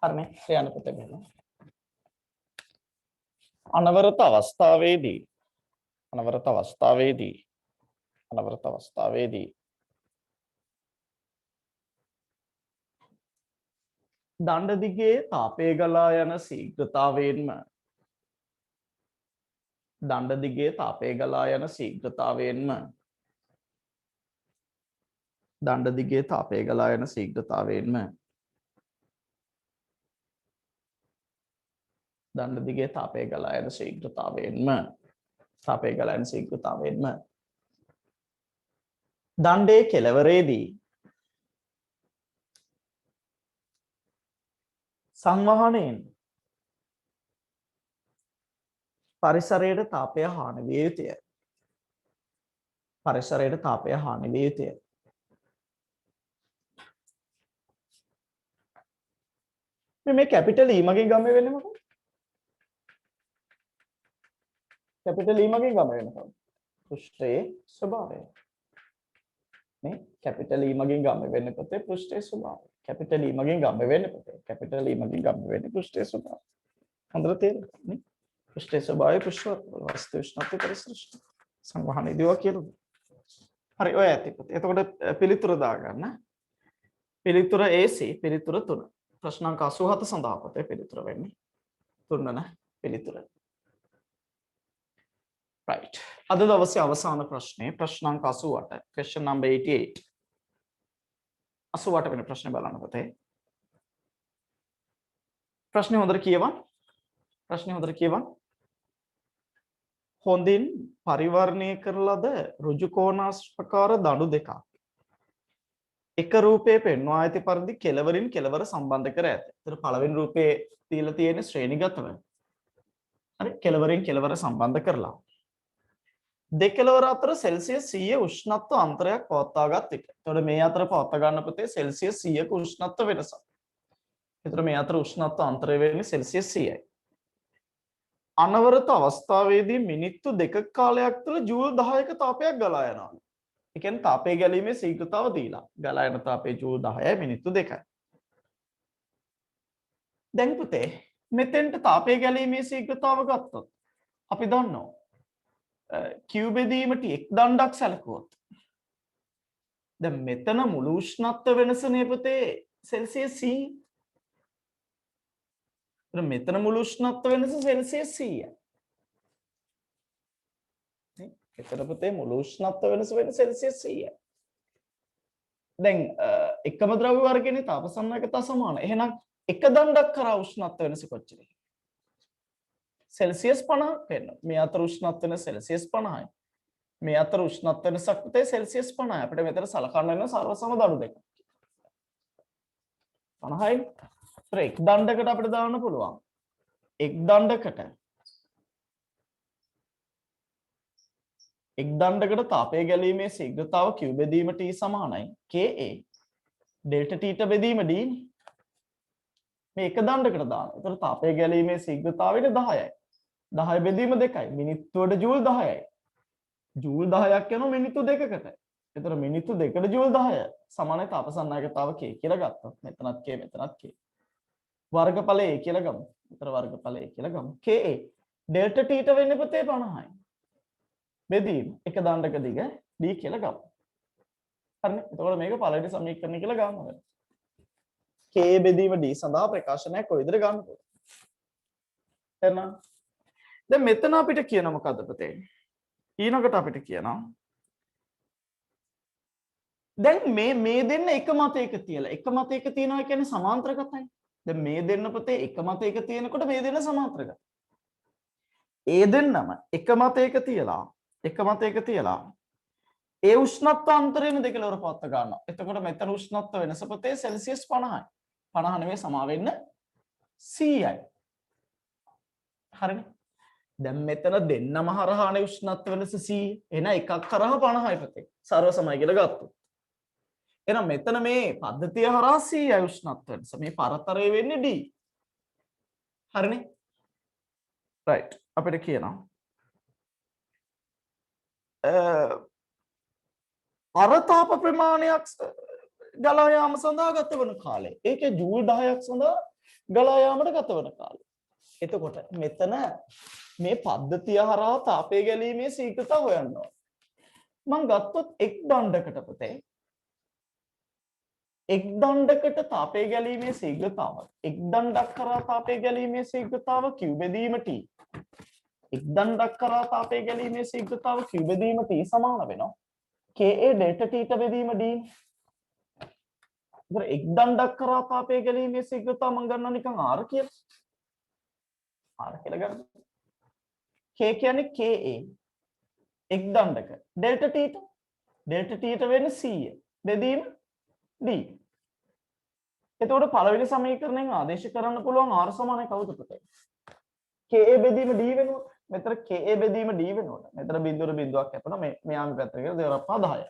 S1: හරිනේ. කියන්න පුතේ මෙන්න. අනවරත අවස්ථාවේදී දණ්ඩ දිගේ තාපය ගලා යන ශීඝ්‍රතාවයෙන්ම දණ්ඩ දිගේ තාපය ගලා යන ශීඝ්‍රතාවයෙන්ම දණ්ඩේ කෙළවරේදී සංවහනයෙන් පරිසරයට තාපය හානි විය යුතුය. මේ කැපිටල් E මගෙන් ගම වෙන්නේ මොකක්ද? කැපිටල් E මගෙන් ගම වෙන්නේ මොකක්ද? පෘෂ්ඨයේ ස්වභාවය. නේ කැපිටල් E මගෙන් ගම වෙන්නේ පුතේ පෘෂ්ඨයේ ස්වභාවය. කැපිටල් E මගෙන් ගම වෙන්නේ පුතේ. කැපිටල් E මගෙන් ගම වෙන්නේ පෘෂ්ඨයේ ස්වභාවය. හොඳට තේරෙනවද නේ? පෘෂ්ඨයේ ස්වභාවය පෘෂ්ඨ වස්තු උෂ්ණත්වය පරිසර සංවහනයේ දේවා කියලා. හරි ඔය ඇති පුතේ. එතකොට පිළිතුර දාගන්න. පිළිතුර AC පිළිතුර 3. ප්‍රශ්න අංක 87 සඳහා පුතේ පිළිතුර වෙන්නේ 3 වෙනි පිළිතුර. right. අද දවසේ අවසාන ප්‍රශ්නේ ප්‍රශ්න අංක 88. question number 88. 88 වෙනි ප්‍රශ්නේ බලන්න පුතේ. ප්‍රශ්නේ හොඳට කියවන්න. හොඳින් පරිවර්ණය කරලද ඍජු කෝණාශ්‍රකාර දඬු දෙකක් එක රූපයේ පෙන්වා ඇති පරිදි කෙළවරින් කෙළවර සම්බන්ධ කර ඇත. ඒතර පළවෙනි රූපයේ තියලා තියෙන ශ්‍රේණිගතව. හරි කෙළවරින් කෙළවර සම්බන්ධ කරලා. දෙකලවර අතර සෙල්සියස් 100 උෂ්ණත්ව අන්තරයක් පවත්වාගත් විට. එතකොට මේ අතර පවත්වා ගන්න පුතේ සෙල්සියස් 100ක උෂ්ණත්ව වෙනසක්. එතකොට මේ අතර උෂ්ණත්ව අන්තරය වෙන්නේ සෙල්සියස් 100යි. අනවරත අවස්ථාවේදී මිනිත්තු 2ක කාලයක් තුළ ජූල් 10ක තාපයක් ගලා යනවා. ඒ කියන්නේ තාපය ගැලීමේ ශීඝ්‍රතාව දීලා. ගලා යන තාපයේ ජූල් 10යි මිනිත්තු 2යි. දැන් පුතේ මෙතෙන්ට තාපය ගැලීමේ ශීඝ්‍රතාව ගත්තොත් අපි දන්නවා Q බෙදීමට එක් දණ්ඩක් සැලකුවොත් දැන් මෙතන මුළු උෂ්ණත්ව වෙනසනේ පුතේ සෙල්සියස් 100. මෙතන මුළු උෂ්ණත්ව වෙනස සෙල්සියස් 100යි. එතන පුතේ මුළු උෂ්ණත්ව වෙනස වෙන සෙල්සියස් 100යි. දැන් එකම ද්‍රව්‍ය වර්ගයේ තාප සම්මයකතා සමාන. එහෙනම් එක දණ්ඩක් කරා උෂ්ණත්ව වෙනස කොච්චරද? සෙල්සියස් 50ක් වෙනවා. මේ අතර උෂ්ණත්ව වෙනස සෙල්සියස් 50යි. මේ අතර උෂ්ණත්ව වෙනසක් පුතේ සෙල්සියස් 50යි. අපිට මෙතන සලකන්න වෙන සර්වසම දණු දෙක. 50යි. එක් දණ්ඩකට අපිට දාන්න පුළුවන්. එක් දණ්ඩකට තාපය ගැලීමේ ශීඝ්‍රතාව Q බෙදීම T සමානයි Ka ඩෙල්ටා T ට බෙදීම D නේ. මේ එක දණ්ඩකට දාන්න. ඒතර තාපය ගැලීමේ ශීඝ්‍රතාවය 10යි. 10 බෙදීම 2යි. මිනිත්තුවට ජූල් 10යි. ජූල් 10ක් යනවා මිනිත්තු 2කට. ඒතර මිනිත්තු 2කට ජූල් 10 සමානයි තාප සන්නායකතාව K කියලා ගත්තොත්. මෙතනත් K මෙතනත් K. වර්ගඵලය A කියලා ගමු. ඒතර වර්ගඵලය A කියලා ගමු. Ka ඩෙල්ටා T ට වෙන්නේ පුතේ 50යි. බෙදීම එක දණ්ඩක දිග D කියලා ගමු. හරිනේ. එතකොට මේක පළවෙනි සමීකරණය කියලා ගන්න ඕනේ. K බෙදීම D සඳහා ප්‍රකාශනයක් කොයි විදිහට ගන්නද? එහෙනම් දැන් මෙතන අපිට කියන මොකද්ද පුතේ? ඊනකට අපිට කියනවා දැන් මේ දෙන්න එක මතයක තියලා එක මතයක තියනවා කියන්නේ සමාන්තරගතයි. දැන් මේ දෙන්න පුතේ එක මතයක තියෙනකොට මේ දෙන්න සමාන්තරගතයි. ඒ දෙන්නම එක මතයක තියලා ඒ උෂ්ණත්ව අන්තරයෙන් දෙකලවර පවත්වා ගන්නවා. එතකොට මෙතන උෂ්ණත්ව වෙනස පුතේ සෙල්සියස් 50යි. 50 නෙවෙයි සමා වෙන්න 100යි. හරිනේ. දැන් මෙතන දෙන්නම හරහානේ උෂ්ණත්ව වෙනස 100. එන එකක් හරහා 50යි පුතේ. සර්ව සමයි කියලා ගත්තොත්. එහෙනම් මෙතන මේ පද්ධතිය හරහා 100යි උෂ්ණත්ව වෙනස. මේ පරතරය වෙන්නේ D. හරිනේ. right. අපිට කියනවා අරතාප ප්‍රමාණයක් ගලා යාම සඳහා ගත වන කාලය. ඒකේ ජූල් 10ක් සඳහා ගලා යාමට ගත වන කාලය. එතකොට මෙතන මේ පද්ධතිය හරහා තාපය ගැලීමේ ශීඝ්‍රතාව හොයන්න ඕන. මම ගත්තොත් එක් දණ්ඩකට පුතේ එක් දණ්ඩකට තාපය ගැලීමේ ශීඝ්‍රතාව එක් දණ්ඩක් කරා තාපය ගැලීමේ ශීඝ්‍රතාව Q බෙදීම T. එක් දණ්ඩක් කරා තාපය ගැලීමේ ශීඝ්‍රතාව Q බෙදීම T සමාන වෙනවා Ka ඩෙල්ටා T ට බෙදීම D. ඒතර එක් දණ්ඩක් කරා තාපය ගැලීමේ ශීඝ්‍රතාව මම ගන්නවා නිකන් R කියලා. R කියලා ගන්න. K කියන්නේ Ka එක් දණ්ඩක ඩෙල්ටා T ට වෙන්නේ 100 බෙදීම D. එතකොට පළවෙනි සමීකරණයෙන් ආදේශ කරන්න පුළුවන් R සමානයි කවුද පුතේ? Ka බෙදීම D වෙනවා. මෙතන Ka බෙදීම D වෙනවා. මෙතන බිඳුවර බිඳුවක් කැපෙනවා. මේ අංක පැත්තට කියලා 2 10යි.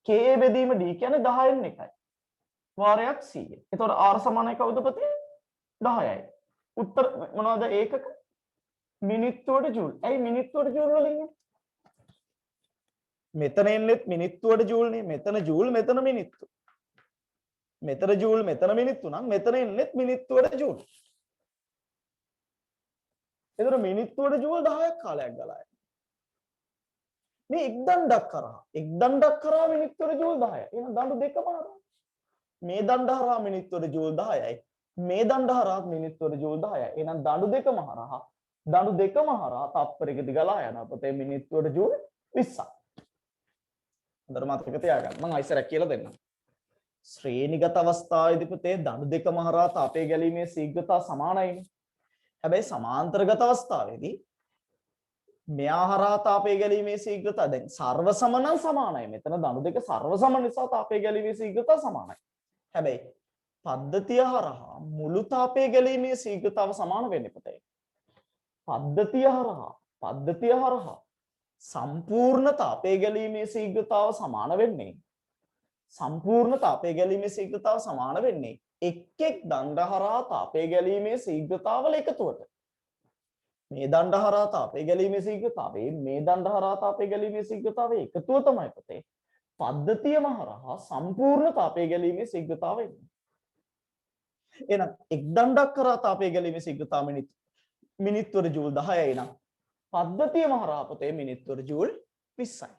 S1: Ka බෙදීම D කියන්නේ 10න් එකයි. වාරයක් 100. එතකොට R සමානයි කවුද පුතේ? 10යි. උත්තර මොනවද ඒකක? මිනිත්තුවට ජූල්. ඇයි මිනිත්තුවට ජූල් වලින් එන්නේ? මෙතන එන්නේත් මිනිත්තුවට ජූල්නේ. මෙතන ජූල් මෙතන මිනිත්තු. මෙතන ජූල් මෙතන මිනිත්තු නම් මෙතන එන්නේත් මිනිත්තුවට ජූල්. එතකොට මිනිත්තුවට ජූල් 10ක් කාලයක් ගලා යනවා. මේ එක් දණ්ඩක් කරා මිනිත්තුවට ජූල් 10යි. එහෙනම් දඬු දෙකම හරහා. මේ දණ්ඩ හරහා මිනිත්තුවට ජූල් 10යි. මේ දණ්ඩ හරහා මිනිත්තුවට ජූල් 10යි. එහෙනම් දඬු දෙකම හරහා තප්පරයකදී ගලා යනවා. පුතේ මිනිත්තුවට ජූල් 20ක්. හොඳට මතක තියාගන්න. මම ඉස්සරහ කියලා දෙන්නම්. ශ්‍රේණිගත අවස්ථාවේදී පුතේ දණු දෙකම හරහා තාපය ගැලීමේ ශීඝ්‍රතාව සමානයිනේ. හැබැයි සමාන්තරගත අවස්ථාවේදී මෙයා හරහා තාපය ගැලීමේ ශීඝ්‍රතාව දැන් සර්ව සම නම් සමානයි. මෙතන දණු දෙක සර්ව සම නිසා තාපය ගැලීමේ ශීඝ්‍රතාව සමානයි. හැබැයි පද්ධතිය හරහා මුළු තාපය ගැලීමේ ශීඝ්‍රතාව සමාන වෙන්නේ පුතේ. පද්ධතිය හරහා සම්පූර්ණ තාපය ගැලීමේ ශීඝ්‍රතාව සමාන වෙන්නේ එක් දණ්ඩ හරහා තාපය ගැලීමේ ශීඝ්‍රතාවල එකතුවට. මේ දණ්ඩ හරහා තාපය ගැලීමේ ශීඝ්‍රතාවයේ මේ දණ්ඩ හරහා තාපය ගැලීමේ ශීඝ්‍රතාවයේ එකතුව තමයි පුතේ පද්ධතියම හරහා සම්පූර්ණ තාපය ගැලීමේ ශීඝ්‍රතාව එන්නේ. එහෙනම් එක් දණ්ඩක් කරා තාපය ගැලීමේ ශීඝ්‍රතාව මිනිත්තුවට ජූල් 10යි නම් පද්ධතිය හරහා පුතේ මිනිත්තුවට ජූල් 20යි.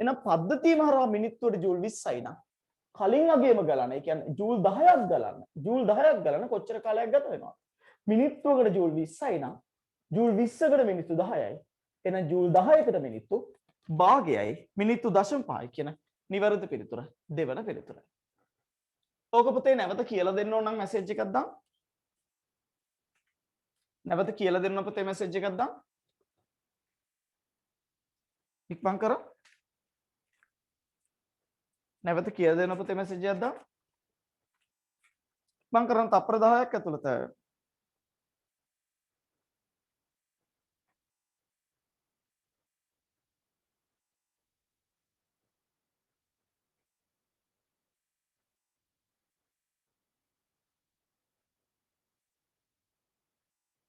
S1: එහෙනම් පද්ධතිය හරහා මිනිත්තුවට ජූල් 20යි නම් කලින් අගේම ගලන. ඒ කියන්නේ ජූල් 10ක් ගලන්න. ජූල් 10ක් ගලන කොච්චර කාලයක් ගත වෙනවද? මිනිත්තුවකට ජූල් 20යි නම් ජූල් 20කට මිනිත්තු 10යි. එහෙනම් ජූල් 10කට මිනිත්තු භාගයයි මිනිත්තු 0.5යි කියන නිවැරදි පිළිතුර දෙවන පිළිතුරයි. ඕක පුතේ නැවත කියලා දෙන්න ඕන නම් මැසේජ් එකක් දාන්න. නැවත කියලා දෙන්න පුතේ මැසේජ් එකක් දාන්න. ඉක්මන් කරා. නැවත කියලා දෙන්න පුතේ මැසේජ් එකක් දාන්න. ඉක්මන් කරන තප්පර 10ක් ඇතුළත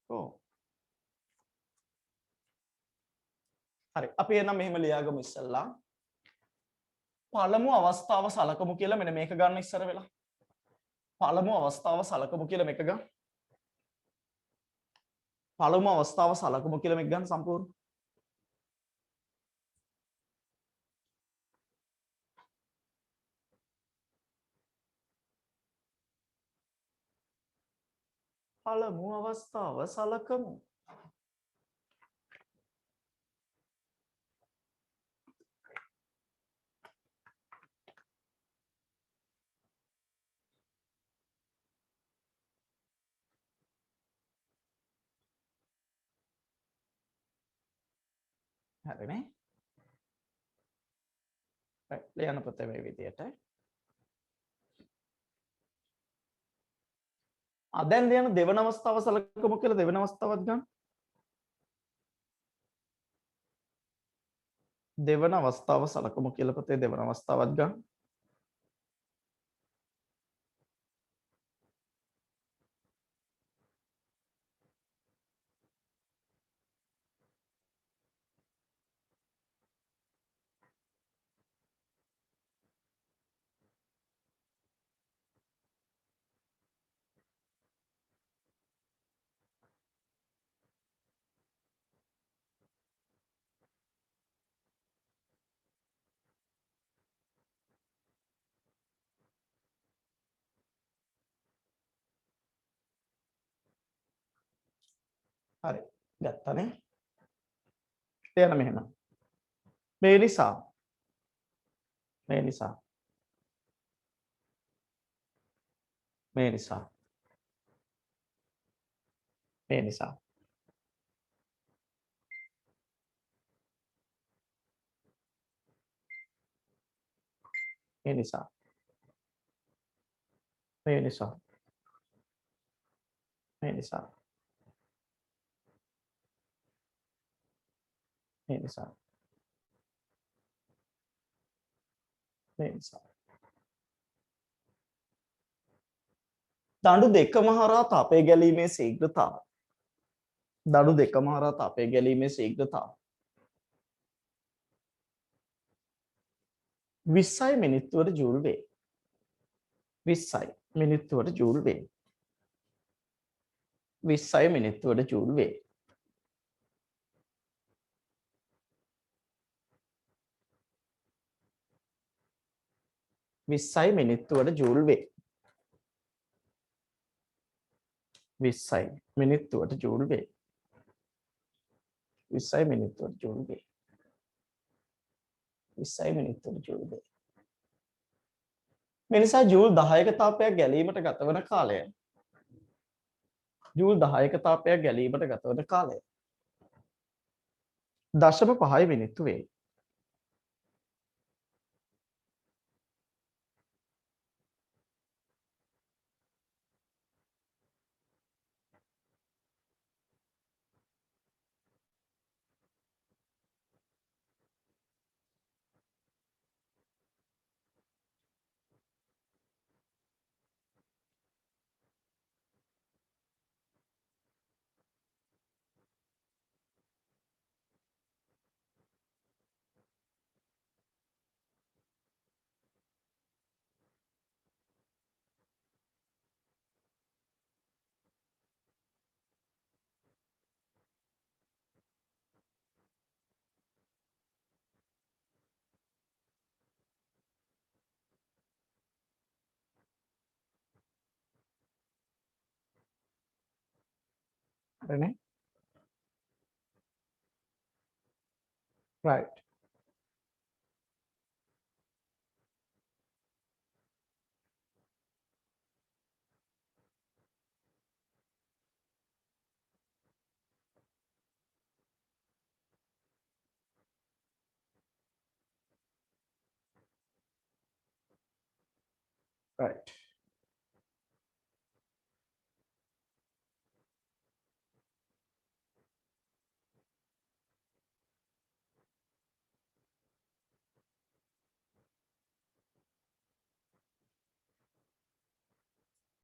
S1: ඔව්. හරි. අපි එනම් මෙහෙම ලියාගමු ඉස්සල්ලා. පළමු අවස්ථාව සලකමු කියලා මෙන්න මේක ගන්න ඉස්සර වෙලා. පළමු අවස්ථාව සලකමු කියලා මේක ගන්න. පළමු අවස්ථාව සලකමු කියලා මේක ගන්න සම්පූර්ණ. පළමු අවස්ථාව සලකමු. හරිනේ. ලියන්න පුතේ මේ විදියට. දැන් ලියන දෙවන අවස්ථාව සලකමු කියලා දෙවන අවස්ථාවත් ගන්න. දෙවන අවස්ථාව සලකමු කියලා පුතේ දෙවන අවස්ථාවත් ගන්න. හරි. ගත්තනේ. ලියන්න මෙහෙම. මේ නිසා මේ නිසා මේ නිසා මේ නිසා මේ නිසා මේ නිසා මේ නිසා මේ නිසා මේ නිසා දඬු දෙකම හරහා තාපය ගැලීමේ ශීඝ්‍රතාව දඬු දෙකම හරහා තාපය ගැලීමේ ශීඝ්‍රතාව 20යි මිනිත්තුවට ජූල් වේ. 20යි මිනිත්තුවට ජූල් වේ. 20යි මිනිත්තුවට ජූල් වේ. 20යි මිනිත්තුවට ජූල් වේ. 20යි මිනිත්තුවට ජූල් වේ. 20යි මිනිත්තුවට ජූල් වේ. 20යි මිනිත්තුවට ජූල් වේ. මේ නිසා ජූල් 10ක තාපයක් ගැලීමට ගතවන කාලය ජූල් 10ක තාපයක් ගැලීමට ගතවන කාලය 0.5 මිනිත්තු වේ.
S2: හරිනේ right right